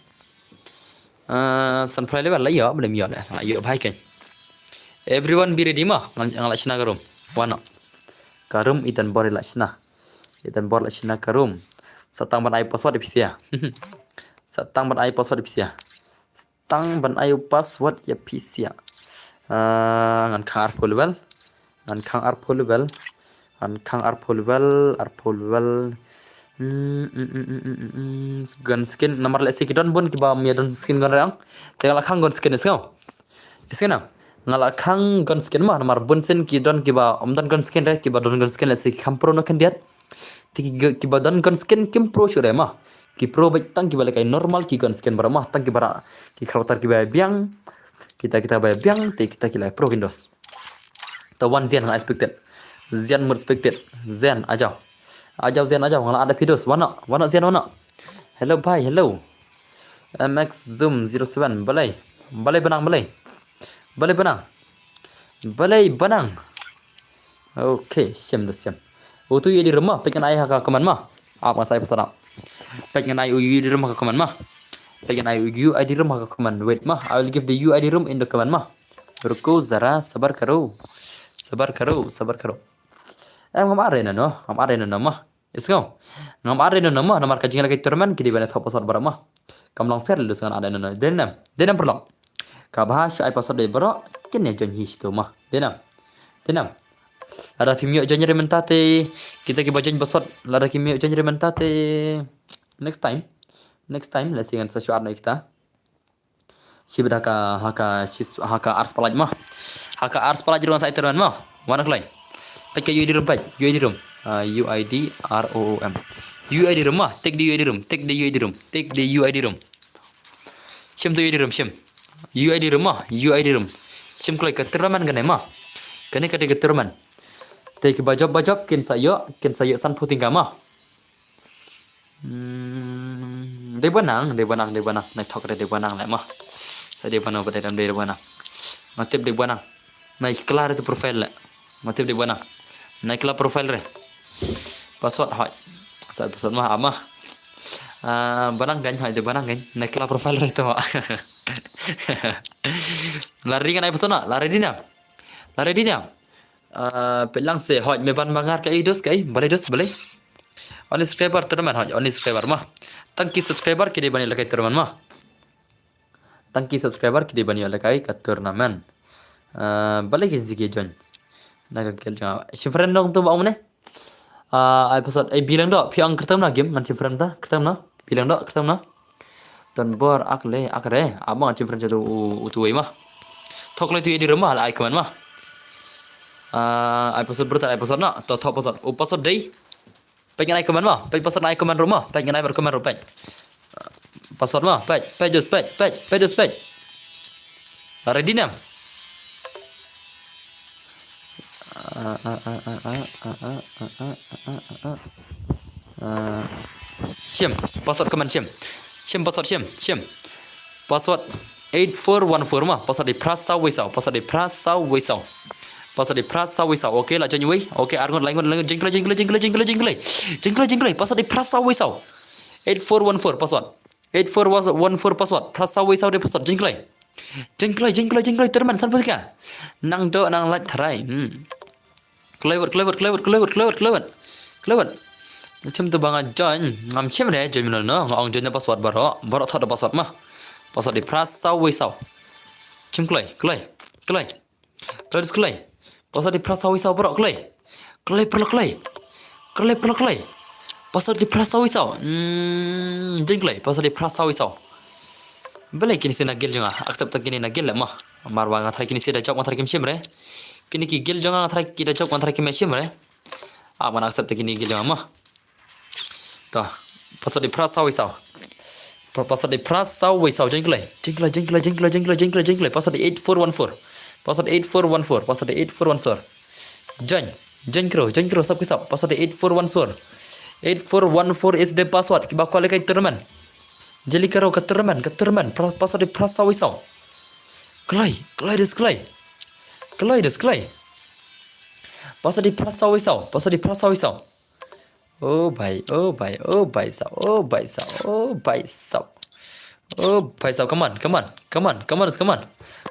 sunflower level lah ya belum ya lah ayo bhai kan everyone be ready mah ngang lachna karum wana karum itan bor lachna karum satang ban ai password dipisia satang ban ai password dipisia stang ban ai password ya pisia ngan khang arpo level gun skin nomor lesi kidon bun kiba mi don skin gun rang tengala khang gun skin iskau iskena ngala khang gun skin mah nomor bun sen kidon kiba omdan gun skin re kiba don gun skin lesi kampro no kan diat tiki kiba don gun skin kim pro shure mah ki pro baik tang kiba lekai normal ki gun skin bara mah tang kiba ki karakter kiba biang kita bayar biang kita kilai pro kindos to one zen expected zen expected zen aja zen ngala ada videos wana zen wana hello bhai hello mx zoom 07 balai benang okay siam tu ye di rumah pengen ayah ka keman mah apa saya pesan pengen ayah di rumah ka keman mah pengen ayah di rumah ka keman wait mah I will give the UID room in the keman mah ruko zara sabar karo ngam arena no mah isko ngam arena no mah nomor kajing lagi turman kidi bana top password barama kam long fair lu sangan arena no denam perlong ka bahas ai password de baro ken ya jon his to mah denam ada pimio jon rementate kita ki bajen password lada kimio jon rementate next time let's see kan sesuatu kita sibda haka ars palaj mah haka ars palaj ruang sai turman mah wana klai pakai UID room UID room UID room mah take the UID room sim tu UID room sim UID room mah sim klai ke terman kan mah kene ke terman Take bajop kin sayo san puting kama. Để benang, naik thok để benang lại mà. Saya dia benang pada dalam dia benang. Matip dia benang. Naik kelar itu profile lại. Matip dia benang. Naik kelar profile re. Password hỏi. Saya password mah ama. Benang kan hỏi dia benang kan. Naik kelar profile re itu mak. Lari kan ai password nak? Lari di nam. Lari di nam. Pelang se hỏi me ban mangar cái dos cái, boleh dos boleh. Only subscriber teman hỏi, only subscriber mah. Tangki subscriber kini bani lakai teman mah. Tangki subscriber kini bani lakai kat turnamen. Boleh kisi join. Nak kel jangan. Si friend dong tu bawa mana? Episode bilang dok, piang kertam na game ngan si friend ta, kertam na. Bilang dok kertam na. Dan bor akre, abang si friend jatuh utuai mah. Thok le tu di rumah lah icon mah. Episode berita episode na, atau top episode day. Pengen naik komen mah, pengen pasal naik komen rumah, pengen naik berkomen rumah. Password mah, just page. Ready nam. Sim, password komen sim. Password sim. Password 8414 mah, password di prasau wisau, password di prasau wisau. Pasal di prasa wisau. Okey lah jangan wei. Okey argon lain jengkel. Pasal di prasa wisau. 8414 password. 8414 password. Prasa wisau dia password jengkel. Teman sampai kan. Nang do nang lat tharai. Clever. Macam tu bang join. Ngam chem re join mana no. Ngong join password baru thot password mah. Password di prasa wisau. Jengkel. Terus kelai. Pasal di prasa wisau berok kelai. Kelai. Pasal di prasa wisau. Jengkelai. Pasal di prasa wisau. Boleh kini sih nagil juga. Accept tak kini nagil lah mah. Marwah ngatrai kini sih dah jawab ngatrai kim sim re. Kini ki gil jangan ngatrai kita jawab ngatrai kim sim re. Mana accept tak kini gil jangan mah. Tuh. Pasal di prasa wisau. Pasal di prasa wisau jengkelai. Pasal di 8414. Password 8414. Password 8414. Join kro sab ke sab. Password 8414. 8414 is the password. Kiba ko lekai terman. Jeli karo ke terman. Password prasa wisau. Kelai. Password prasa wisau. Oh bye sao. Come on.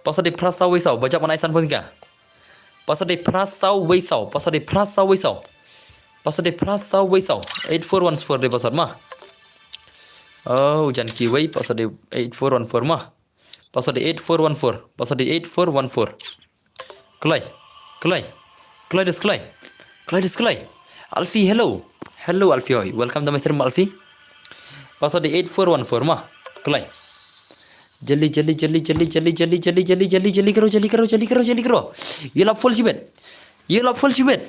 Pasal di prasa wisau. Baca mana isan pun kan? Pasal di prasa wisau. Pasal di prasa wisau. 8414 dia password mah. Oh, jangan kiwai pasal di 8414 mah. Pasal di 8414. Kelai. Alfi, hello Alfi, oi. Welcome to my stream Alfi. Pasal di 8414 mah. Kelai. Jeli karo. Yelah full shibet.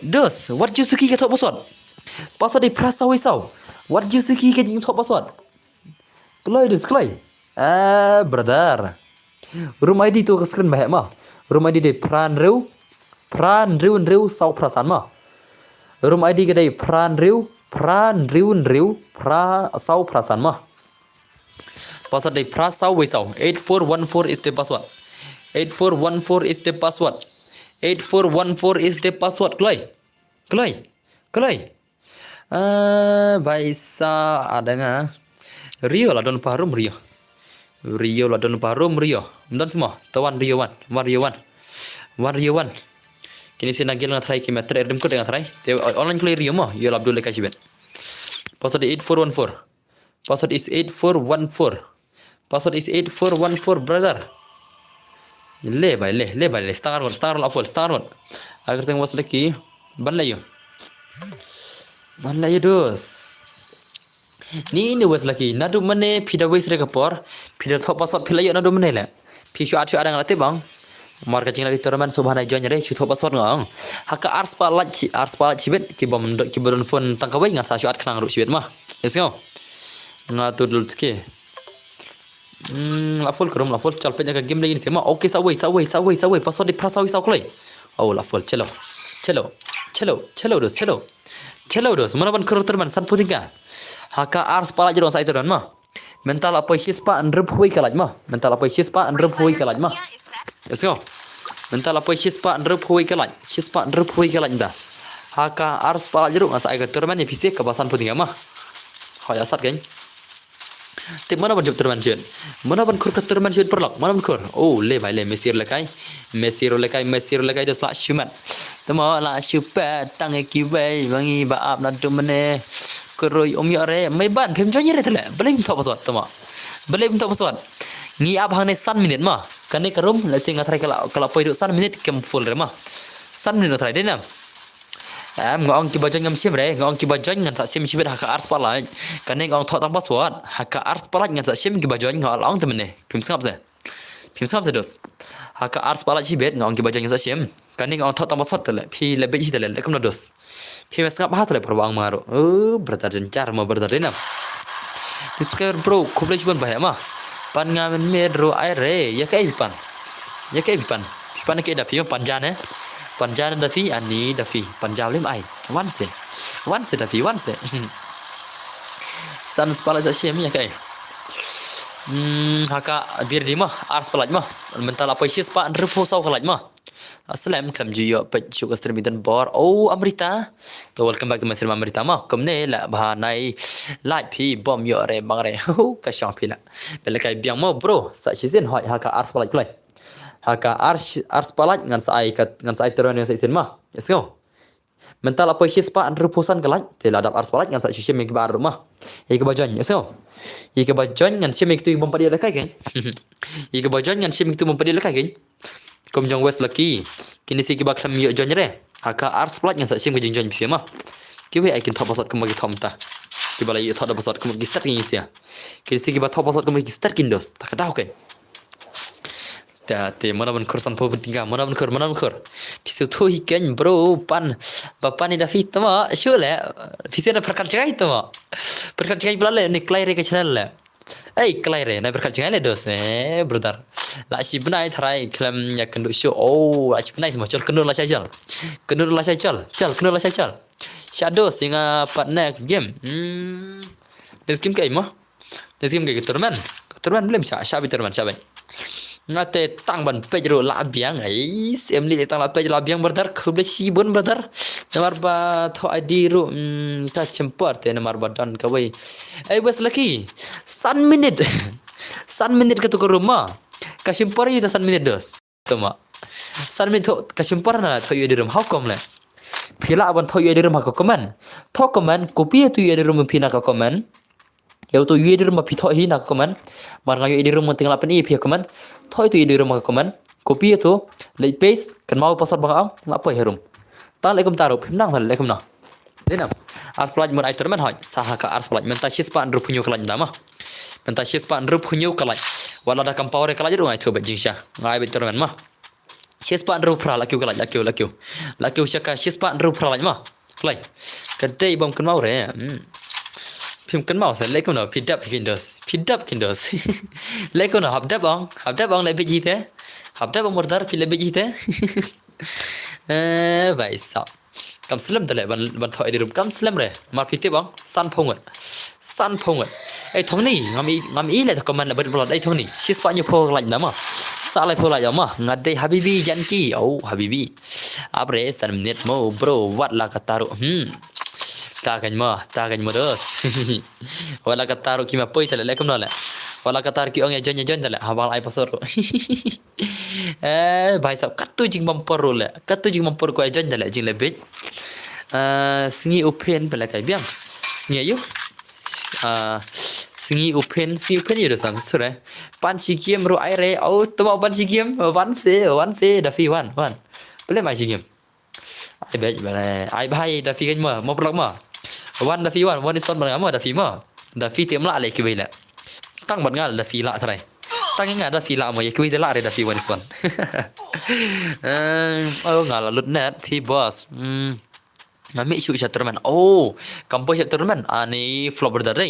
Dos. What you suki ke top password? Password di prasa wisau. What you suki ke top password? Kelai. Brother. Room ID tu ke screen bahaya mah. Room ID di pran riu sau perasaan mah. Room ID ke di pran riu sau perasaan mah. Password di prasa wisau. 8414 is the password. 8414 is the password. 8414 is the password. Kelai. Baisa ada ngah. Rio lah don parum Rio. Dan semua. Tawan Rio one. Kini si nagil ngat try kimeter erdim ko dengan try. Online clear Rio mah. Yo Abdul kasibet. Password 8414. Password is 8414. Password is 8414 brother. Le bhai. Star one. Agar tengok was lagi. Ban layo dos. Ni was lagi. Nadu mana pida wis reka por. Pida top password pilayo nadu mana le. Pishu ada ngalate bang. Marka jingla di tournament subhana join re shoot top password ngong. Haka ars palat cibet ki bom phone tangkawai ngat sa shoot kenang ru cibet mah. Yes go. Ngatur dulu ke. La full chal pe game lagi ni sema. Okay sawai. Password di prasa wisau klai. Oh la full chelo. Chelo dos, chelo. Chelo dos, mana ban kur teman san putingka. Haka ars pala jero sa itu dan mah. Mental apa sispa andrep hui kalaj mah. Mental apa sispa andrep hui kalaj mah. Let's go. Mental apa sispa andrep hui kalaj. Sispa andrep hui kalaj dah. Haka ars pala jero sa itu teman ni fisik kebasan putingka mah. Hỏi start kan. Thì mana ban jump teman jen. Mana ban kur teman jen perlak. Mana ban kur. Oh, le bai le Messi lekai. Messi lekai dah selak shumat. Temo la super tang kibai bangi ba ap na dumane. Keroi ya re mai ban phem jonya re thale. Belum thok paswat temo. Belum thok paswat. Ngi ap hang ne san minute ma. Kane karum la sing athrai kala poi du san minute kem full re ma. San minute athrai denam. Ngong ki bajang ngam sim re ngong ki bajang ngan sa sim sibet haka ars pala kane ngong thok tang password haka ars pala ngan sa sim ki bajang ngol long temne phim sap se dos haka ars pala sibet ngong ki bajang ngan sa sim kane ngong thok tang password tele phi le be hi tele le kam dos phi sap ha tele probang maro brother jencar ma brother denam subscriber bro kublech ban bahaya ma pan ngamen medro ai re ya kai pan ke da phi panjan Panjang Dafi ani Dafi Panjang lem ai once Dafi once san spala sa shem ya kai haka bir di mah ars palaj mah mental apa isi spa repo sau kalaj mah assalam kam jiyo pe chuk streamidan bor amrita to welcome back to my stream amrita mah komne la bahanai like phi bom yo re bang re ka shang phi la bele kai biang mo bro sa season hoi haka ars palaj klai haka ars palat ngan sai teron yang sai mah let's go mental apa spa reposan kalaj tela dap ars palat ngan sai shim ke bar rumah ke bajan let's go ke bajan ngan shim tu bom padi lekai kan ke bajan ngan shim tu bom padi lekai kan kom jong west lucky kini si ke bakam yo jon re haka ars palat ngan sai shim ke jon bisa mah kiwe ai kin top pasat ke magi thom ta ki balai yo thot pasat ke magi start ni sia kini si ke ba top pasat ke magi start kin dos tak dah kan te mana ban kursan po pentingga mana ban kur di situ hiken bro bapan ni dah fit tama syule fisena perkat jagai tama perkat jagai belale ni klai re ke channel le klai re na perkat jagai le dos brother la si benai tharai klam ya kendu show la si benai semua kendu la sai chal shadow singa part next game next game kai mo next game kai turman belum sya turman sya ngate tang ban pejro la biang sem li tang la pej la biang brother khuble si bon brother namar ba tho id ru ta chempar te namar ba dan ka wei bas laki san minute ka to rumah ka chempar ita san minute dos tama san minute ka chempar na tho id rum how come le phila ban tho id rum ka comment tho comment copy tu id rum phina ka comment Yau tu ide rumah pitho hi nak komen, marang ide rumah tinggal apa ni pihak komen, thoi tu ide rumah komen, kopi itu, late paste, kan mau pasal bang nak apa herum, tang lekum taruh, pimnang hal lekum na, denam, ars pelaj mun aitor men hoi, sahaka ars pelaj, mentah sispa andru punyu kalaj dama, mentah sispa andru punyu kalaj, wala dah kampau re kalaj rumah itu bejingsha, ngai betul men mah, sispa andru pra lakiu kalaj lakiu syaka sispa andru pra kalaj mah, kalaj, kedai bom kan mau re, phim kan mau sa lấy con nào phid up kindos lấy con nào học đáp ông lại bị gì thế học đáp ông một đợt thì lại bị gì thế vậy sao cầm slam tale ban thoại đi cầm slam rồi mà phid tiếp ông san phong ấy thằng này ngam ý lại comment là bật bật đây thằng này shit bao nhiêu phô lạnh lắm mà sao lại phô lại mà ngặt đây habibi janki habibi abre san minute mo bro what la kataru ta kan mo dos wala kataru ki ma poi tale lekum no le wala katar ki ong ya jan tale habal ai pasor bhai sab katu jing bumper le katu jing bumper ko jan tale jing lebet singi open pala kai biang singi yu singi open yu dosam sure pan si game ro ai re tama pan si game one se da fi one boleh mai si game ai bet bala ai bhai da fi kan mo blok mo one is on bang da fi mo da fi tiam la le ki la tăng bật ngal da fi la thrai tăng nga da fi la mo ye ki la re da fi one is one ngala lut net fi boss ngami chu chaturman kampo chaturman ani flop da re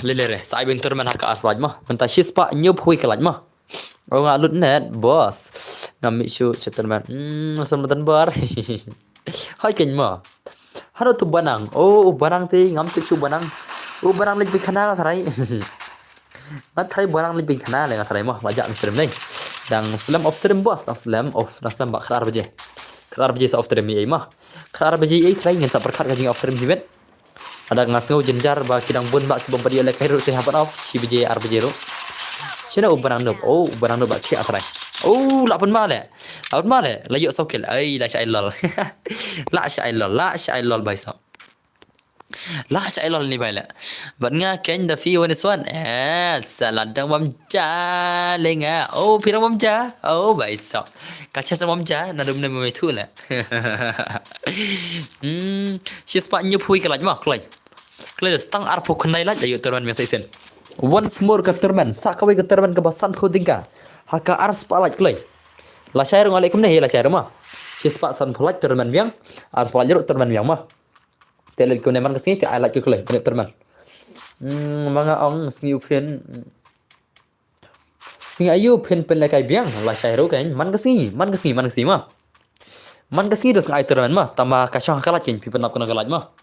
le sai ben turman haka aswaj mo menta shispa nyup hui kalaj mo ngala lut net boss ngami chu chaturman samatan bar hai keng ma haro tu banang oh banang ti ngam ti su banang oh banang lagi khana tharai ngat thai barang lebih khana le ngat thai mah wajak stream ni dang slam of stream bos dang slam ba khar baje sa of stream ai mah khar baje ai thai ngan sa perkhat ka jing of stream jimet ada ngasau jenjar ba kidang bun ba kibam padi le kairu te hapan of si baje ar baje ro sina u barang nob oh barang nob ba chi athrai oh la pun ma le la yo sau kel ai la shai lol la shai lol bai sa لا شيء لول ني بايلا بدنا كان ده في ونسوان سلاد ممجا لنga oh pirang mumja oh baisa kacha sa mumja na dum na mai thu la shi spa nyu phui ka laj ma klai stang ar phu khnai laj ayo terman me saisen once more ka terman sa ka terman ka basan thu dingka haka ar spa laj klai la shair alaikum ne la shair ma shi spa san phu laj terman biang ar spa laj terman biang ma telel ko neman kasi ka alat ko klay banyak terman mga ong singi upen singi ayu pen pen la kai biang la shairo kan man kasi ma man kasi dos ngai terman ma tama ka shah kalat kin pi penap kana kalat ma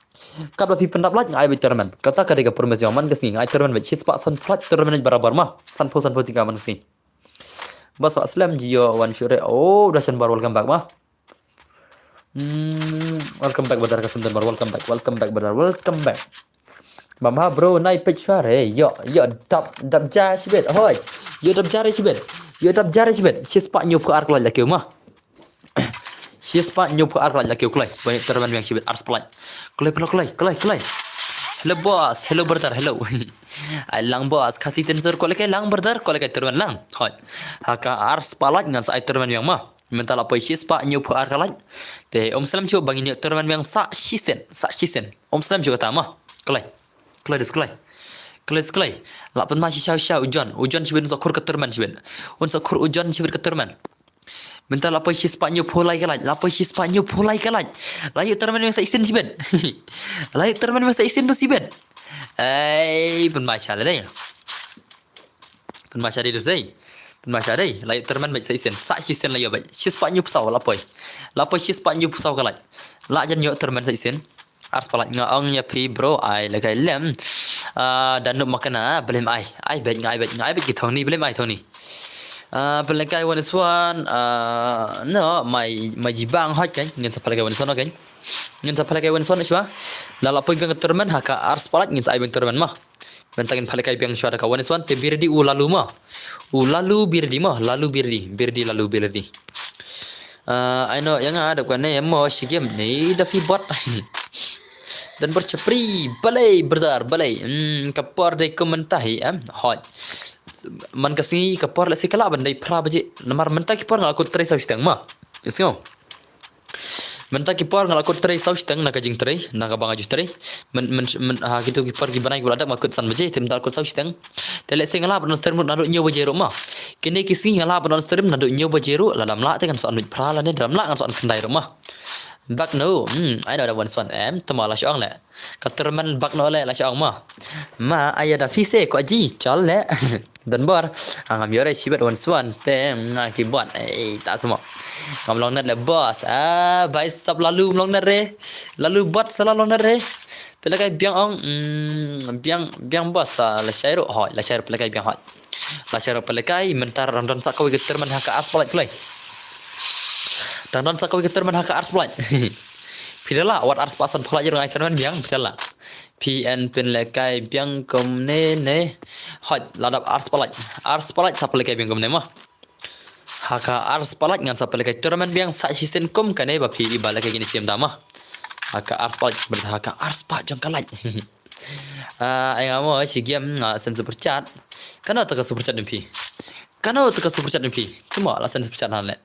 kad pi penap lat ngai terman kata ka dega permesi man kasi ngai terman be chispa san flat terman barabar ma san po tika man kasi bas aslam jiyo wan shure oh dasan bar welcome back ma welcome back badar kasundan bar welcome back badar welcome back mama bro nai page share yo dap ja sibet hoy yo dap jare sibet shispa nyu ko ark la kiu ma shispa nyu ko ark la kiu klai banyak terban yang sibet ars play klai hello boss hello brother hello ai lang boss kasih tensor ko lekai lang brother ko lekai terban lang hoy haka ars palat ngan sai terban yang ma minta la poisis pa nyu pu arkalan te om salam chu bangin yu terman yang sa shisen om salam chu kata ma klai la pen ma shi shau ujon shibin sokur ke terman shibin un sokur ujon shibin ke terman minta la poisis pa nyu pu lai kalan la yu terman yang sa isen shibin la yu terman yang sa isen tu shibin ai pen ma sha le tu sei Masya dai, lai terman baik saisen, sak sisen lai baik. Sis pak nyu pusau lapoi sis pak nyu pusau kalai. La jan yo terman saisen. Ars palak ngaong nya pi bro ai la kai lem. Dan nuk makana belem ai. Ai baik ngai ki thong ni belem ai thong ni. Belem kai wan swan no mai jibang hot kan ngin sa palak wan swan kan. Ngin sa palak wan swan shwa. La lapoi bang terman haka ars palak ngin sa ai bang terman mah. Bentangin palakai biang syara kawan swan te birdi lalu birdi I know yang ada kan mo game ni da fi bot dan bercepri balai kapor de komentahi hot man kasi kapor la sikala bandai pra baje namar mentah kapor ngak aku trai sa stang ma isngo mentah kipar ngal aku trai saus teng nak jing trai nak bang ajus trai men ha gitu kipar gibanai gula dak makut san baje tem dal ko saus teng tele sing ngala ban term nadu nyo baje ro ma kini kisi ngala ban term nadu nyo baje ro la dam la te kan son mit pra la ne dam la kan son kendai ro ma bak no I know that one son tama la shong le ka terman bak no le la shong ma aya da fise ko aji chol le dan bar ngam yore sibet one swan te ngaki bot tak semua ngam long net le boss bai sab lalu long net re lalu bot sala long net re pelakai biang ong biang boss la shairu hoi la shairu pelakai biang hot la shairu pelakai mentar randon sakawi terman haka aspal klai dan non sakawi terman haka aspal pidala wat ars pasan phala jero ngai terman biang pidala PN pen lekai biang kom ne hot ladap ars palat sa lekai biang kom ne mah haka ars palat ngan sa lekai terman biang sa sisen kom kane ba pi ibala kai gini siam dama haka ars palat haka ars pa jang kalat ai ngamo si game sen super chat kana ta super chat pi kana ta super chat pi cuma alasan super chat han le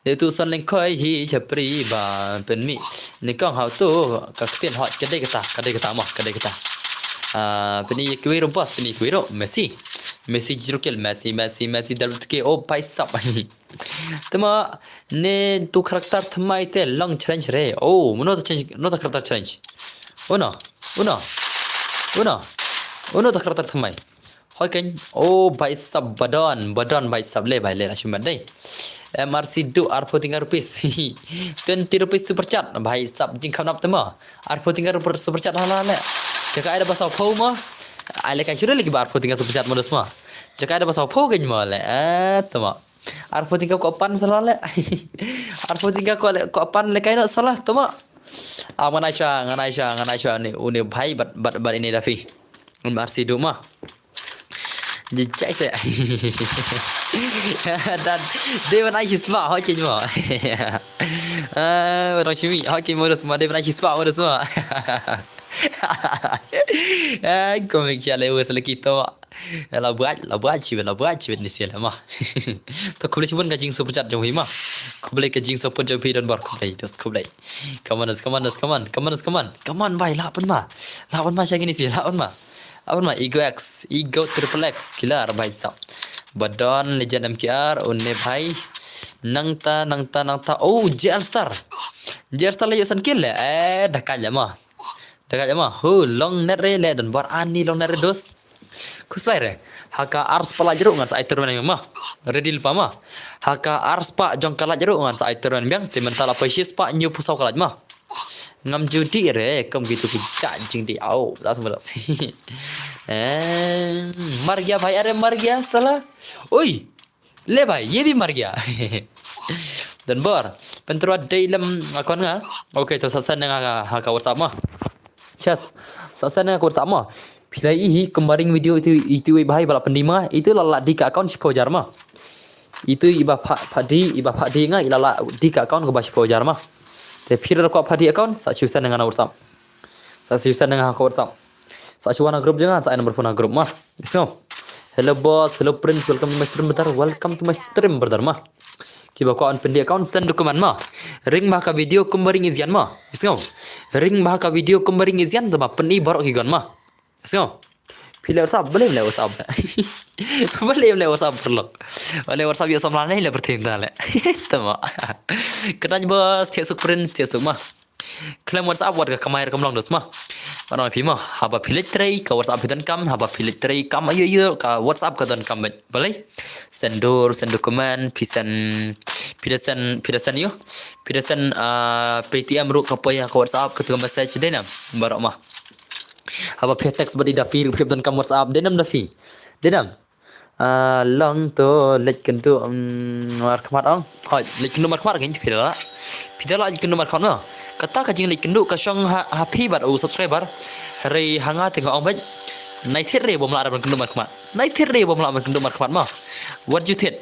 itu son leng koi hi chapri ba pen mi ni kong hau tu ka kten hot kadai kata peni kuiro bos peni kuiro Messi jirukel Messi dalut ke oh paisap ani tama ne tu karakter thamai te long challenge re oh no ta karakter challenge una ta karakter thamai hoi ken oh paisap badon paisap le bai le la shumban dai MRC do arpo tinggal rupees 20 rupees super chat भाई सब जिंग खाना तमा arpo tinggal super chat hala le jaka ada pasal phau ma ai le kai sure lagi arpo tinggal super chat modus ma jaka ada pasal phau ke ma le tama arpo tinggal ko pan salah le arpo tinggal ko pan le kai no salah tama ngan Aisyah ni une भाई bat ini Dafi MRC do ma Jicai saya. Dan dia nak hispa hoki semua. Orang Cimi hoki modus semua dia nak hispa modus semua. Komik cale us lagi tu. La buat cibet ni siapa mah. Tu kau boleh cuba kajing super chat jauh mah. Kau boleh kajing super jauh dan bar kau boleh, terus kau boleh. Come on, bye lapan mah saya gini sih lapan mah. Apa nama Ego Triple X killer भाई साहब Badon Legend MKR unne भाई nangta oh JR Star lagi san kill dekat je mah long net re le dan bar ani long net re dos kusai re haka ars pala jeruk ngan sa iterman mah ready lupa mah haka ars pa jong kala jeruk ngan sa iterman biang timental apa sis pa nyu pusau kala mah ngam judi re kom gitu kicak jing di au das melas मर गया भाई अरे मर गया साला ओए ले भाई ये भी मर गया dan bar penterua dalam akun nga okay to sasan nga ha ka WhatsApp mah chas sasan nga WhatsApp mah pilai hi kemarin video itu bahai balap pendima itu lala di ka account sipo jar mah itu iba phadi nga ilala di ka account ko ba sipo jar mah te phir ko phadi account sa chusan nga WhatsApp sa chusan nga ka WhatsApp Sachuana group jangan saya nomor phone group mah. So, hello boss, hello prince, welcome to my stream brother mah. Kiba ko an pendi account send dokumen mah. Ring mah ka video kembering izian mah. So, ring mah ka video kembering izian tu mah pendi barok higon mah. So, pilih WhatsApp boleh WhatsApp. boleh WhatsApp perlu. Boleh WhatsApp ya sama lain le bertinda le. Tama. Kenanya bos, tiasuk prince tiasuk mah. Klaim WhatsApp warga kamair kamlang dos mah. Orang pima haba pilih tray ka WhatsApp hidan kam haba pilih tray kam ayo ka WhatsApp ka dan kam boleh send dokumen pisan PTM ru ka poya ka WhatsApp ka tu message denam barok mah haba pilih text badi dafi pilih dan kam WhatsApp denam dafi denam long to lek kentu mar khamat ong hoi lek kentu mar khamat kan pilih la kentu mar khamat mah kata kajing lek kendu ka syong happy bat subscriber hari hanga tengok ong bet nai thit re bom la ban kendu mar khmat nai thit re bom la ban kendu mar khmat mah what you thit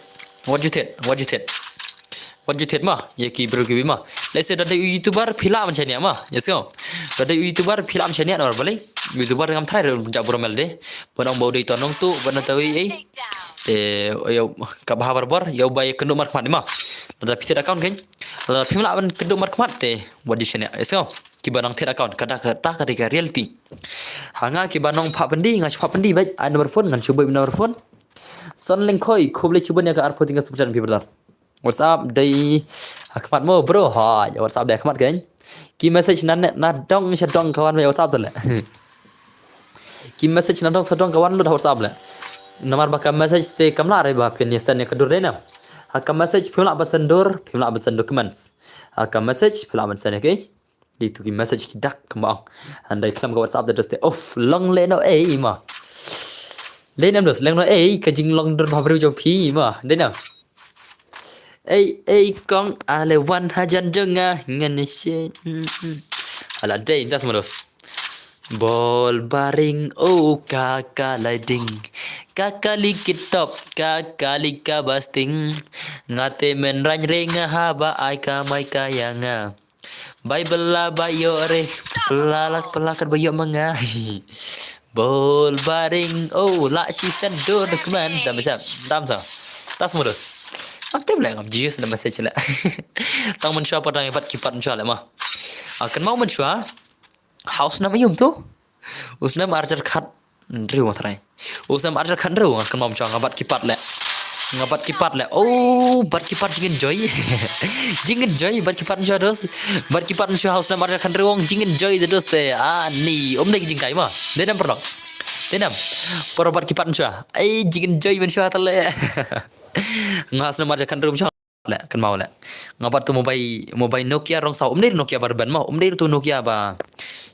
mah ye ki bro ki mah let's say ada youtuber phila man chania mah yes go ada youtuber phila man chania nor boleh youtuber ngam thai re ja bro mel de bonong bau dei tonong tu ban tawi yo ka bahabar bor yo bay kendu mar khmat mah ada pithit account kan la phimla ban kendu mar khmat te wadi chania yes go ki banong thit account kada ta ketika reality hanga ki banong pha pendi ngas pha pendi bai nomor phone ngan cuba nomor phone son link khoi khoble cuba nya ka arpo tinggal seperti bi brother WhatsApp day khmat mo bro ha WhatsApp day khmat kan ki message nan na dong sha dong kawan mai WhatsApp le ki message na dong sa dong kawan lu WhatsApp le nomor bakal message te kamla re ba pin yasan ne kadur dena haka message phimla basan documents haka message phimla basan ke itu ki message ki dak kembang andai klam ka WhatsApp da te off long le no ma le nam dos leng no ka jing long dur ba bru jo phi ma de na con ale wan hajan jenga ngan she ala day das maros bol baring kakak lighting kakak likit top kakak lika basting ngate men rang renga haba ai ka mai kayanga bai bela bayo re pelakar bayo mangai bol baring la si sendo dokumen tak bisa tam sa tas maros aktif lah ngam jis dalam message lah. Tang mensua padang hebat kipat mensua lah mah. Akan mau mensua house nama yum tu. Usna marjar khat riu matrai. Usna marjar khat riu akan mau mensua ngabat kipat lah. Bat kipat jingin joy. Bat kipat mensua dos. Bat kipat mensua house nama marjar khat riu jingin joy dos te. Ni lagi jingkai mah. Denam pernah. Bat kipat mensua. Jingin joy mensua tale. Ngas nomor jakan room lẹ cần mau lẹ ngapat tu mobile Nokia rong sau umdir Nokia barban mah umdir tu Nokia ba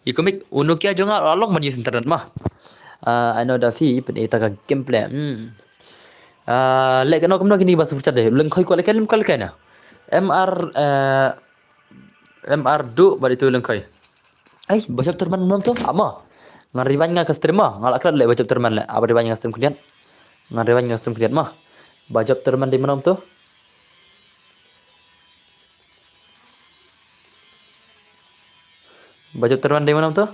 ikomik Nokia jonga along man use internet mah I know da fi pen eta ka gameplay lẹ cái nó cũng nói gini bahasa pucat deh leng khoi ko lek lem kal kana MR MR du bari tu leng khoi ai bacap terman belum tu ama ngariban nga stream mah ngalak lek bacap terman lek apa riban nga stream kemudian ngariban nga stream kemudian mah bacap terman di mana tu bacap terman di mana tu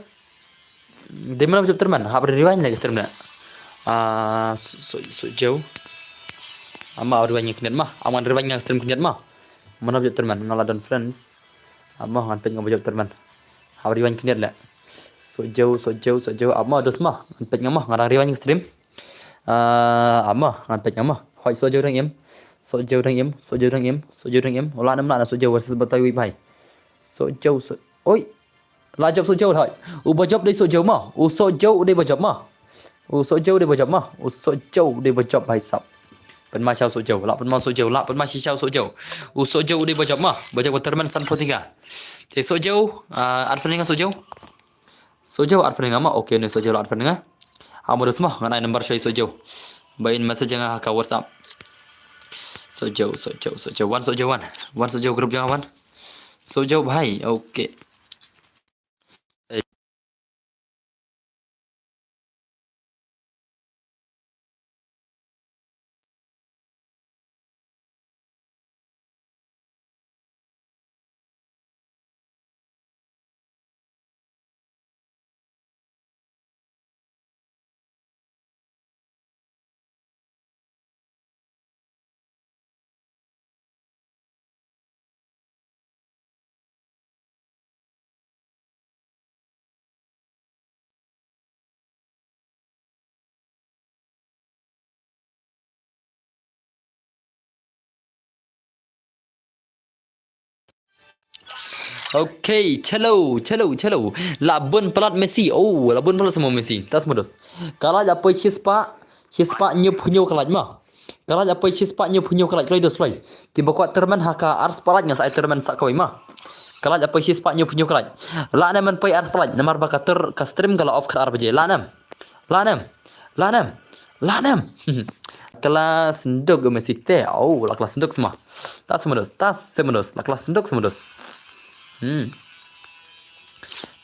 di mana bacap terman apa riban lagi stream lek so jauh ama riban nga kemudian mah aman riban nga stream kemudian mah mana bacap terman ngaladan friends ama ngan peng bacap terman apa riban kemudian lek so jauh ama dos mah ngan peng mah ngarang riban nga stream ama ngan peng mah hoi so jauh dang em so jauh dang em ola nam la so jauh versus batawi bhai so jauh oi là job so jauh thôi u ba job đi so jauh mà u so jauh đi ba job mà u so jauh đi ba job mà u so jauh đi ba job bhai sab pen ma chao so jauh la pen ma so jauh la pen ma si chao so jauh u so jauh đi ba job mà ba job terman san potiga thì so jauh adfening so jauh adfening ama okay ni so jauh adfening amodus mah nganai number shoy so jauh bain message nga ka whatsapp so jauh wan so jauh group jangan wan so jauh bhai okay okay, chalo. Labun pelat Messi. Oh, labun pelat semua Messi. Tas modus. Kalau apa chispa nyu kalaj mah. Kalau apa chispa nyu kalaj play dos play. Tiba kuat terman haka ars pelat ngas ai terman sak kawai mah. Kalau apa chispa nyu kalaj. La nam man pai ars pelat. Namar ba kater ka stream kalau off kar baje. La nam. Kelas sendok Messi teh. Oh, la kelas sendok semua. Tas semodus. La kelas sendok semodus.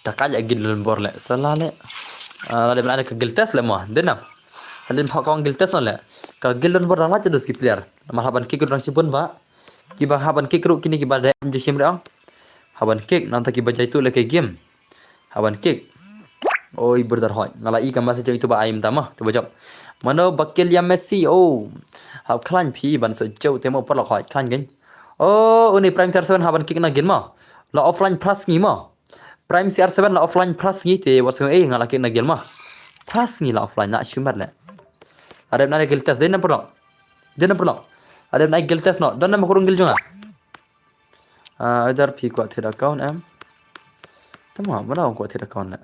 Dah kajak gil dalam bor lek salah lek ada ada ke giltes lek mah denam ada hak kawan giltes lek ka gil dalam bor dah macam dos ki player marhaban kick orang cipun ba ki ba haban kick ru kini ki ba da jishim reang haban kick nanti ki baca itu lek game haban kick oi berdar hoy ngalai kan masa itu ba aim tamah tu bajak mana bakil ya Messi oh hab klan pi ban so jau temo par lak hoy klan gen oh ini prime server haban kick na gen mah la offline plus ngi mah prime CR7 la offline plus ngi te wasang ngalaki na gel mah plus ngi la offline na shumar la ada na gel test den pulak ada na gel test no dan na kurung gel jonga adar pi ko thira account em tama mana ko thira account la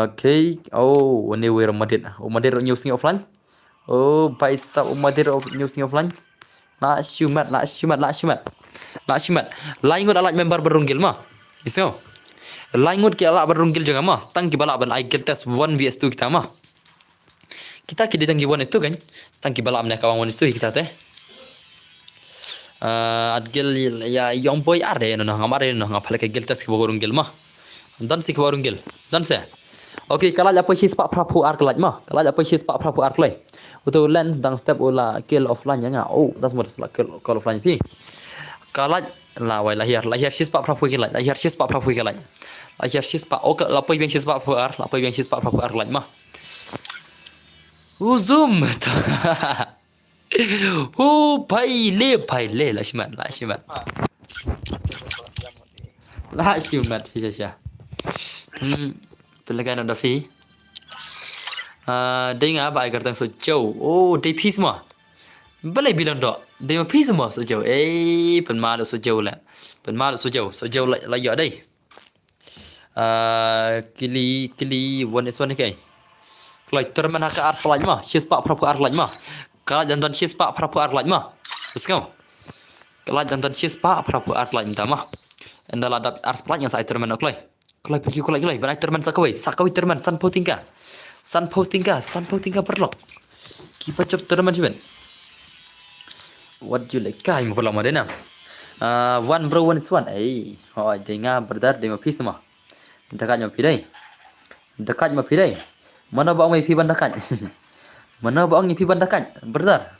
okay oh ni we ramadir news ngi offline oh paisa umadir news ngi offline la shumat laingut alat member berunggil mah iso laingut ki alat berunggil jangan mah tang ki balak ban igel test 1vs2 kita mah kita ki ditang ki 1vs2 kan tang ki balak nak kawan 1vs2 kita teh adgel ya young boy are no ngamare no ngapale ke gel test ki berunggil mah dan si ki berunggil dan se okay kalau apa sih pak prapu ark laj mah kalau apa sih pak prapu ark laj untuk lens dang step ula kill offline nya oh das modus la kill offline pi kalau la wai lahir sis pak prapu kill lahir sis pak prapu kill lahir sis pak ok la poi biang sis pak prapu ark la poi biang sis pak prapu ark laj mah zoom pai le la shimat sia pelagan ada fi dai nga ba gartang so jau oh dai fi semua balai bilang dok dai ma fi semua so jau pen ma so jau so jau la ya dai kili 1s1 kai kalau terman hak art pelaj mah sis pak prapu art laj mah kalau jantan sis pak prapu art laj mah let's go Kelaj dan shispa prapu art lain tama. Enda ladap ars plat yang saya termen oklai. Kelai pergi kelai banai termen sakawai termen san potingka perlok. Kipa cop termen cuman. What you like kai mo perlok madena. One bro one is one. Hoi dengar berdar dema pi semua. Dekatnya pi dai. Mana bang mai pi bandakan. Mana bang ni pi bandakan. Berdar.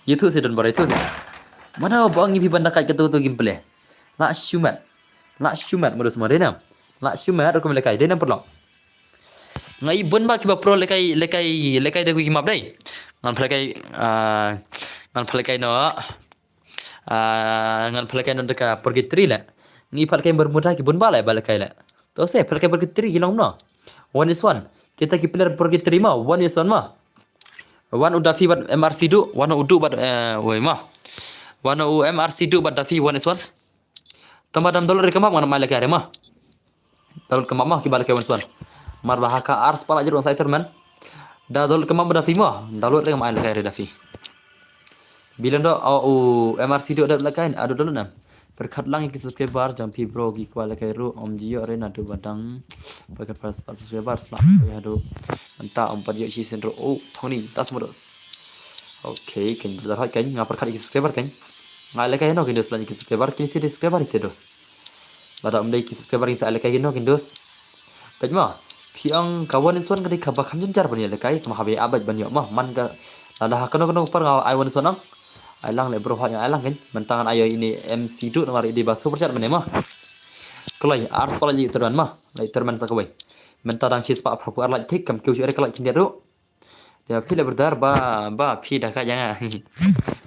Itu sih dan barai itu sih. Mana bang ni pi bandakan ketu gimpele. Nak syumat modus madena. Nak syumat aku melekai dena perlok. Ngai bun ba kiba pro lekai de ku kimap dai. Ngan pelekai no deka pergitri la. Ngi pelekai bermuda ki bun ba la balekai la. To se pelekai pergitri kilong no. One is one. Kita ki player pergitri ma one is one ma. One udah fi bat MRC du, one udu bat woi ma. One u MRC du bat dafi one is one. Tamadam dollar kemap mana malekai ma. Dollar kemap ma ki balekai one is one. Mar bahaka ars pala jeruk saya terman. Dah dol kemam dafi mah. Dalut dengan main lekai dafi. Bila ndo au MRC do ada lekai adu dulu nam. Berkat lang ki subscriber jam pi bro ki kuala kai ru om jio re nadu badang. Pakai pas subscriber slap ya do. Anta om pada si sendro Tony tas modos. Okay, kan berdarah kan ngapar kali ki subscriber kan. Ngai lekai no kindos lagi ki subscriber kini si subscriber itu dos. Lada om dai ki subscriber ki sa lekai no kindos. Pajma Piang kawan insuan kadi kabak hamjun jar bani lekai kama habe abad bani mah man ka ada kono par ngaw ai wan sonang ai lang le bro hanya ai lang kan mentangan ayo ini MC du nomor ide ba super jar bani mah kelai ars pala ji terban mah lai terban sakawai mentarang sis pa prapu ar lai tik kam keu jere kelai kindia ru dia pila berdar ba pi dah ka janga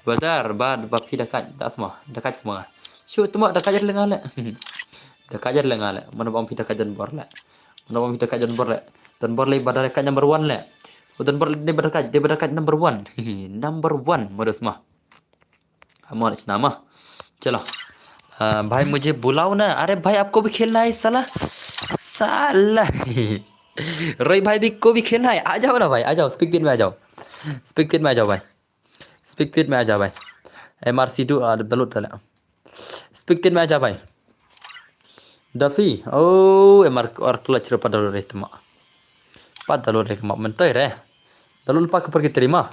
berdar ba pi dah ka tak semua dekat semua syu tuma dekat jar lengal le dekat jar lengal le mana bang pi dekat jan bor le Nama kita kajian dan bor pada dekat number 1 le. Dan bor ni berdekat number 1. Number 1 modus mah. हमारा नाम चलो भाई मुझे बुलाओ ना। अरे भाई आपको भी खेलना है साला साला रोई भाई भी को भी खेलना है। आ जाओ ना भाई, आ जाओ स्पीक पिट में आ जाओ, स्पीक पिट में आ जाओ भाई, स्पीक पिट में आ जाओ भाई। MRC2 दलो तला स्पीक पिट में आ जाओ भाई। Davi, oh MR or clutch pada dulu reh tema. Pada dulu reh mak mentai reh. Dulu lupa pergi terima.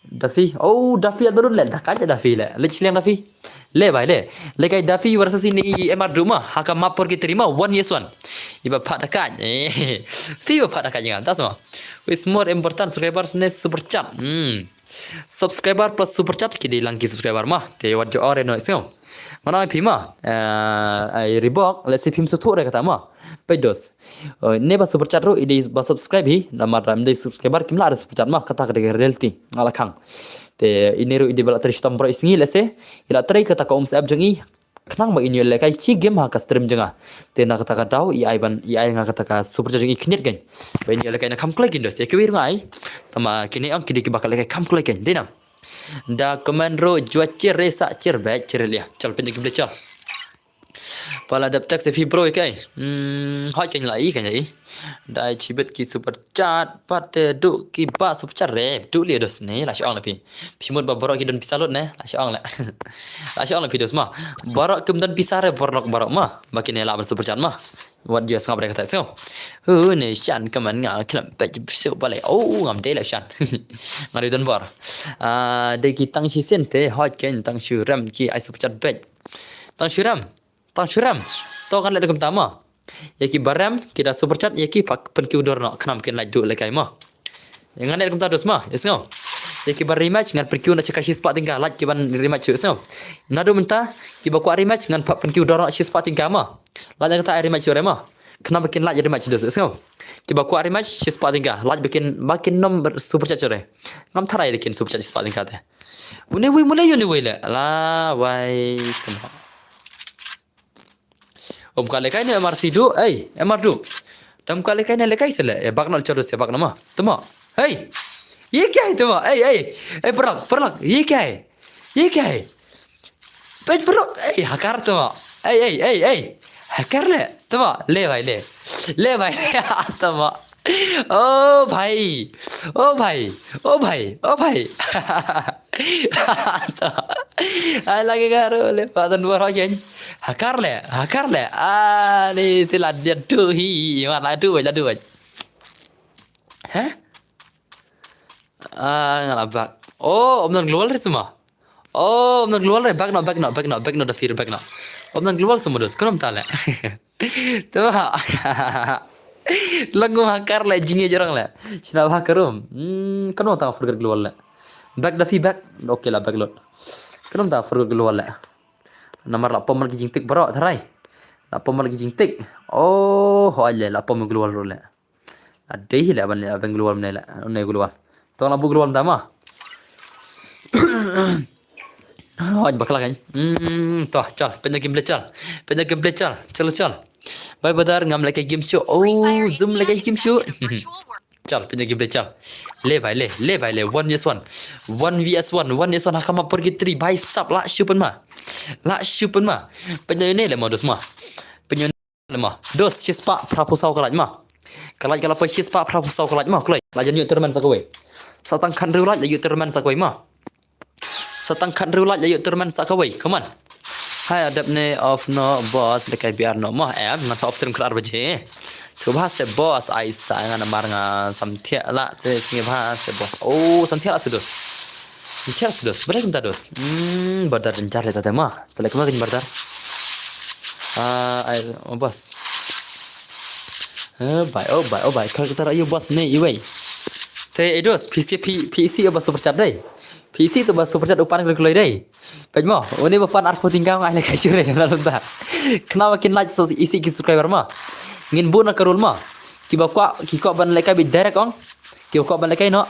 Davi, oh Davi dulu le, dah kaja Davi le. Le ciliang Davi. Le bhai le. Le kai Davi versus ini MR rumah. Haka map pergi terima 1 yes 1. Iba pak dekat. Fi pak dekat jangan. Tak semua. Is more important subscribers ne super chat. Subscriber plus super chat kidi langki subscriber mah. Te wajjo ore no isau. Mana pima ai Reebok let's say pim sutu re kata ma pedos ne ba super chat ro ide ba subscribe hi nama ram de subscriber kim la super chat ma kata ke reality ala khang te inero ide bala tristam pro isngi let's say ila trai kata ka app jengi khnang ba inyo le kai chi game ha ka stream jenga te na kata ka dau i ai nga kata ka super chat jengi knet gan ba inyo le kai na kham klek indos e kwir ngai tama kini ang kidi ki bakal le kai kham klek gan denam da komando juacir resa cir baik cir liya chal pinjam ki blecah pala daptak se fibro kai hoi kan lai kan ai dai chibet ki super chat pat du ki ba super chat re du li dos ne la shong la pi mut ba borok ki don pisalot ne la shong la pi dos ma borok kem don pisare borok ma makin la super chat ma what just ngap kata so ne shan kaman nga klam ba so balai ngam de la shan ngari don bor de ki tang shi sente hoi ken tang shu ram ki ai super chat bet tang shuram to kan le dekem tama yaki baram kita super chat yaki pak pen ki udor no khnam ken la du le kai ma ngan le dekem ta dos ma yes no yaki bar rematch ngan per ki na cheka shi spot tinggal lat ki ban rematch no nado menta ki ba ku rematch ngan pak pen ki udor no shi spot tinggal ma lat kata rematch sore ma kena bikin lat jadi match dos no ki ba ku rematch shi spot tinggal lat bikin nomor super chat sore ngam tharai bikin super chat spot tinggal te une wi mulai yo ne wi le la wai kena Om kale kai ne MRC2 MR2 dam kale kai ne le kai sele bak nal chodo se bak nama tuma ये क्या है tuma perang ये क्या है pej perang hakar tuma hakar le tuma le भाई tuma ओ भाई Ai lagi karo le patan dua orang hakar le ni tila dia tu hi mana la tu hah ngalabak om nang keluar semua om nang keluar back no da fir back no om nang keluar semua dos kenapa tale tu lagu hakar le jinge jarang le sina hakarum kenapa tak furgar keluar le back da fi back oke lah back lot kenapa tak furgar keluar le nomor lapom lagi jingtik bro tharai lapom lagi jingtik oh hoale lapom keluar le ada hi le ban keluar menela ne keluar tong lampu keluar tama oh bakal kan toh chal pindah game chal chal bye badar ngam lagi game show oh zoom lagi game show chal pindah game chal le 1 vs 1 hakama pergi 3 bhai sab la shupan ma pindah ni le modus ma pindah le ma dos chispa proposal kalaj ma kalaj kalau pa chispa proposal kalaj ma klai lajan yu turman sakwe satang khan rulaj yu turman sakwe ma satang khan rulaj yu turman sakwe come on hai adab ne of no boss lekai biar no ma am ngan soft stream klar baje subha se boss ai sa ngan mar nga samthia la te singe bha se boss oh samthia la sedos bere kunta dos badar rencar le tata ma selek ma kin badar ai boss oh bye kalau kita rayu boss ne iwei te edos PC apa super chat dai PC tu bas super chat upan keloi dai pajmo ini bapan arfo tingkang ai lekai cure lalu ta kenapa kin like so isi ki subscriber ma ngin bu na karul ma ki ko ban lekai bi direct on ki ko ban lekai no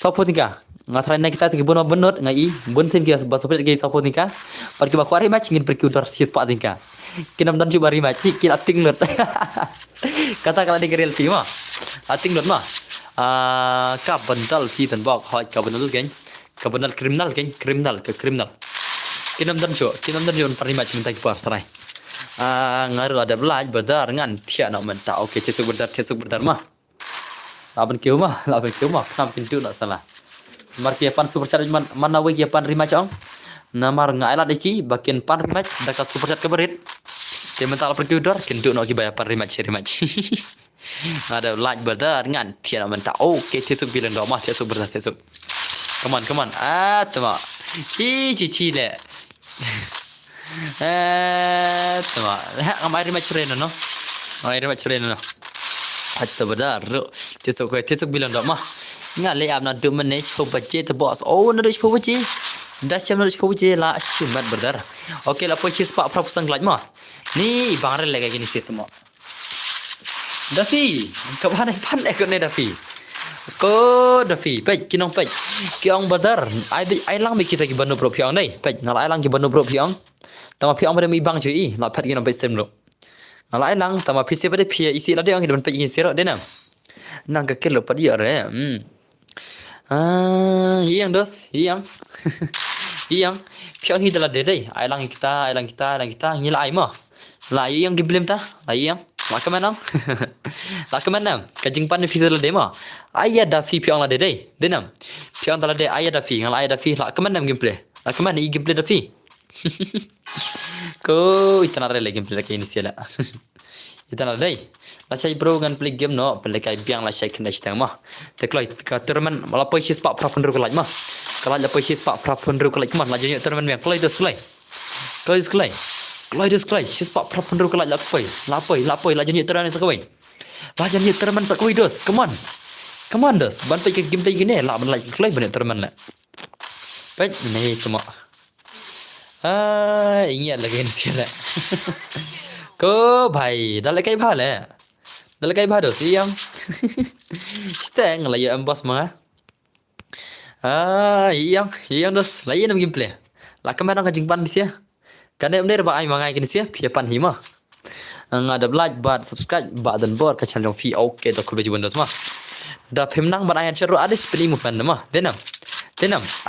sopo tingka ngatrai na kita bu no benot ngai bun sim ki bas super chat ki sopo tingka par ki ari match ngin perki udar si spa tingka kinam dan coba rematch ki ating lot kata kalau di real team ma ating lot ma ka bental fi tan bok hoi ka bental gen ka bental kriminal kinam dan jo par rematch minta ki par try ngaru ada belaj badar ngan thia no menta oke tesuk berdar mah laban kieu mah kam pintu nak salah mar ki pan super chat mana we ki pan rematch ong namar ngai lat iki bakin pan rematch daka super chat keberit ke mental pergi udar kentu no ki bayar pan rematch ada belaj badar ngan thia no menta oke tesuk bilan do mah tesuk berdar come on tama chi le tama ngamai rematch reno no hatta badar tesuk bilan do mah ngale am na do manage for budget the boss oh na do for budget dah siap na do for budget la shumat badar oke la po chis pa propusang laj mah ni bang re lega gini sit mo Dafi kapan pan ekor ne Dafi ko Dafi pej kinong pej kiong badar ai lang mi kita ki banu pro piong dai pej ngala ai lang ki banu pro piong tama piong pada mi bang chui la phat kinong pej stem lo ngala ai lang tama pisi pada pia isi la deong ki ban pej ki sero denam nang ka kelo padi are yang dos yang piong hi dala de dai ai lang kita ngila ai ma la yang ki blem ta la yang la kemenang la kemenang kajing pan fi dala de ma ayah Dafi piang la de dai denam piang dala de ayah Dafi ngal ayah Dafi la kemenang gameplay la kemen i gameplay Dafi ko itana re gameplay la ke initial itana dai la chai bro ngan play game no play kai piang la chai kena stang ma te kloi ka terman mala poi sis pa pra pendru kolaj ma kala la poi sis pa pra pendru kolaj ma la jenyo terman me kloi dos kloi sis pa pra pendru kolaj la poi la jenyo terman sakoi la jenyo terman sakoi dos come on dos ban pe ke gameplay gini la ban like kloi ban terman la pe ni cuma ingat lagi ni sila ko bhai dal kai bha dos yang stang la yo boss ma yang dos la yen gameplay la kamera ka jingpan sia kan em ba ai mangai kini sia phia pan hi ma ngada like but subscribe ba dan bor ka channel fi okay to kulbe jibon dos ma da phimnang ban ai chero adis peni movement ma denam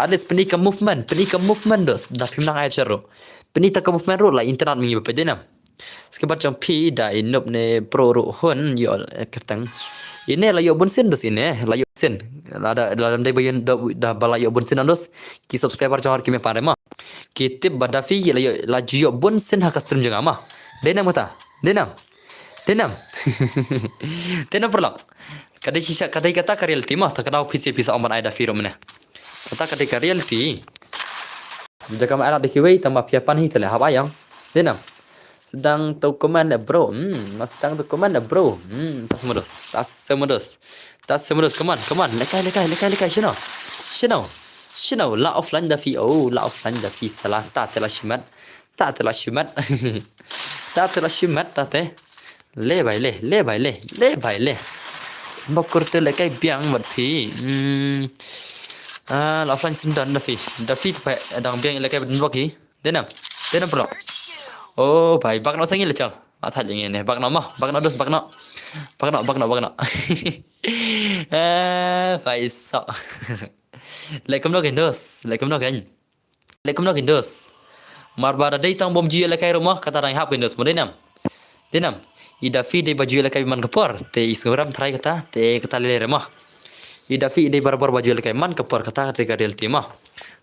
adis peni ka movement dos da phimnang ai chero peni ta ka movement ro la internet mi ba denam Sekebat trong pi da inop ne pro ro hon yo ketang. Ini la yo bunsin dos ini la yo bunsin. La dalam day bayan da bala yo bunsin dos ki subscriber johar ki me pare ma. Ki tip badafi la yo la yo bunsin ha custom janga ma. Denam mata. Denam. Denam. Denam perlak. Kadai sisa kadai kata ka reality ma ta kadau pisi pisa omban ai da firo mena. Kata kadai ka reality. Jaka ma ala dikiwei tama piapan hi tele habayang. Denam. Sedang tu komen dah bro. Sedang tu komen dah bro. Tas semedus. Tas semedus. Tas semedus. Come on. Lekai. Shino. La offline dah fi. Oh, la offline dah fi. Salah. Tak telah shimat. Tak telah shimat. Tak teh. Le bai le. Bakur tu lekai biang mat fi. La offline sendan dah fi. Dah fi tu pai. Dang biang lekai berdua ki. Denam bro. Oh, भाई बगना संगी ले चल माथा लेंगे ने बगना मा बगना दोस्त बगना भाई सा लेकम no gindos marbara dei tang bom jia lekai rumah kata rang hap gindos denam ida fi de baju lekai man kapor te isgram try kata te kata le remah ida fi de barbar baju lekai man kapor kata te gadel timah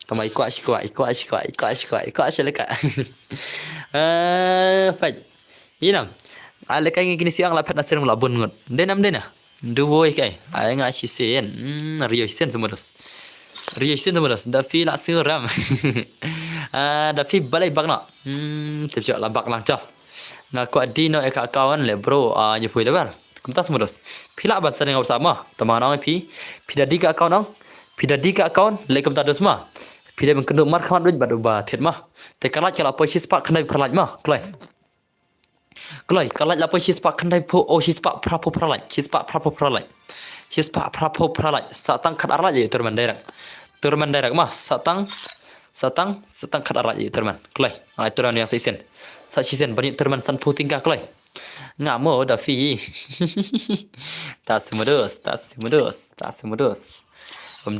tama ikwa leka faj inam ala kai ngini siang lapet nasir melabun ngot denam dena duwoi kai ay nga sisen rio sisen semudos da fi la siram da fi balai bagna tepjak la bag lang cha nga ko dino e ka kawan le bro nya pui lebar kumta semudos pila basar ngau sama teman pi pidadi ka kawan le kumta dosma pide mengkenduk mar khamat duit badu ba thet ma te kalat kala po shispa khandai pralaj ma klai kalat la po shispa khandai po o shispa prapo pralaj satang khat arlaj ye turman darak ma satang khat arlaj ye turman klai ai turan yang seisen sa seisen banyak turman san putingka klai ngamo da fi tas semudos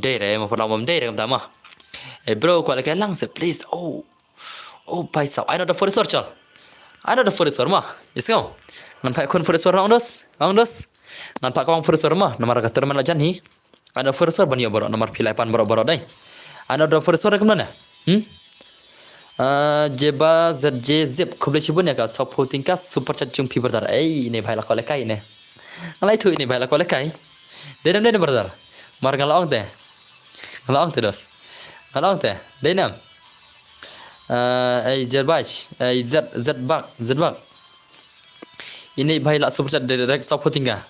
dere mo pala dere kam tama hey bro, kuala kelang se please. Oh, pai sao. I know the forest chal. Ma. Yes kau. Ngan pai kon forest orang dos. Ngan pai kau forest ma. Nomor kata teman lajan hi. I know forest bani boro. Nomor pilaipan boro dai. I know the forest kemana? Jeba ZJ zip kuble cibun ya ka supporting ka super chat jung pi berdar. Ini bai la kuala kai ne. Ngalai tu ini bai la kuala kai. Dedam berdar. Mar ngalaong te dos. Kalau teh, denam. Zerbach, Zbak. Ini bahai la super chat direct supporting ka.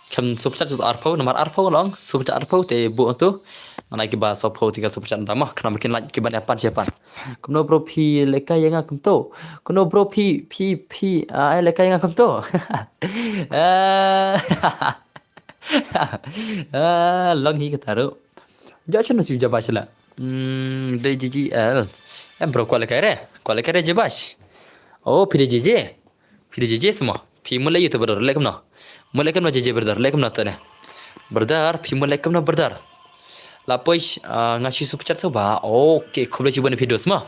Kam super chat arpo, nomor arpo long, super chat arpo te bu tu. Mana ki ba supporting ka super chat tamah, kena makin like ki ban apa siapa. Kuno bro pi lekai yang aku tu. Kuno bro pi lekai yang aku tu. Long hi kataru. Jangan nasi jawab salah. DGGL. Bro kuala kare jebash. Oh, PDJJ semua. Pi mulai itu berdar lekam no. Mulai kam no JJ berdar lekam no tane. Berdar pi mulai kam no berdar. Lapois ngasih super chat soba. Okay, kuble ciban video semua.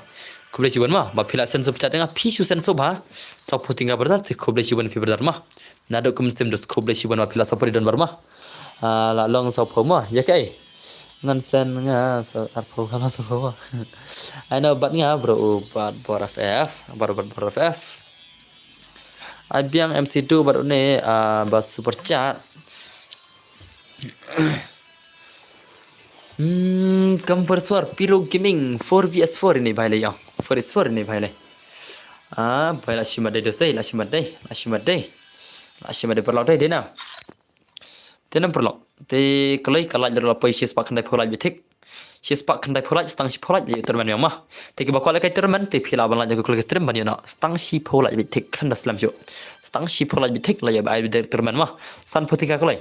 Kuble ciban mah. Ba pila sen super chat dengan pi susen soba. Sopo tinggal berdar te kuble ciban pi berdar mah. Nado kumsem dos kuble ciban ma pila sopo dan bar mah. La long sopo mah. Ya kai. Ngan sen nga arpo hala sopo. I know but nga bro bor FF bor FF. Abiang MC2 baru ni bas super chat. Comfort suar Piro Gaming 4vs4 ini bhai le yang 4vs4 ini bhai le bhai la shimadai dosai la shimadai perlau dai dena perlau te kalai kalai der la pai shis pak khandai phulai bitik shis pak khandai phulai stang shi phulai le terman yang mah te ki bakal kai terman te phila ban la jago kul stream ban yana stang shi phulai bitik khanda slam jo stang shi phulai bitik la ya bai der terman mah san putika kalai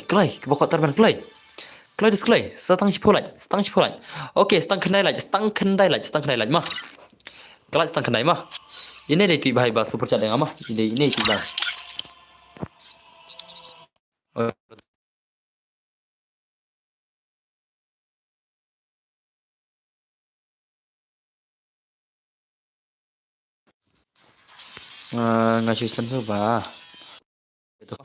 kalai bakal terman kalai display stang shi phulai okay stang khandai lai mah kalai stang khandai mah ini dei ti bhai ba super chat yang mah ini ti bhai ngasih senso ba. Itu.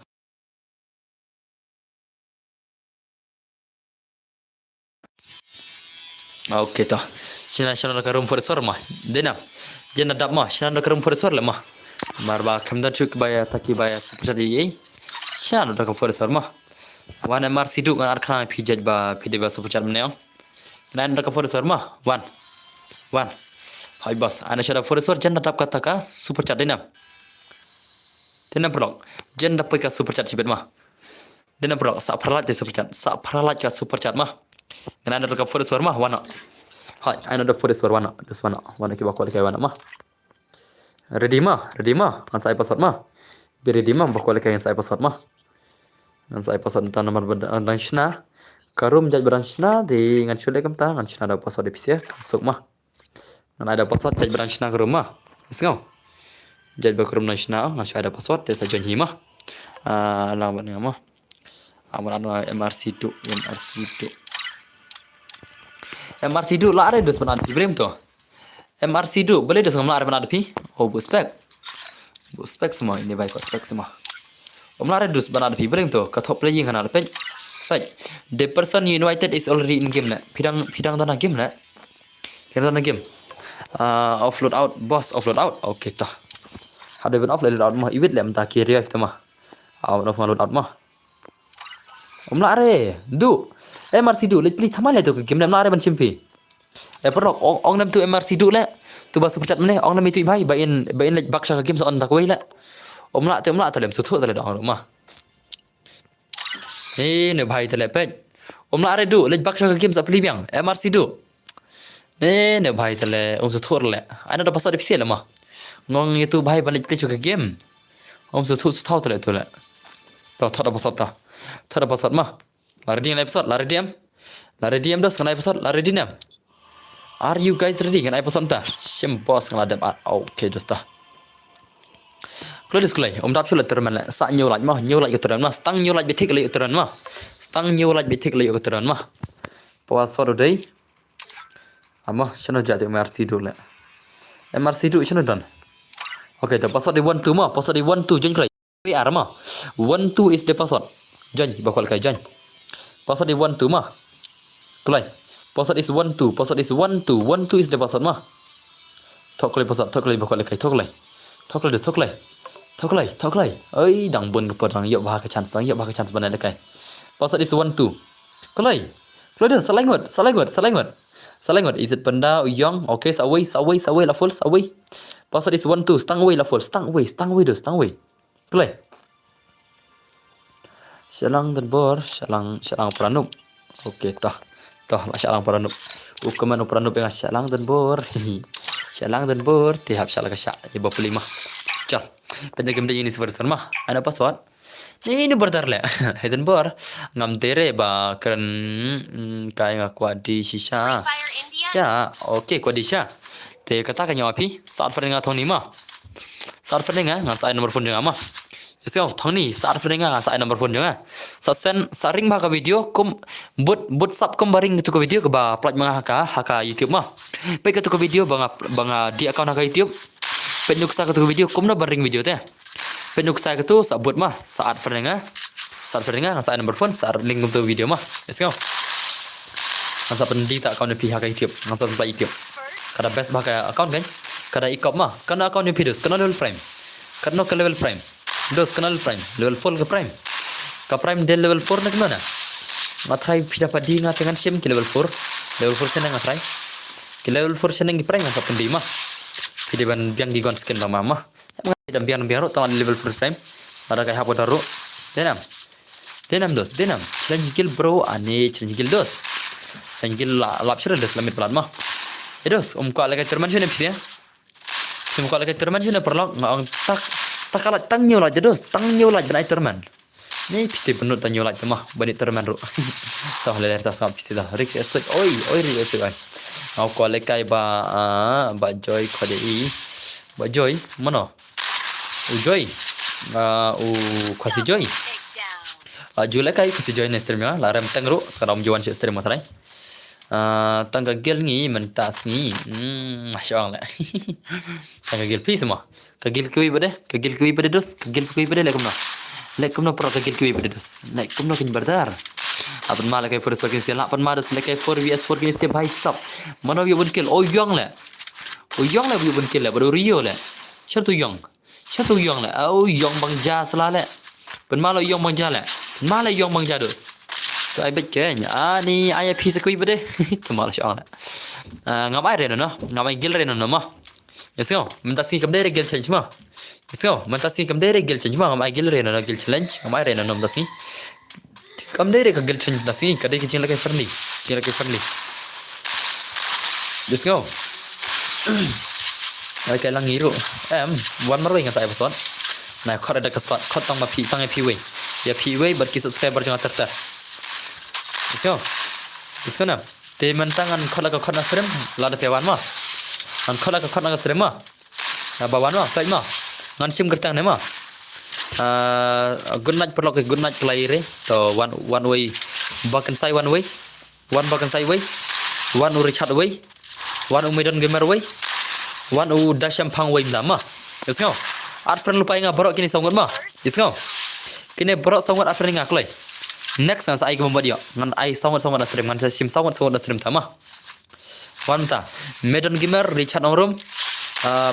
Oke toh. Shina ka room for sor mah. Dena. Jena dap mah. Shina ka room for sor le mah. Marba kamda chuk baya taki baya seperti ini. Shina ka for sor mah. Wan MR siduk ngan arkana pijaj ba pide ba super chat meneo. Kena ka for sor mah. Wan. Hai bos. Ana shara for sor jena dap kata ka super chat dena. Dena prolog. Jena dap ka super chat sibet mah. Dena prolog sa paralat super chat. Sa paralat ka super chat mah. Kena ka for sor mah wana. Hai, ana da for sor wana. Dus wana ki ba ko kai wana mah. Ready mah, ngan sa episode mah. Bi ready mah ba ko kai sa episode mah. Ngan sa episode ta nomor dan shna. Karum jaj beran shna di ngan chule kam ta ngan shna da episode episode sok mah. Ngan ada episode jaj beran shna karum mah. Isngau. Jaj ba karum nan shna ngan shna ada episode desa jon hi mah. Lang ban mah. Amun anu MRC2. MRC2 la are dus ban Ibrahim to. MRC2 boleh dus ngam la are ban pi. Oh bu spek semua ini baik kok spek semua. Omlare dus ban pi Ibrahim to ka top playing kana pe. Right. The person you invited is already in game la. Pidang dana game la. Pidang dana game. Offload out, boss offload out. Okay toh. Ada ban offload out mah iwit lem ta kiri itu mah. Offload out mah. Omlare du. MRC2 let pilih thamal itu game nam lare ban chimpi. Perok ong nam tu MRC2 la. Tu bas pecat meneh ong nam itu bai bain let baksha game so on tak wei la. Omla tu lem suthu tu le dong mah. Ne bhai tu le pet. Omla are du let baksha game sa pilih biang MRC2. Ne bhai tu le suthu le. Ana da pasal dipsi le mah. Ngong itu bhai ban let pilih game. Suthu tu le tu le. Thada pasal mah. Lari diam episode, lari diam dos kena episode, lari diam. Are you guys ready kena episode ta? Sim boss kena ada. Okay dos ta. Kalau diskulai, dap sulit terman la. Sa nyolaj ke terman mah. Stang nyolaj betik le terman mah. Stang nyolaj betik le terman mah. Puas sodo dei. Amah shano jatuh MRC dulu la. MRC dulu shano dan. Okay, tu password di 1 2 mah. Password di 1 2 join kulai. VR mah. 1 2 is the password. Join bakal kai join. Password is 1 2 mah. Kulai. Password is 1 2. Password is 1 2. 1 2 is the password mah. Thok kulai password. Thok kulai bakal kai. Thok kulai. Oi, dang bun ke perang. Yok bah ke chance. Benar dekai. Password is 1 2. Kulai dah. Salah ngot. Is it panda uyong? Okay, sawai la full sawai. Password is 1 2. Stang away la full. Stang away. Kulai. Shalang dan bor, shalang peranub. Okey, lah shalang peranub. Hukuman peranub yang shalang dan bor. Shalang dan bor, tiap shalang ke syak. Iba pelima. Cal. Pendek game ini seperti mah. Ada password. Ini berdar le. Hidden bor. Ngam tere ba keren kaya ngakwa di shisha. Ya, okey kwa di shisha. Te kata kanya api. Saat feringa thoni mah. Saat feringa ngan saya nomor phone mah. Sekarang thoni saat feringa sa number phone jangan. Sa send saring ba ka video kum but sub kum baring tu ka video ke ba plat mga haka YouTube mah. Pe ka tu ka video banga di account haka YouTube. Penuk sa ka tu video kum na baring video teh. Penuk sa ka tu sa but mah saat feringa sa number phone sa link tu video mah. Sekarang sa pendi tak account pi haka YouTube, sa plat YouTube. Kada best ba ka account kan? Kada ikop mah. Kana account ni videos, kana level prime. Kana ke level prime. Dos kenal prime level 4 ke prime del level 4 nak mana ngatrai dapat di ngatengan sim ke level 4 senang ngatrai ke level 4 senang ke prime ngasa pendi mah pide ban biang di gon skin mama dan biang ro tangan level 4 prime ada kayak apa daru denam challenge kill bro challenge kill dos challenge kill lap shira dos lamit pelan mah dos ko ala terman sini pis ya ko ala terman sini perlok ngong tak tang nyolaj dos tang nyolaj benai terman ni pisi penut tang nyolaj mah bani terman ru tah leler tas ngap pisi dah rix esok oi ri esok ai au ko lekai ba joy khode ba joy mana joy khasi joy jule kai khasi joy ne stream ya laram tang ru karam juan stream matrai tangga gel ngi mentas ngi masya Allah tangga gel pi semua kagil kui pada dos kagil kui pada lekum no pro kagil kui pada dos lekum no kin berdar अपन माला के फुर सके से अपन मार से लेके 4vs4 के से भाई सब मनो भी बन के ओ यंग ले भी बन के ले बरो रियो ले छतु यंग ले ओ young bang ja sala le pen malo yong bang ja le mala yong bang ja dos to ai bet ke ni ai pi se kui bade to malo shang le ngam ai re no ngam ai gil re no ma yes go mentasi kam dere gil change ma yes go mentasi kam dere gil change ma ngam ai gil re no gil challenge ngam ai re no mentasi kam dere ka gil change nasi kadai ke ching la friendly yes go ai cái lăng nghĩ rồi emวันมาด้วยกันใส่ภาษาไหนข้อใดก็สปอตข้อต้องมาพีต้องให้พีเว้ยอย่าพีเว้ยบัดกี่ subscriber จังอัตตาดิสกันนะเตมันตั้งอันข้อละก็ข้อนักสตรีมลาดเปียวันมาอันข้อละก็ข้อนักสตรีมมาบาวันมาใกล้มางันชิมกระตังไหนมาgood night ปลอก good night ไกลเลยต่อ one way บักกันใส่ one way one บักกันใส่ way one อุริชัด way one อุเมดอนเกมเมอร์ way one udah champang way lama yes ngau art friend lupa ingat borok kini songot mah yes ngau kini borok songot art friend ngak lay next ngan ai membuat dia ngan ai songot stream ngan sim songot stream tama one ta medon gamer richard room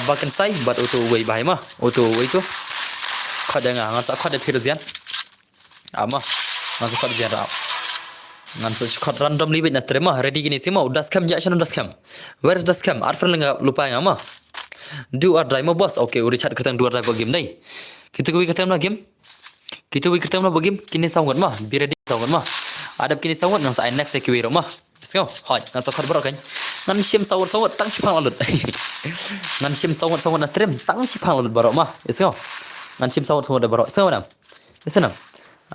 baken sai bat auto way bahai mah auto way tu khada ngan sa khada firzian ama ngan sa khada jara ngan sa khada randomly bit na stream mah ready kini sima udah scam ja channel scam where is the scam art friend lupa ingat mah do or die mo boss okay uri chat ketang do or die game dai kita kui ketang na game kini sangot mah be ready sangot mah adap kini sangot nang sa next sekwi ro mah let's go hoi ngan sa khad bro kan ngan sim sangot tang sipang alut ngan sim sangot na stream tang sipang alut bro mah let's go ngan sim sangot da bro so nam listen nam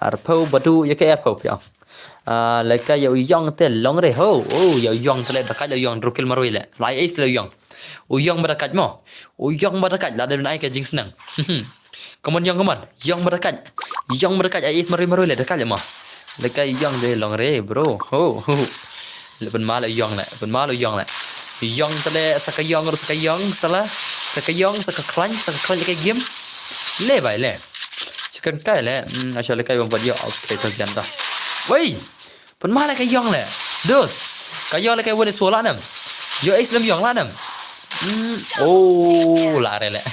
ar pau badu ya ke pau pia lại cái dầu yong tên long re ho dầu yong tele da cái dầu yong drukil marui le lai is le yong yong berakat mo yong berakat la dari naik ke jing senang kamu yong berakat ai is marui le dekat mo le cái yong de long re bro le ben mal yong le yong tele sakayong salah sakayong sakaklan cái game le bai le chicken kai le asal le kai bang buat dia okay tersian dah wei pen mal cái yong le dos cái yong le cái won is wala nam yo is lam yong la nam lạ rồi lẹ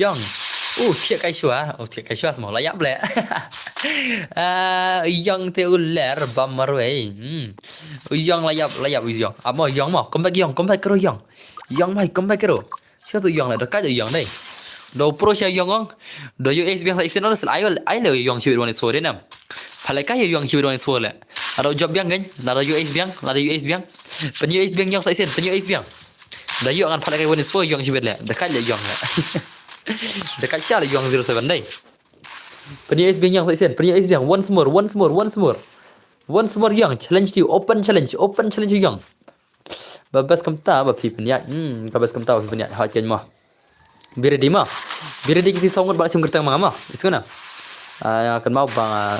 young thiệt cái xóa mà lại lẹ young theo lẹ bầm mà rồi young lại young mà young mà come back cái young mày come back cái rồi sao tụi young lại được cái tụi young đây đồ pro chơi young không đồ US biang sai nó là ai là young chịu đồ này số đấy nè phải lại cái young chịu đồ này số lẹ ada job biang kan ada US biang pen US biang yang sai pen US biang da yo kan phala kai woni so yang sibet le dekat le yang le dekat sia le yang 07 đây pen US biang yang sai pen US biang once more yang challenge you open challenge yang babas kamta ba pi pen ya babas kamta ba pen ya ha chen ma biredi kisi songot ba chim kertang ma iskuna yang akan mau bang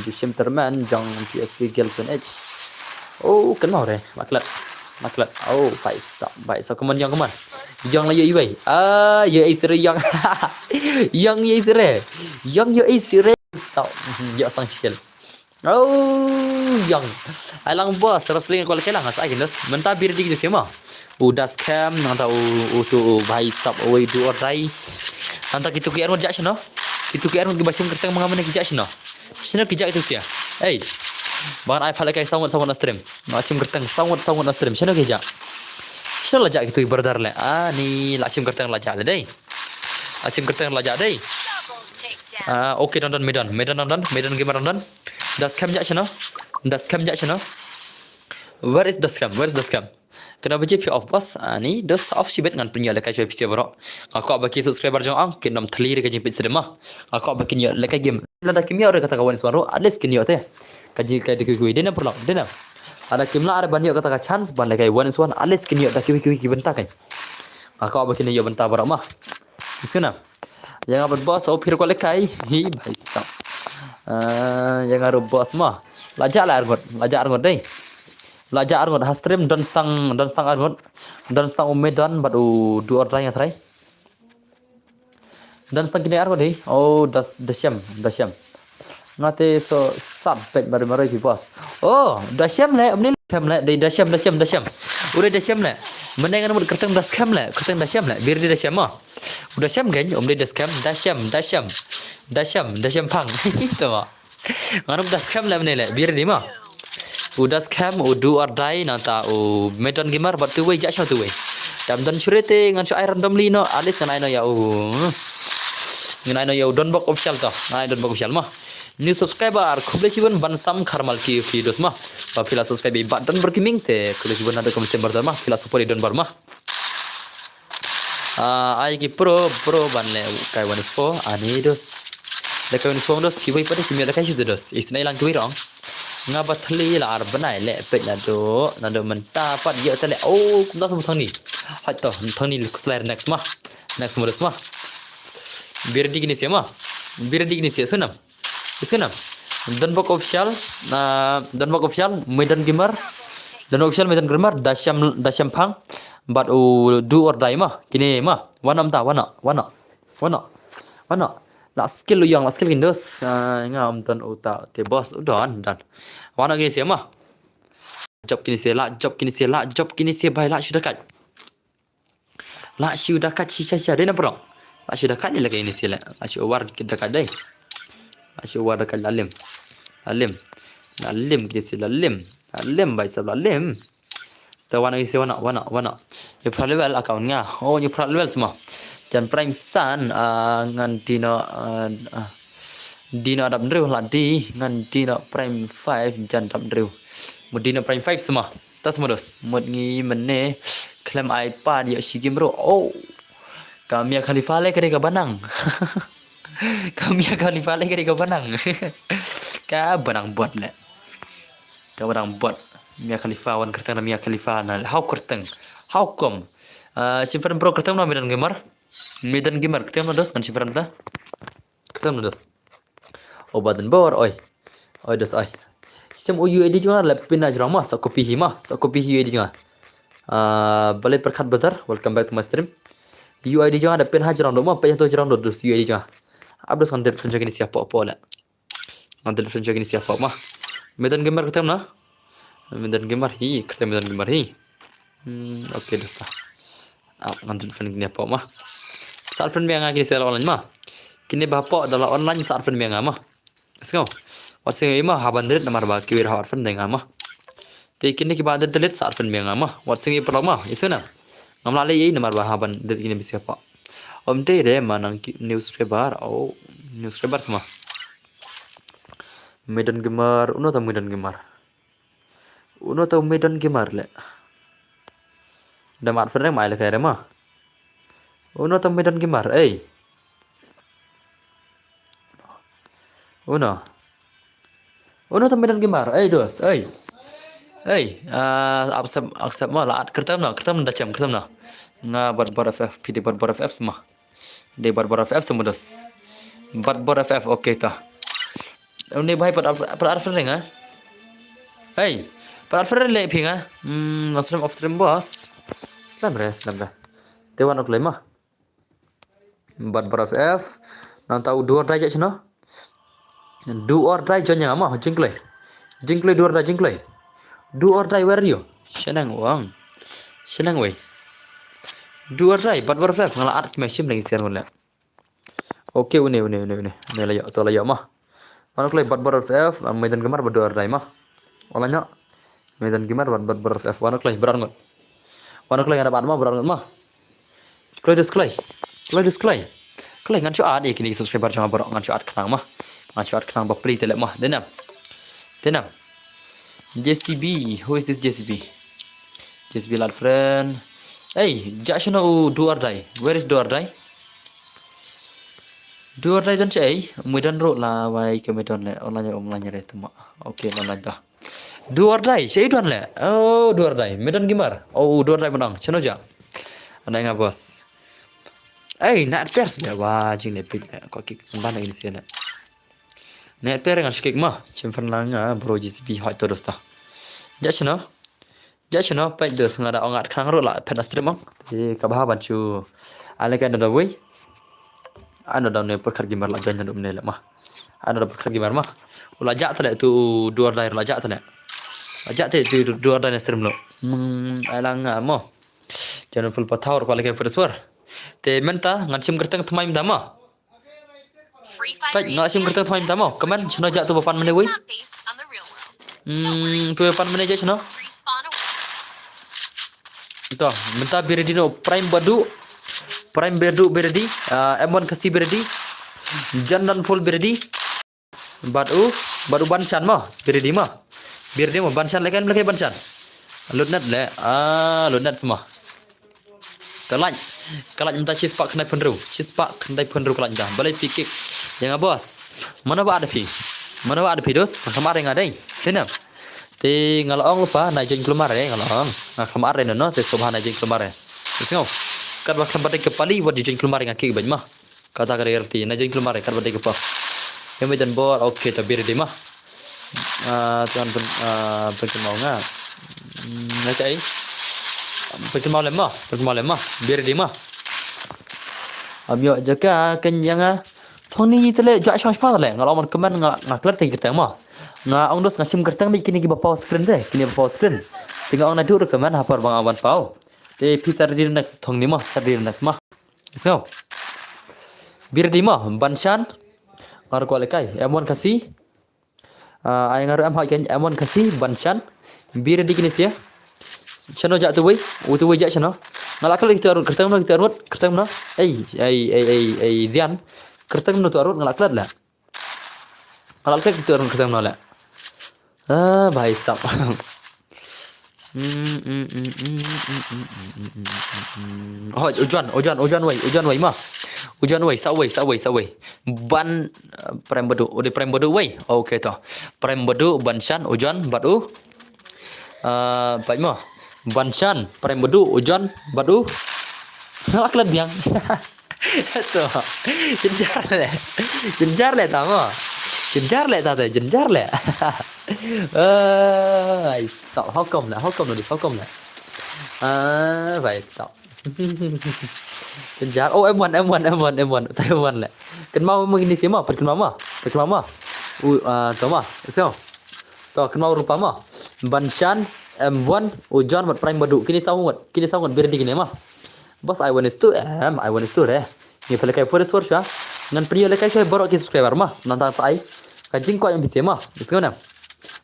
Dushim Terman jong PSG girlfriend H kan mau deh maklat baik so keman yang keman yang lah yoi bay yo isre yang yo isre so yo sang chill yang alang bos wrestling kalau kelang asa agendas mentah bir di sema udah scam atau tu bhai sab oi do or die anta kitu ki arun jaction no kitu ki arun gibashim kertang mengamane ki jaction no sino ki jak itu sia bahkan ai phala kai sangot na stream macam kertang sangot na stream sino ki jak sino la jak kitu berdar le ni lachim kertang la jak le dai lachim kertang la jak dai okay don medan gamer don das scam jaction no where is the scam kenapa JP off bos ni dos off sibet ngan punya lekai joy PC bro aku bagi subscriber jong ang kinom thli re kajing PC mah aku bagi nya lekai game lada kimia ore kata kawan suaro ales kinyo te kaji kai dikui dena perlok dena ada kimla ada banyak kata ka chance ban lekai one is one ales kinyo da kiwi bentar kan aku bagi nya bentar bro mah isuna yang abad bos oh phir ko lekai hi bhai sab Yang ngaruh bos mah. Lajak argot deh. Lajak argot hastrim dan stang argot dan stang umedan batu dua orang yang try. Dan stang kini argot deh. Oh dasyam. Ngate so sabet baru bos. Oh dasyam le amni kam le di dasyam. Udah dasyam le. Mendengar mud kerteng daskam le, kerteng dasyam le. Bir di dasyam mah. Udah dasyam kan? Om di daskam dasyam pang. Itu mah. Nganu daskam le amni le. Bir di mah. Udah scam udu ordai nanta u medan gimar bat tu jak tu we dam dan surete ngan so air randomly no alis ngan ya ngan ya don bok official to ngan don bok official mah new subscriber khuble sibon bansam kharmal ki videos mah ba pila subscribe ba don berkiming te khuble sibon ada komisi bar mah pila support don bar mah ai ki pro banle kai wanis fo ani dos dekai wanis fo dos ki bai pada kimi dekai situ dos isnai lang tu rong nga bathli la ar banai le pet la do na do menta pat ye tele oh kumda sam thani hato thani slayer next modus mah bir digni se sunam dan bok official medan gimar dasyam phang but do or die mah kini mah wana la skill kindos ngam tan uta te boss udon dan wana gini sia mah job kini sia bai la sudah kat sisa deh nampak la sudah kat dia lagi ini sia la war kita kat deh la war dekat lalim kini sia lalim bai sab lalim ta wana gini sia wana you probably well account nga oh you probably well semua Jan prime san ngan dino đập rêu là đi ngan dino prime 5 jan đập rêu một dino prime 5 semua tas modus một nghi mình nè claim ipad ya si game bro oh kami khalifa le kare ka banang ka banang buat le mia khalifa wan kertang na mia khalifa na how come simpan bro kertang na medan gamer kertang na dos kan simpan ta kertang na dos obadan bor oi dos oi sistem UUID juga lepin aja mah sa copy UUID juga balik perkat betar welcome back to my stream UUID juga ada pin hajar ndo mah payah tu jarang dos UUID juga abdos kan telepon ini siapa lah nanti telepon ini siapa mah medan gamer kertang na medan gamer hi oke dosta nanti telepon ini apa mah saat friend yang lagi share online mah kini bapak adalah online saat friend yang mah let's go wasing mah haban dret namar ba kiwir hawar friend yang mah te kini ki badat dret saat friend yang mah wasing perlu mah isuna ngamla le yi namar ba haban dret kini bisa apa om te re manang newspaper newspaper semua medan gamer uno ta medan gamer le damar friend mai le kare mah uno ta medan gamer uno ta medan gamer dos accept mah laat kertam na nga bar ff pd bar ff semua de bar ff semua dos bar ff oke ka ini bahai par friend ha par friend le pinga nasram of stream boss slam re dewan ok le mah bar ff nang tahu dua derajat cina do or die jonya mah jingklei do or die where you senang we do or die bar ff ngala art mesim lagi sian wala oke une layak to layak mah mana klei bar ff medan gemar do or die mah olanya medan gemar bar ff mana klei berangot mana klei ada mah berangot mah klei ngan chu ad ikini subscriber jangan borok ngan chu ad kenang mah ngan chu ad kenang ba play telek mah denam JCB who is this JCB lad friend jakshono do or die where is do or die dan cai medan ro la wai ke medan le online re tuma okay online ta do or die cai don le do or die medan gimar do or die menang chano ja anai nga bos nak pers le wah jing le pit kok kik ban ini sih Net per dengan skik mah. Cempen langa bro GCP hot terus ta. Jachno. Jachno pai dos ngada ongat khang ro la pen stream mong. Thì ka ba ban chu. Ale kan da wei. Ano da ne per khar gimar la jan dum ne la mah. Ano da per khar gimar mah. Ulajak tale tu dua dair lajak tale. Lajak te tu dua dair stream lo. Alang mo. Jangan full pathaur ko ale first war. Te menta ngachim kertang thmai mda ma. Pai ngachim kertang thmai mda ma. Kaman chno jak tu papan mene wei. Tu papan mene je chno. Ito, menta beredino prime badu. Prime beredi. M1 kasi beredi. Jandan full beredi. Badu banshan ma beredi ma. Beredi ma banshan lekan lekai banshan. Lunat le. Lunat semua. Kalaj minta cheese pak kena penru. Cheese pak kena penru kalaj dah. Balai fikik. Yang bos. Mana ba ada pi? Mana ba ada pi dos? Kamar yang ada. Sini. Ti ngalong lupa naik jeng kelumar ngalong. Kelumar no te sobha naik jeng kelumar. Isngau. Kad ba kan badai kepali buat jeng kelumar yang akik banyak mah. Kata kare erti naik jeng kelumar kad badai kepa. Yang medan bor okey ta bir di mah. Tuan pergi mau ngah. Macam pergi mau lemah, bir di mah. Abio jaga kenyang Thoni tele jak shang spa tele ngalaman keman ngaklar te kita mah. Nga ong dos ngasim kertang ni kini giba pause screen deh, kini pause screen. Tinggal ong nadu rekaman hapar bang awan pau. Te pisar di next thong ni mah, sar di next mah. So. Bir di mah banshan ngar ko lekai M1 kasi. Ai ngar am haken M1 kasi banshan. Bir di kini sia. Chano jak tu wei, tu wei jak chano. Ngalakal kita arut kertang na. Zian. Kertang tu arut ngalakal lah. Ngalakal kita arut kertang na lah. Bhai sab. Oh, ujan wei mah. Ujan wei, sa wei. Ban prem bedu wei. Okey toh. Prem bedu banshan ujan badu. Baik mah. Banshan prem bedu ujan badu. Ngalakal biang. Tu. Jenjar le tama. Jenjar le. Ai sợ hao công rồi đi sao công lại. Vậy sợ. Jenjar. Oh M1 tay M1 lại. Cần mau begini sih mah, perken mama. Tahu mah. So. Tahu ken mau rupa mah. Banshan M1 ujan buat prime badu. Kini sangat berdi kini mah. Bos I want is tu deh. Ni pelai first word sah. Ngan pria lekai saya baru subscriber mah. Nonton saya. Kajing kau yang bisa mah. Sekarang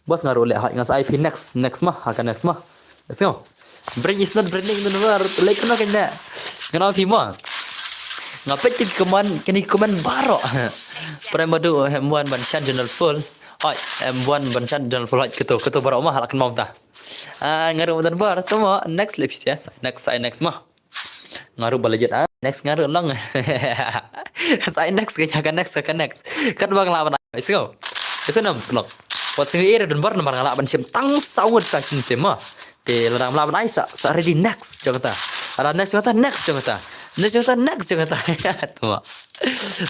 bos ngaruh leh ngas IP next mah akan next mah. Sekarang brand is not branding in the world. Like kena kena. Kenapa sih mah? Ngapain cik kini komen baru. Prime badu M1 banshan general full. Oi M1 banshan general full ketu baru mah akan mau dah. Ngaruh dan baru tu mah next lebih ya. Next mah. Ngaruh balajet next ngaruh long. Saya next kayaknya akan next. Kan bang lawan isu. Isu nam blok. Wat sing era dan bar namar ngalaban sim tang sawut sa sin sema. Te ladang lawan ai sa ready next jangata. Ada next jangata. Next jangata. Tu.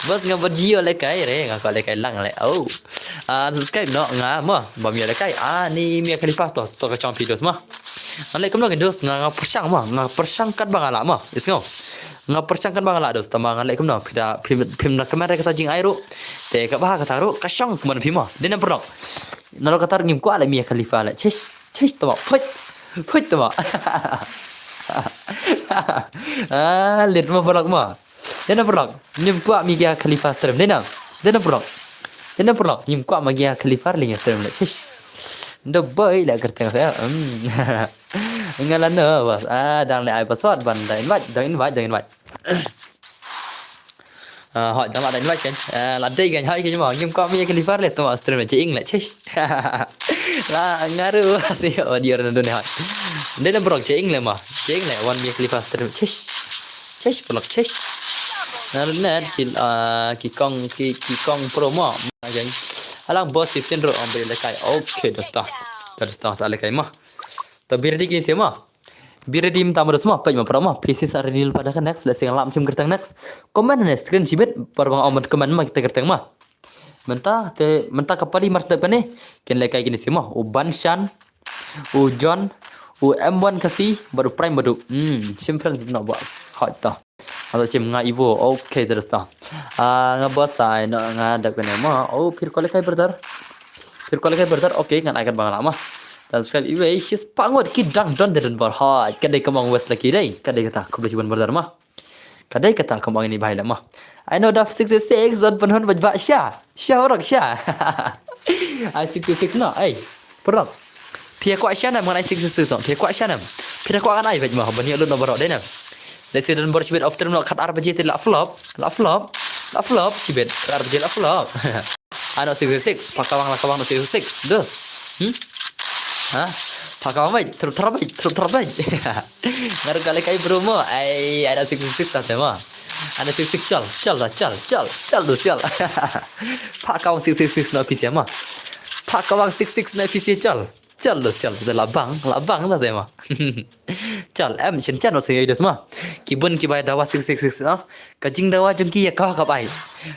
Bos ngapa jio lekai ngaka lekai lang le. Oh. Subscribe no ngama bam ya lekai. Ni Mia Khalifa to ka chong videos mah. Alai kam lagi dos persang mah persang kat bang ala mah. Isngau. Percangkan bang lah dos tamang alai kam no pim nak kamera kata jing airu. Te ka bah kata ru kasong keman pima. Dena pernah. Nalo kata ngim ko alai Mia Khalifa la. Chesh tama. Put tama. Lihat mah pernah mah. Dena pernah. Ngim ko Mia Khalifa stream dena pernah. Ngim ko Mia Khalifa link stream la. Chesh. Ndo boy la kerteng saya. Ngalan no bos. Đang lại password ban dah invite. Họ đang lại invite kan. Ladai kan hai ke cuma ngim ko Mia Khalifa le tu stream le cing le. Chesh. La ngaruh si dia orang dunia. Dia nak cing le mah. Cing le one Mia Khalifa stream. Chesh blog chesh. Net ki kong promo kan. Alang bos season ro ambil lekai. Okey dosta. Salah lekai mah. Tapi ready kini semua. Bila di minta merus mah, pagi mah PC sa ready pada kan next. Let's say lam sim kertang next. Komen next screen cibet perbang amat komen mah kita kertang mah. mentah kapali mas depan ni. Ken lekai gini semua. Banshan, John, M1 kasih baru prime baru. Simpan nak buat hot tah. Atau cim nga Evo. Okay terus tah. Ngebuat saya nak ngadap kena mah. Fir ko lekai brother. Okay ngan akan bang lama. Dan subscribe iwe shis pangot ki dang don den bar ha. Kadai kamang west lagi dai. Kadai kata ko beli brother mah. Kadai kata kamang ini bahai lama. I know Daf 66 on penhun bajba Syah orang Syah. I 66 no perang Pia kuat Syah nam ngan I 66 no. Pia kuat Syah nam. Pia kuat kan ai bajma bani lu no barok dai nam. Let's say dan bar sibet after no kat ar baje la flop sibet ar baje la flop. I know 66 pakawang la kawang no 66 dos. Pakawang baik terbaik. Ngar kali kai bromo ai ada 66 tak tema. Ada 66 cal tu cal. Pak kawang 66 na PC mah. Pak kawang 66 na PC cal tu labang tak tema. Cal cin no saya itu semua. Kibun ki bayar dawa 666 no. Kajing dawa jengki ya kau kapai.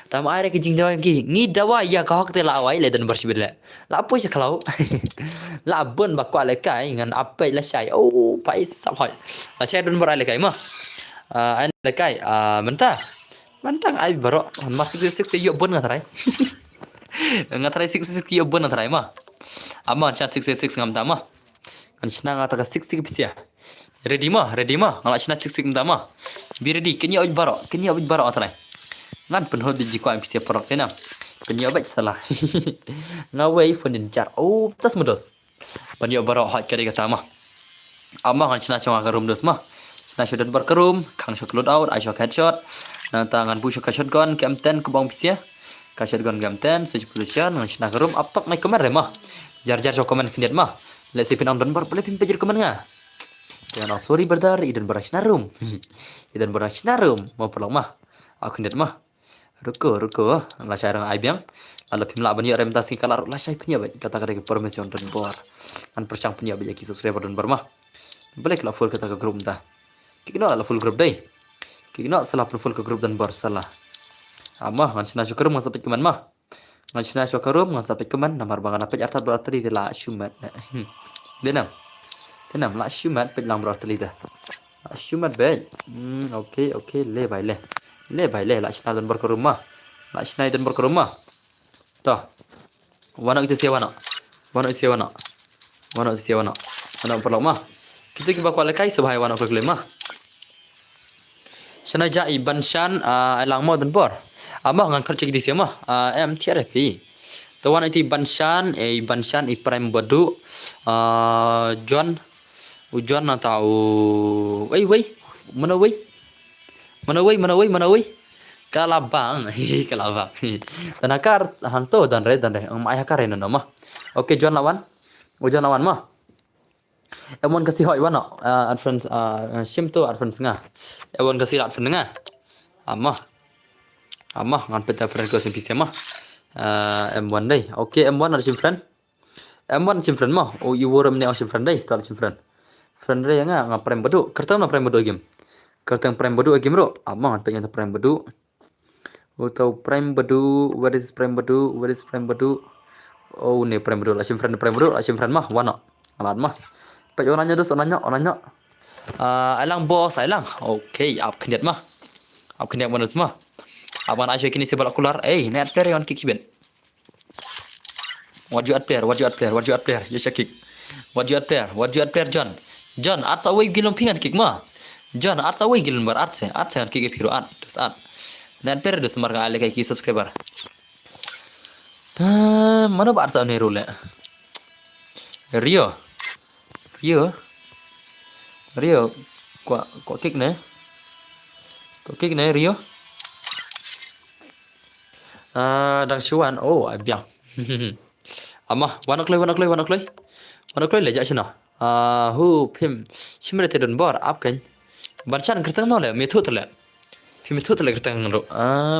Tam air kajing dawa jengki. Ngi dawa ya kau te lawai le dan bersibir le. La apa sih kalau? La bun bakwa le kai ngan apa la sai. Pai sampai. La sai dan berai le kai mah. Anh là cái mentang ai baru masih 66 yuk bun ngatai ngatai 66 yuk bun ngatai mah amma cha 66 ngam tama kan sina ngata ka 60 pisia ready mah ngala sina 60 ngam tama be ready kenya oj baru ngatai ngan penhod di jikwa pisia porok tena kenya baik salah ngawai fundin jar tas mudos panyo baru hot kari kata mah amma kan sina chong ka room dos mah Nah, sudah berkerum, kang shot load out, I shot headshot. Nah, tangan push ke shotgun, ke M10 ke bawang pisnya. Ke shotgun ke M10, switch position, nah kerum, up top naik komen mah. Jar shot komen kendiat mah. Let's see pinang don bar, boleh pimpin komen nga. Jangan sorry brother, idan barang sinarum. Mau pelong mah. Aku kendiat mah. Ruko, lah syarang aibiang. Lalu pimla banyak rem tasking kalar, lah syai punya baik. Kata-kata ke permission don bar. Kan percang punya banyak subscriber don bar mah. Boleh kalau full kata ke grup dah. Kikno la full group day. Kikno salah full ke group dan bar salah. Amah ngan sina syukurum ngan sampai keman mah. Ngan sina syukurum ngan sampai keman namar bangan apa arta berarti la syumat. Denam la syumat pelang berarti dah. La syumat baik. Okay, le bai la sina dan bar ke rumah. La sina dan bar ke rumah. Tah. Wana itu siapa nak? Wana perlu mah. Kita kiba kuat lekai sebagai wana kuat lemah. Sana jai banshan alang mo dan bor. Ama ngan kerja di sini mah MTRP. Tawan itu banshan prime badu John na tahu. Mana kalabang. Tanakar hanto dan red ayah karen nama. Oke John lawan mah. Emon kasih hoi wana advance shim tu advance nga. Emon kasih advance nga. Amah ngan peta friend ko simpisi mah. M1 dai. Okay M1 ada sim friend. M1 sim friend mah. Iworam ne sim friend dai. Tal sim friend. Friend dai nga prime badu. Kertam na prime badu game. Kertam prime badu game ro. Amah ngan pengen prime badu. Utau prime badu. Where is prime badu? Ne prime badu. Sim friend mah wana. Alat mah. Pak orangnya dos orangnya. Alang bos alang. Okay, up kendiat mah. Manus mah. Abang Asyik kini sebab keluar. Net player yang kick ben. What you at player? You should kick. What you at player John. Arts away gilum pingan kick mah. John arts away gilum bar arts yang kick hero art. Dos art. Net player dos marga ale kai subscriber. Mana ba arts ne rule. Rio, kok kick ne Rio. Đang chuan, biang. Ama, wanak lay lejak sina. Hu pim simre te don bor ap kan. Banchan kertang no le metut le. Pim metut le kertang ro.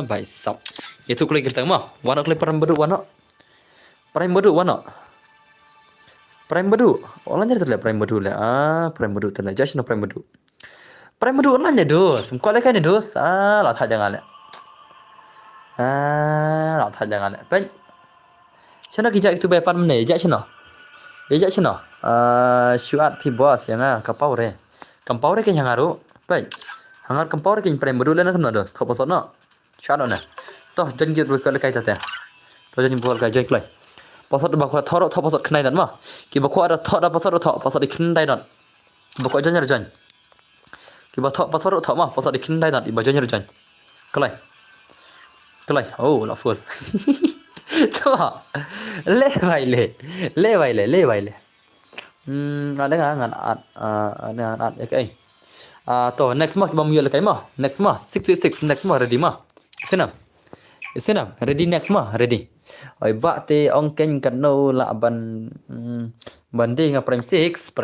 Bai sap. Itu kule kertang mah. Wanak lay param bedu wana. Prime badu. Orang jadi terlihat prime badu le. Prime badu terlihat. Jadi no prime badu. Prime badu orang jadi dos. Semua le kan dos. Lah tak jangan le. Nak thay jangan pen. Chana kijak itu bepan mana ya chana. Ya chana. Syuat pi bos yang kapau re. Kapau re kan hangaru. Pen. Hangar kapau re kan prem berulan kan ada. Thop pasot na. Syat na. Toh jan kit berkal kai tate. Toh jan buat kai jek lai. Pasot bakwa thoro thop pasot khnai dan ma. Ki bakwa ada thok da pasot thok pasot ikhin dai dan. Bakwa jan jan. Ki bakwa pasot thok ma pasot ikhin dai dan iba jan jan. Kalai. Kalai. Oh, la full. Tuh, le baile. Ada ngan ya kai. Tuh next mah kita mau kai mah. Next mah 6 next mah ready mah. Senam, ready next mah ready. Oi ba te ong ken kan no la banding prime 6.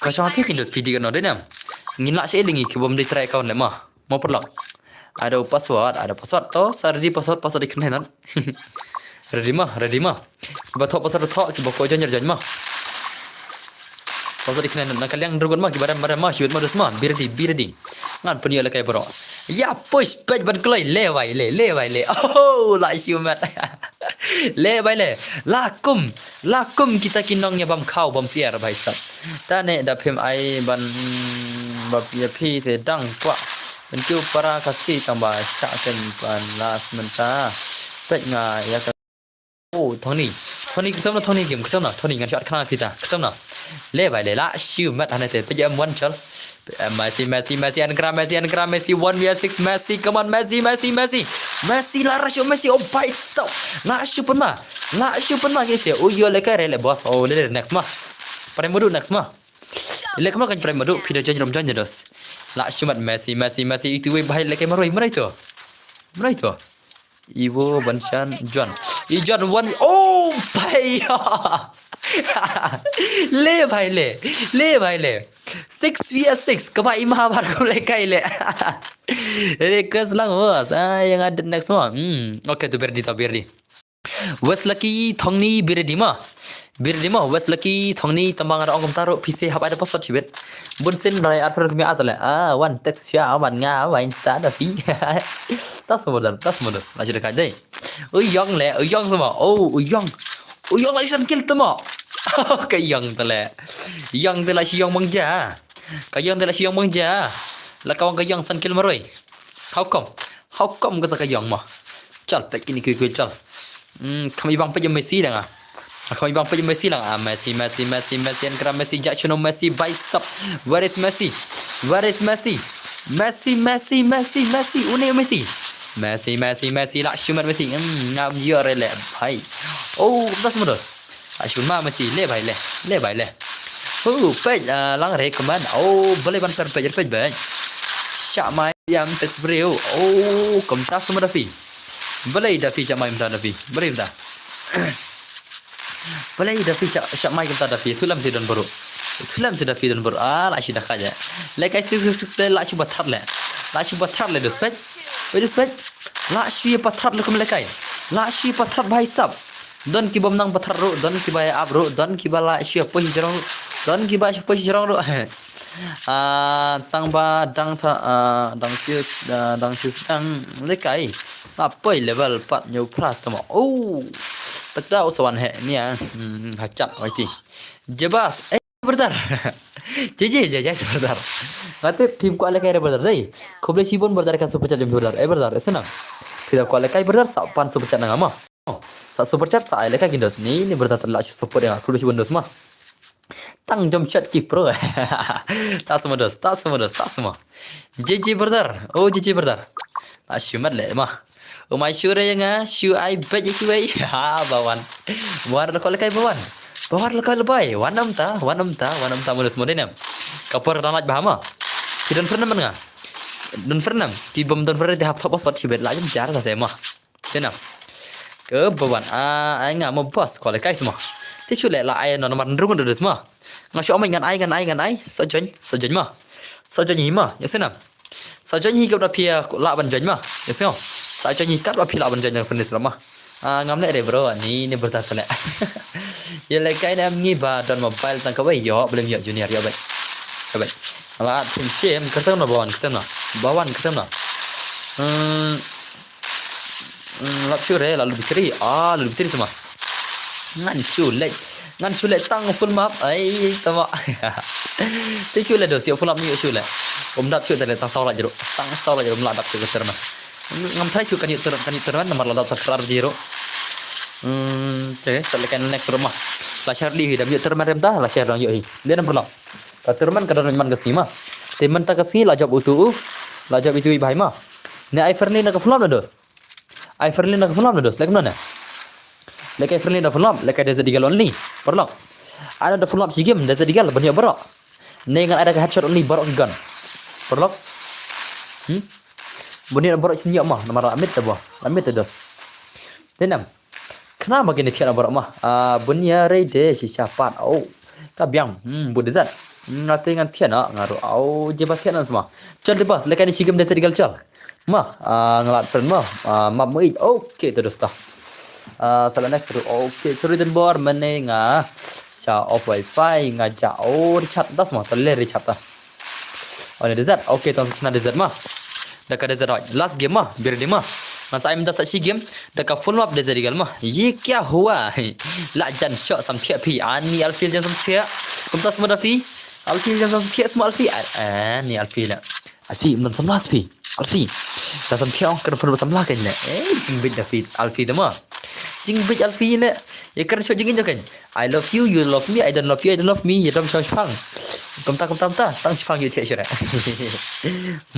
Kau cakap ke Windows PD kan ada nam. Ngin la saya lingi kibom di try account le mah. Mau perlu. Ada password to sardi password dikenal nan. Ready mah. Coba thok password thok coba kau jangan mah. Password dikenal nan kalian drugon mah kibaran mah shoot mah mah be ready. Ngan punya le kai bro. Ya push page ban klai le vai le. Oh la shoot le vai le. Lakum kita kinongnya bam kau bam siar bai sat. Ta ne da phim ai ban bab ya phi te dang kwa. Bentuk para kasih tambah cakap pan last mentah. Pet ngai ya. Oh, Tony kita na Tony game kita na Tony ngan cakap kena kita na. Le vai le la shoot mat ane te pejam one chal. Messi and Messi 1v6 Messi come on Messi la rasio Messi oh bait so la shoot pun ma guys ya. Oh yo le kai le boss oh le next ma. Pada mudu next ma. Ile kemana kan prime madu pida janji rom janji dos. La shumat Messi itu we bahai leke maroi mana itu. Iwo Banshan John. John one oh bhai. Le bhai le. 6v6 kaba imah bar ko lekai le. Rekas lang bos. Yang ada next one. Okay tu berdi. Wes laki thongni birdi ma Wes laki thongni tamang ada ongom taruh PC hab ada password cibet bunsin dari adver kami atale one text ya awan nga wa insta da fi tas modus lagi dekat deh uyong semua uyong lagi san kill temo cái yong tale si yong mangja cái yong tale si yong mangja là kawan cái yong san kill maroi how come kata cái yong ma chal pek ini kuy chal kami bang pejam Messi dah ngah. Kami bang pejam Messi lah. Messi and kram Messi Jackson Messi bicep. Where is Messi? Messi. Une Messi lah shumat Messi. Ngam yer le bhai. Oh, das modus. Shumma Messi le bhai le. Oh, pej lang recommend. Oh, boleh ban share pej bhai. Syak mai yang text brio. Oh, komtas semua Dafi. Boleh Dafi syak mai mta Dafi. Boleh mta. Boleh Dafi syak mai mta Dafi. Tulam si don baru. Dafi don baru. La shi dah kaja. Like I see la shi batar le dospet. La shi batar le kum lekai. La shi batar bhai sab. Don ki bom nang batar ro, don ki bai ab ro, don ki bala shi pohi jarong. Don ki ba shi pohi jarong ro. Tang ba dang sius dang lekai. Apa level 4 nyu pras tamo. Oh. Tak tahu sawan he ni hacap IT. Jebas brother. Jeje brother. Ngate tim ko ale kai brother zai. Khoble sibon brother ka super chat brother. Brother senang. Tidak ko ale kai brother sapan super chat nang ama. Sa super chat sa ale kai kindos ni brother terla support yang khoble sibon dos mah. Tang jom chat ki pro. Tak semua. JJ brother. Oh JJ brother. Asyumat le mah. Umay sure yang sure I bet you way. Ha bawan. War la kai bawan. Bawar la kai lebay. Wanam ta mulus modem. Kapor ranat bahama. Ki don fernam nga. Don fernam. Ki bom don fernam hap top password sibet la jam jar ta tema. Tenam. Ke bawan ai nga mo boss ko kai semua. Ti chu le la ai no man rungun do semua. Ngasyo omai ngan ai. Sajany ma. Ya senam. Sajany ka da pia la ban jany ma. Ya senam. Saya nyi kat wapi lawan jangan furnis lama. Ngam le re bro ni bertat le. Ya le kai nam ngi ba don mobile tang ka bai yo belum yo junior yo bai. Bai. Ala tim shem ketem na bawan ketem na. lap sure lalu bitri lalu bitri semua ngan sulet tang full map ai tama ti chule do siap full map ni chule dap chule tang saula jero meladap chule terma ngam thai chu kan yutur nomor ladap sakrar jero jadi selekan next rumah la share di hidam yutur marem ta la share dong yo hi dia nomor lo ta terman kadar man kasih mah teman ta kasih la job utu la job itu ibai mah ne ai ferni na ka full map dos ai ferni na ka full map dos lek mana lek ai ferni na full map lek ada tiga only perlo ada full map si game ada tiga banyak berok ne ngan ada headshot only berok gun perlo bunyi berok senjak mah nomor amit ta boh amit ta dos tenam kenapa gini tiada berok mah bunyi rede si siapa kabyang budezat ngate ngan tiada ngaru jebat tiada semua cal debas lek ada si game ada tiga cal mah ngelat friend mah map moi okey terus tah salah next tu okey sorry dan bor menenga sha off wifi ngajak chat dah semua terle chat dah ada desert okey tong cina desert mah dah ka desert last game mah biar dia mah masa I'm dah si game dah ka full map desert digal mah ye kya hua la jan shot sampai pi ani alfil jan sampai kumtas madafi alfil jan sampai semua alfi ni alfi la alfi belum 11 pi alfi dah sampai orang kena full bersama kan jingbit alfi alfi dah mah jingbit alfi ne ya kena shot jingin kan I love you you love me I don't love you I don't love me ya dom shang shang kumta tang shang you tiak syara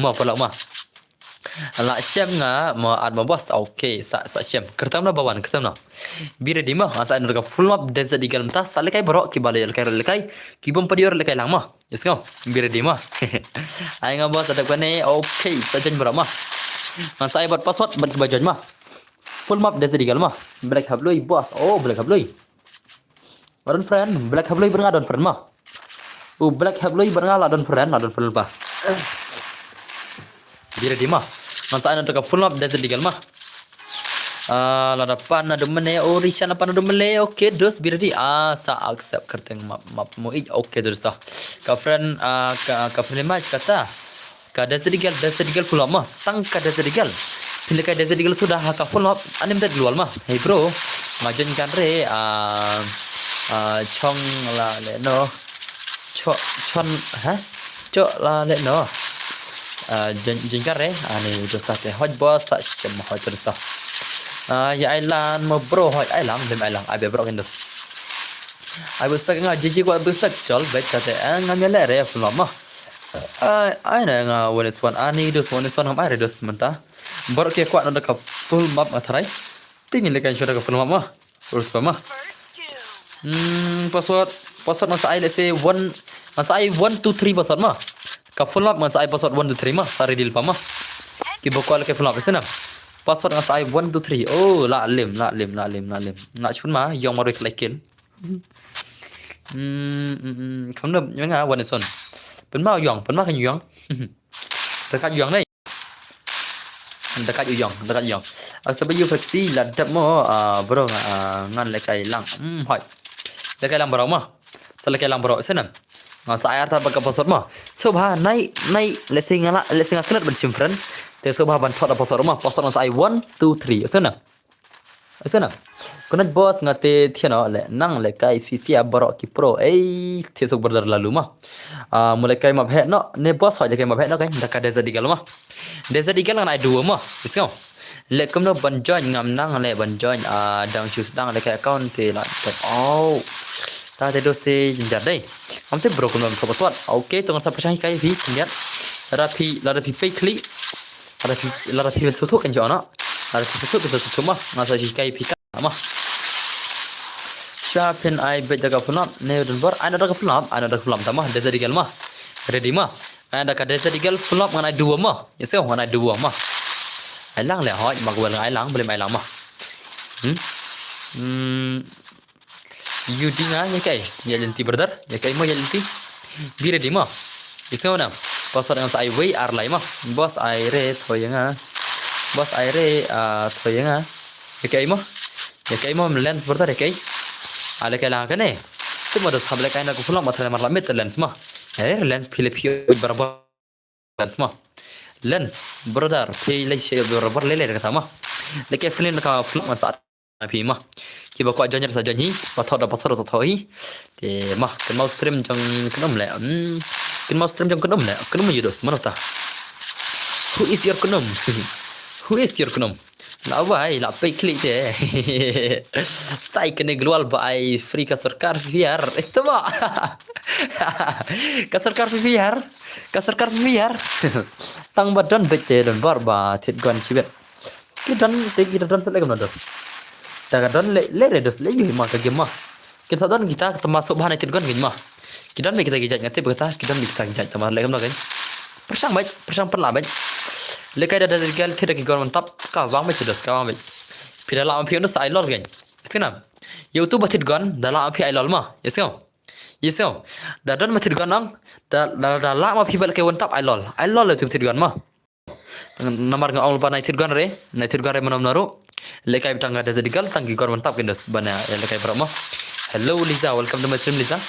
mau pelak mah la syam nga ma ad ma bos okey sa syam kertam na bawan kertam na bire di mah asa nurga full map desert digal mta sale kai borok ki balai lekai ki bom padior lekai lang mah yes kau bire di mah ai nga bos ada kane okey sajen borok mah masa ai buat password buat kebajuan mah full map desert digal mah black habloi bos black habloi Adon friend black habloi berenga adon friend mah black habloi berenga adon friend bah bire di mah masa ana to full map desert digal mah la depan ada mene orisan apa ada mele okey dos bire di sa accept kerteng map mo okey dos ta ka friend ka friend match kata ka desert digal full map mah tang ka desert digal pilih ka desert digal sudah ka full map anim tet lual mah hey bro ngajen kan re chong la le no chon la le no jengkar ani terus tah hot boss sak sem hot terus tah ya ailan mo bro hot ailang dem ailang abe bro kendos I was expect nga jiji ko expect chol bet kate ngamele re full mah ai na nga one is one ani dos one is one ham ai dos menta bro ke kwat no ka full map atharai tingin le kan shora ka full map mah terus mah password masa ai let's say 1 masa ai 1 2 3 password mah ka full map masa ai password 1 2 3 mah sari dil pa mah ki bokol ke full map sana password masa ai 1 2 3 la lim nak chun mah yong ma rek like không được những nga one son pen ma yong kan yong dekat yong đây dekat yong sebab you faksi la dap mo bro ngan le kai lang hoi le kai lang bro mah sale kai lang bro sana nga sa ayar ta baka password mah sobha nai lesing kelat ban chimfran te sobha ban thot password mah password sa ai 1 2 3 sana kunat boss ngate thiano le nang le kai fisia baro ki pro the sok berdar lalu mah mulai kai map he no ne boss hoi le kai map he no kai daka desa digal mah desa digal ngan ai dua mah bis kau le kum no ban join ngam nang le ban join dang choose dang le kai account te la ta te dos te jinjar dai am te bro kun ko password okay tong sa percaya kai vi lihat rapi pay klik la rapi ben soto kan jona ada sesuatu mah masa si kai pika mah siapin ai bet jaga full map ne don bor ana daga full map tamah desa digal mah ready mah ada ka desa digal full map ngan ai dua mah yes ngan ai dua mah ai lang le hoi mag wel ai lang boleh ai lang mah you dinga ya kai ya lenti brother ya kai mo ya lenti di ready mah yes ngan password ngan sai way ar lai mah bos ai re thoyanga bos aire thoyanga ya kai mo lens brother ya kai ala kai lang kane tu modos hable kai na ko full map mar lamit lens mah lens philip barabar lens mah lens brother philip barabar le kata mah Lagi film ka film man saat pi mah ki ba kwa join sa join hi ba thot da ba sa thoi thì mah kan mau stream trong cái nôm lẹ kan mau stream trong cái nôm gì đó mana ta who is your kunom who is your kunom la vai la pe klik deh stai kena global by free ka sarkar VR itu mah ka sarkar VR tang badan bete dan barba thit gon chibet kita dan selek mana dos ta dan le dos le yu mah ka game mah kita dan kita termasuk bahan thit gon gin mah kita dan kita gijat ngate berkata kita kita gijat tambah lek mana kan persang perla baik lekai dah dari gal tidak kau mantap kau wang macam dos kau wang pila la ampi untuk saya lor kan iskenam YouTube batit gon dalam ampi ailol mah yes kau dah dan batit gon ang dah la ampi balik kau mantap ailol le tu batit gon mah nomor ngau lupa naik gon re mana menaruh lekai betangga dah dari gal tanggi gon mantap kan dos bana lekai berapa mah hello Liza welcome to my stream Liza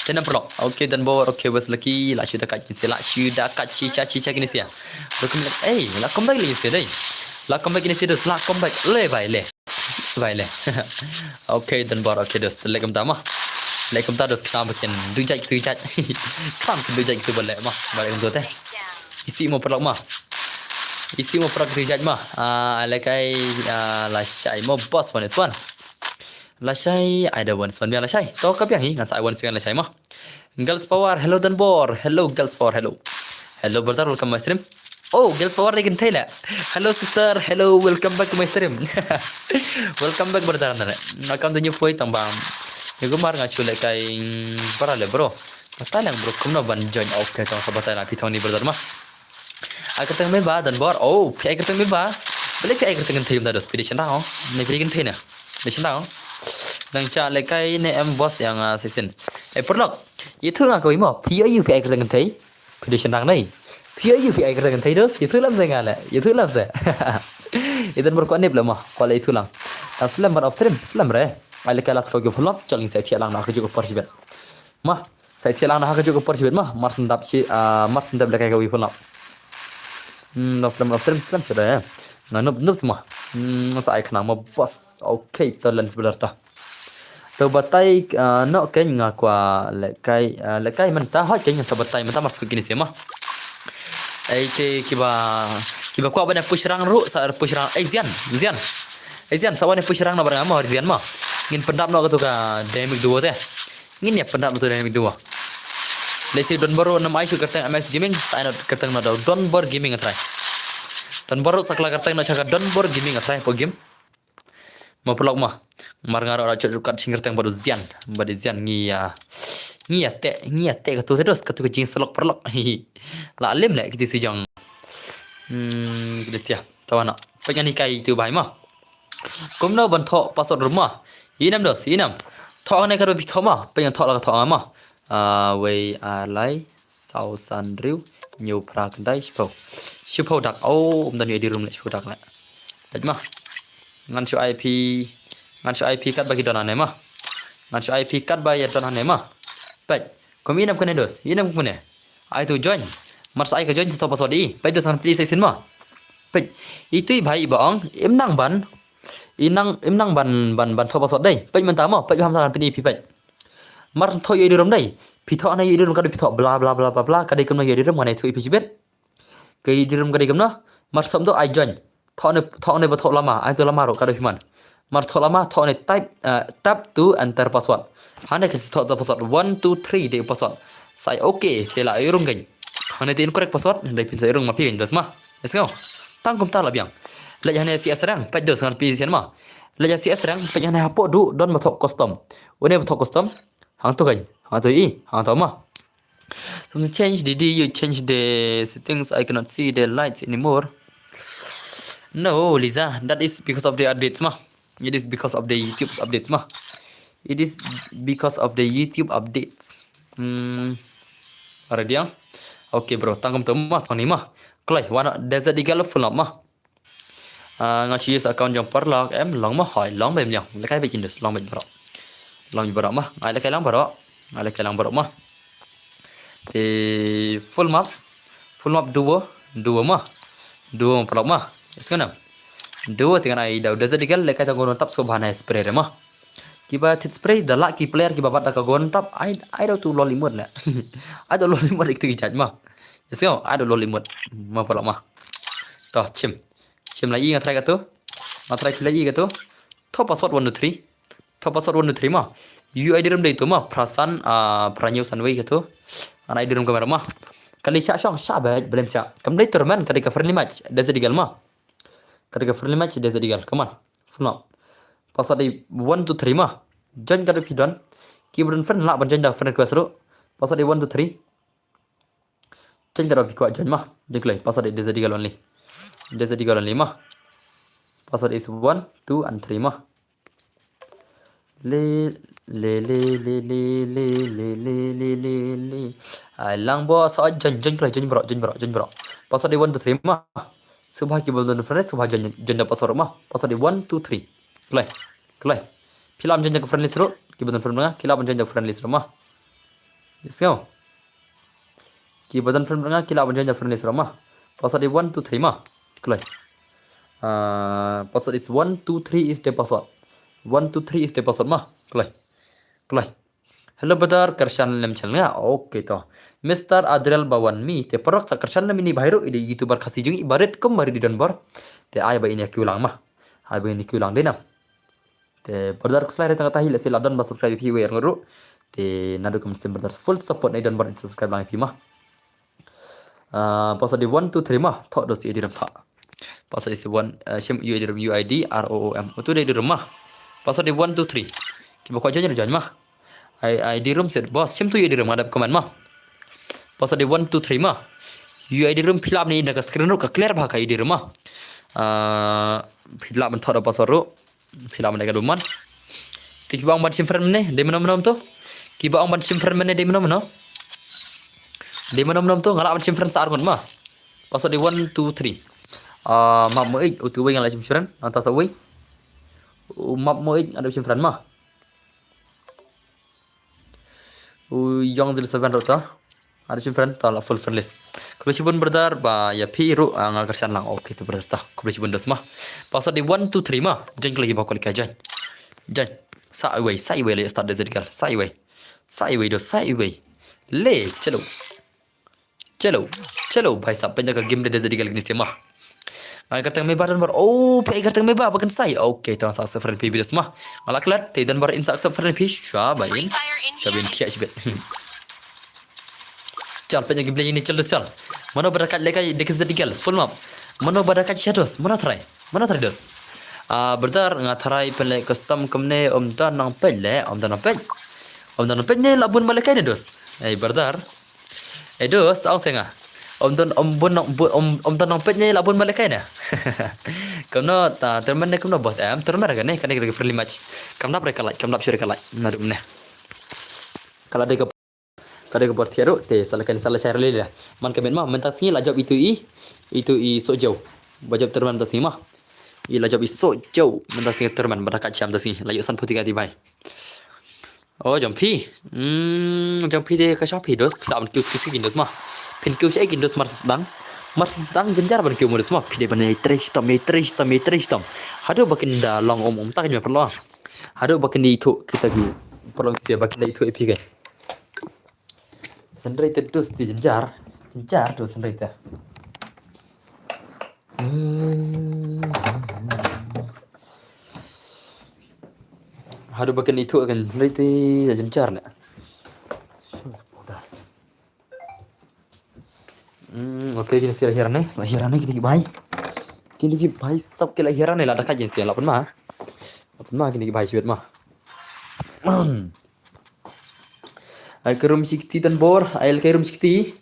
Jangan perlu. Okey dan bor. Okey bos lagi. Lah sudah kat sini. Lah sudah kat cica kini sia. Lokum lah comeback lagi sia dai. Lah comeback kini sia dos. Lah comeback le vai le. Okey dan bor. Okey dos. Like pertama. Like pertama dos kita bikin dujak. Kam dujak itu boleh mah. Balik untuk teh. Isi mau perlu mah. Isi mau perlu dujak mah. Lekai lah syai mau boss one. Lasai ada one son biar lasai tahu kau yang ini ngan saya one son lasai mah girls power hello dan bor hello girls power hello brother welcome my stream oh girls power lagi thela hello sister hello welcome back to my stream welcome back brother nana nakam tu nyupoi tambang ya gumar ngacu lekai para le bro patah yang bro kumna ban join okay tahu sahabat lah pitoni brother mah akan tengah meba dan bor oh pi akan tengah meba boleh pi akan tengah thim dah expedition dah oh ni pi akan thena expedition dah oh dan cara lekai ni boss yang assistant. Perlok. Itu ngaku imo. Pia you pi dengan thei. Prediction rang nei. Pia you pi dengan thei dos. Itu lam saya ngala. Itu lam saya. Itu berkuat ni belum mah. Kalau itu lang. Aslam bar of trim. Aslam re. Lekai las kau ke perlok. Jalan saya tiang nak kerja upar sibet. Mah. Saya tiang nak kerja upar sibet mah. Mars ndap lekai kau perlok. Of trim sudah ya. Nup semua. Masa saya kenal mau boss. Okay, terlen sebelah dah. Tu batai nak kan ngakwa lekai mentah hot kan sabatai mentah masuk kini sema. Te kiba kwa bana push rang ru sa push rang Zian sawane push rang na barang ama Zian mah. Ngin pendap nak tu ka dynamic duo teh. Ngin ya pendap tu dynamic duo. Lesi don baru nama isu kertang MX gaming saya nak kertang nak don bor gaming atrai. Don baru sakla kertang nak cakap don bor gaming atrai po game. Mau pelok mah marngar ora cukat singger teng baru Zian ngia te katu terus katu kecing selok perlok la alim lek kita sejang kita sia tawana pengen nikai itu bai mah komno ban tho pasod rumah inam tho ne karo bi tho mah pengen tho la tho mah wei lai sau san riu nhiều pra kendai shipau dak dan di room lek shipau dak lek mah ngan su IP kat bagi donan mah ngan su IP kat bagi donan mah baik kami inap kena dos inap kena ai tu join mars ai ke join stop password i baik dos pilih sesin mah baik itu bhai bang imnang ban stop password dai baik mentah mah baik ham sangan pilih baik mars thoi di rom dai pitho anai di rom ka pitho bla kadai kem lagi di rom anai tu IP jibet ke di rom kadai kem na mars sam tu ai join thọ này bắt thọ lama ai tu lama rồi kada himan mar thọ lama thọ này tap to enter password hane kasi thọ password 1 2 3 de password sai okay te la irung gain hane te incorrect password dai pin sai irung ma pin dos ma esau tang kum ta la biang la hane si asrang pa dos ngan pi sian ma la si asrang pa hane hapo du don ma thọ custom one ma thọ custom hang to gain hang to ma so change you change the settings I cannot see the lights anymore. No, Liza, that is because of the updates mah. It is because of the YouTube updates mah. It is because of the YouTube updates. Ada dia? Okay bro, tangkum tu mah, Tony mah. Kelai, wana desert digal full mah. Ngaji use account jam perlak em long mah hỏi long bem yang. Lekai bikin dus long bem bro. Long bro mah. Ai lekai long bro. Ai lekai long bro mah. Di full map duo mah. Duo perlak mah. Sekarang Dua dengan ai dah udah jadi lekai tak gonon tap so bahana spray mah. Kiba tit spray dah laki player kiba bat dah gonon tap ai dah tu loli mod na. Ai dah loli mod iktu kijat mah. Yes kau ai dah loli mod. Mah pala mah. Toh chim. Chim lagi ngat try katu. Ngat try lagi katu. Top password 1 2 3. Top password 1 2 3 mah. UI diram dai tu mah perasan peranyu sanway katu. Ana ai diram kamera mah. Kali syak syong syak belum syak. Kamdai turman kali ka friendly match. Dah jadi gal mah. Ketika friendly match dia jadi gal. Come on. Full up. Pas ada 1 2 3 mah. Join kada pidon. Keyboard friend lah banjang dah friend request ru. Pas ada 1 2 3. Join kada kuat join mah. Diklay. Pas ada dia jadi gal only. Dia jadi gal only mah. Pas ada is 1 2 and 3 mah. Le le le le le le le le le le le. Alang bos join klay join bro. Pas ada 1 2 3 mah. Subah keyboard dan friend subah janda password mah. Password di 1 2 3. Kelai. Filam janda ke friend list ro. Keyboard dan friend mah. Kilap janda friend list mah. Yes kau. Keyboard dan friend mah kilap janda friend list mah. Password di 1 2 3 mah. Kelai. Password is 1 2 3 is the password. 1 2 3 is the password mah. Kelai. Hello brother, kershan lem channel oke toh. Mr. Adriel Bawan mi te perok sa kershan lem ini bahiru ide YouTuber kasih jeng ibarat kembali di Donbor. Te ai ba ini ulang mah. Ai ba ini ulang denam. Te brother kuslai tengah tahi lesi ladon ba subscribe pi wer nguru. Te nadu kum sim brother full support ni Donbor subscribe lang pi mah. Pasal di 1 2 3 mah thok dos ediram thak. Pasal di 1 sim ediram UID ROOM. Itu di rumah. Pasal di 1 2 3. Kiba ko jangan mah. I di room set bos sim tu di room ada komen mah. Pasal di 1 2 3 mah. UI di room filap ni nak screen ru ka clear bah ka di room mah. Filap men thora password ru. Filap men ka duman. Ki bang ban sim friend ne de menom tu. Ki bang ban sim friend ne de menom De menom tu ngalak ban sim friend sa argon mah. Pasal di 1 2 3. Map mo ik utu wei ngalak sim friend antas wei. Map mo ik ada sim friend mah. Yang jelas seven rota. Ada sim friend tala full friend list. Kalau cibun berdar ba ya pi ru ngal kersan lang oke tu berdar ta. Kalau cibun dos mah. Pasal di 1 2 3 mah. Jangan lagi bakal kajan. Jan. Sa wei le start dari gal. Sa wei dos sa wei. Le चलो भाई साहब पंजा का गेम दे jadi gal gini tema. Agar tang meba dan bar play agar tang meba bakan sai. Oke, tang sa friend pi bidas mah. Malaklat te dan bar insa friend pi shabain. Shabain kia sibet. Chal penja game ini chal. Mana berakat lekai dekat jadi gal full map. Mana berakat shadows. Mana try dos. Berdar ngatrai pele custom kemne dan nang pele om dan pele ne labun balakai dos. Berdar. Dos tahu senga. Om dan nang pele labun balakai na. Kamno ta terman ne kamno bos terman kan ne kan ne friendly match. Kamna mereka like, kamna sure like. Nadum ne. Kalau ada kada ke bertiaru te salah share le man kamen mah mentas ni lajab itu i so jauh bajab terman tas ni mah i lajab i so jauh mentas ni terman berakat jam tas ni layu san putih gadi bai jampi de ka shapi dos tak kius dos mah pin kius ai dos mars dang jenjar ban kiu murs mah pide ban trash tom hado bakin da long tak ni perlu hado bakin itu kita perlu dia bakin itu epi kan Sendiri terus jenjar tu sendiri tu. Haru bakan itu akan sendiri tu jenjar nak. Okey kini si lahiran ni kini baik. Kini baik sab ke lahiran ni lah dah kajian si lapan mah kini baik sebet mah. Ay kerum sikti dan bor, ay kerum sikti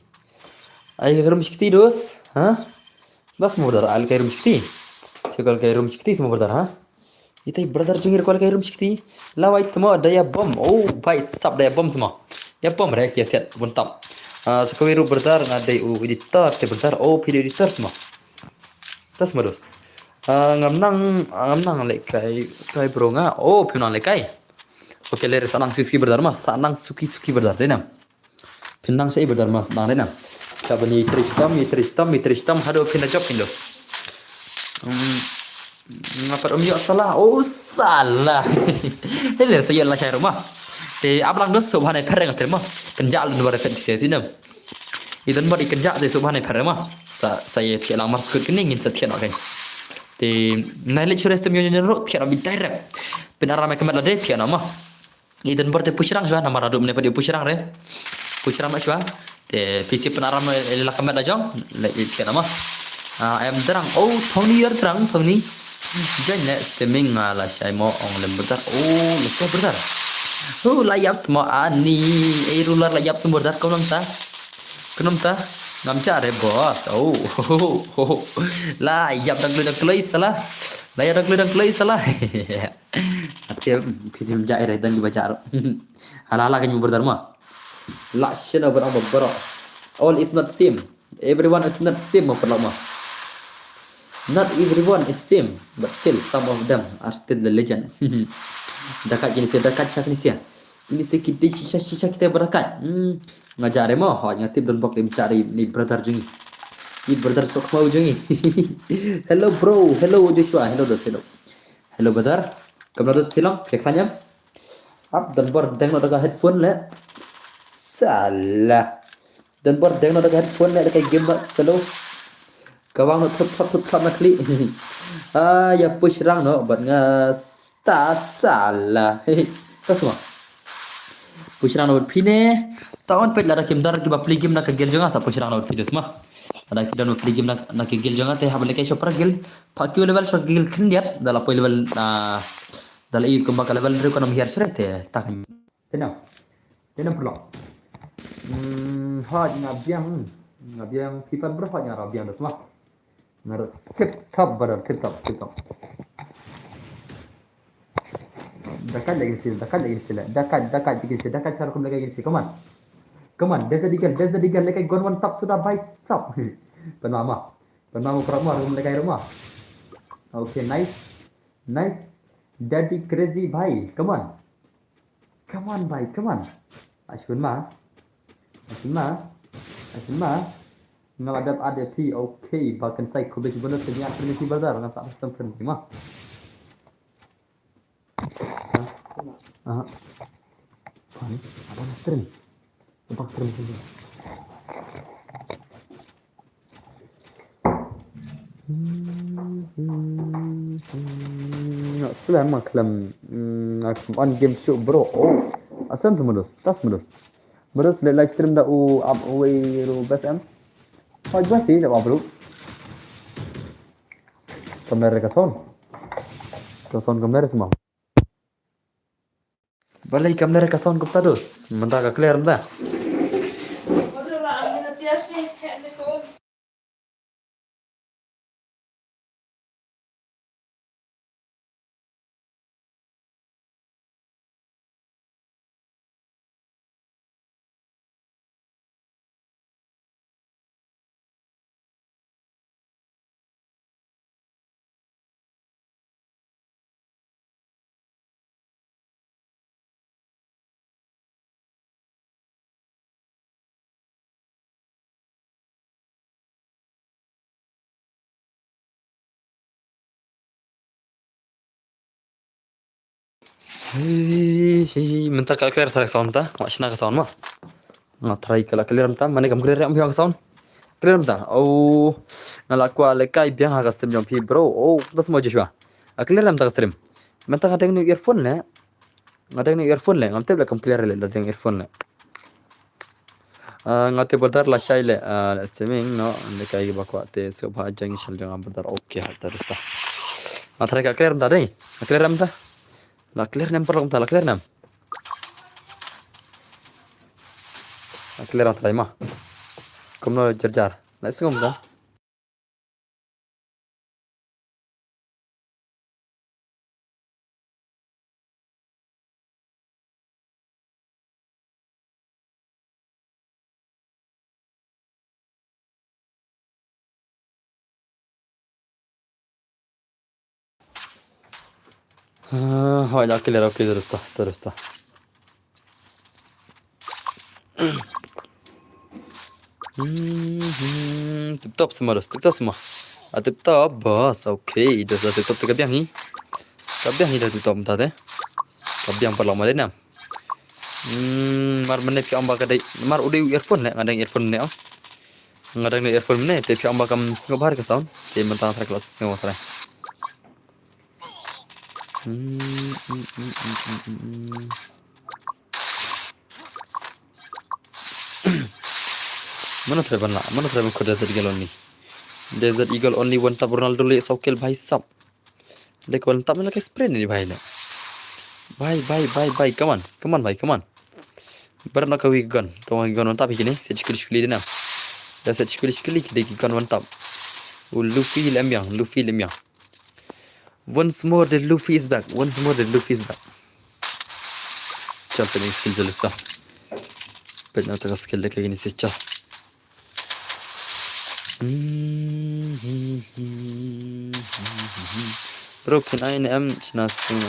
dos, bas mau berdar, ay kerum sikti, cakal kerum sikti semua berdar, Itu berdar jengir kal kerum sikti, lawai temo daya bom, baik sab daya bom semua, ya bom rek ya set, buntam, sekawiru berdar ngadai editor, te berdar, video editor semua, tas semua dos, ngamnang lek kai bronga, pinang lek kai. Oke ler sanang suki berdar sanang suki berdar denam pinang saya berdar sanang denam kabani tristam hado pina job pindos Ngapa om ya salah? Oh salah. Thế là xây dựng là chạy đúng không? Thì áp lăng đất số này phải rằng thế mà. Cần dạ lần vào phải thế nào? Idan buat ikan dạ thì số này phải mà. Saya tidak lang masuk ke ingin setia nak kan. Thì nay lịch sử tem yang nyerok tidak lebih direct. Benar ramai kemat lade tidak nama. Idan buat te pusrang jua nama radu menepa dia pusrang re. Pusrang mak jua. Thì PC penaram lah kemat lajang. Tidak nama. Em terang. Oh Tony yer terang Tony. Jangan streaming lah saya mau online bentar. Oh, saya bentar. Oh, layap mau ani. Ruler layap sumber bentar kau nonton. Kau nonton. Ngamca re bos. Oh. Layap dak kelai salah. Layap dak kelai salah. Artinya visi menjadi re dan dibaca. Halala kan bentar mah. La shina berapa bro. All is not same. Everyone is not same mah. Not everyone is same, but still some of them are still the legends. Dekat jenis dekat syak ni sia. Ini kita sisa kita berakat. Ngajar mo, ha ngatip dan bok mencari ni brother jungi. Ni brother sok mau jungi. Hello bro, hello Joshua, hello dos hello. Hello brother. Kamu dos film kekhanya? Up dan bor deng dekat headphone le. Salah. Dan bor deng dekat headphone le dekat game selo. Kawang nó thấp nó kli ya push rang nó bật nga sta sala tas semua push rang nó bật pine tahun pet lara kim dar ki bapli game na ka gel jonga sa push rang nó bật pine semua ada kita no pli game na ka gel jonga te habale kai shopra gel pakio level shot gel khindiat dala poi level dala i kumba ka level re ko nam hiar srete tak tenam pulo ha ngabiang kita berapa nya rabiang das semua Naruh tip top brother tip top dekat lagi sini dekat cara kamu lagi sini come on there's the degal like gon one top sudah by stop penama kerama kamu lagi rumah okay nice daddy crazy bhai come on bhai come on Ashwin ma Ngeladap ada P, okay, bahkan saya kubis benar senyap permisi bazar dengan tak sistem permisi mah. Ini apa stream? Apa stream saja? Sudah maklam on game show bro. Oh, asam tu Terus live stream dah up away ru BSM. Oh, juga sih, tidak apa-apa. Kamera ka sound kamera semua. Balai kamera ka sound kupta dos. Mentah ka clear mentah. Mentah ka clear tarik sound ta. Macam ka sound mah. Try kala clear mentah. Mana kam clear am biang sound. Clear mentah. Oh, ngalak kwa lekai biang ha stream jom pi bro. Oh, tas mau Joshua. Clear mentah stream. Mentah kadang ni earphone le. Ngam tebla kam clear le kadang earphone le. Ngate bodar la shay le streaming no lekai bakwa te so bha jang shal jang bodar okay ha tarista. Try ka clear mentah dei. Clear mentah. La clear nem perlu la clear nem. La clear antara mah. Komno jar. Let's go dah. Hỏi la clear okay terus. Tip top semua. tiếp tục boss ok được rồi tiếp tục tới cái biang hi dah tiếp tục ta thế cái biang perlu mà đến nào mar menep yang ambak kadai mar udah earphone le ngadeng earphone ne ngadeng earphone ne te yang ambak kam ngobar ke sound te mentang tra kelas ngobar mana travel ko desert eagle only desert eagle only one tap Ronaldo le saukel bhai sab le one tap le spray ni bhai le bhai come on bhai come on berna ka weak gun to gun one tap hikini se chikli dina da se chikli de gun one tap Luffy lemyang once more the Luffy is back चल पे स्किल जलसा पहले तक स्किल लेके गई नीचे चल bro can I am chna sing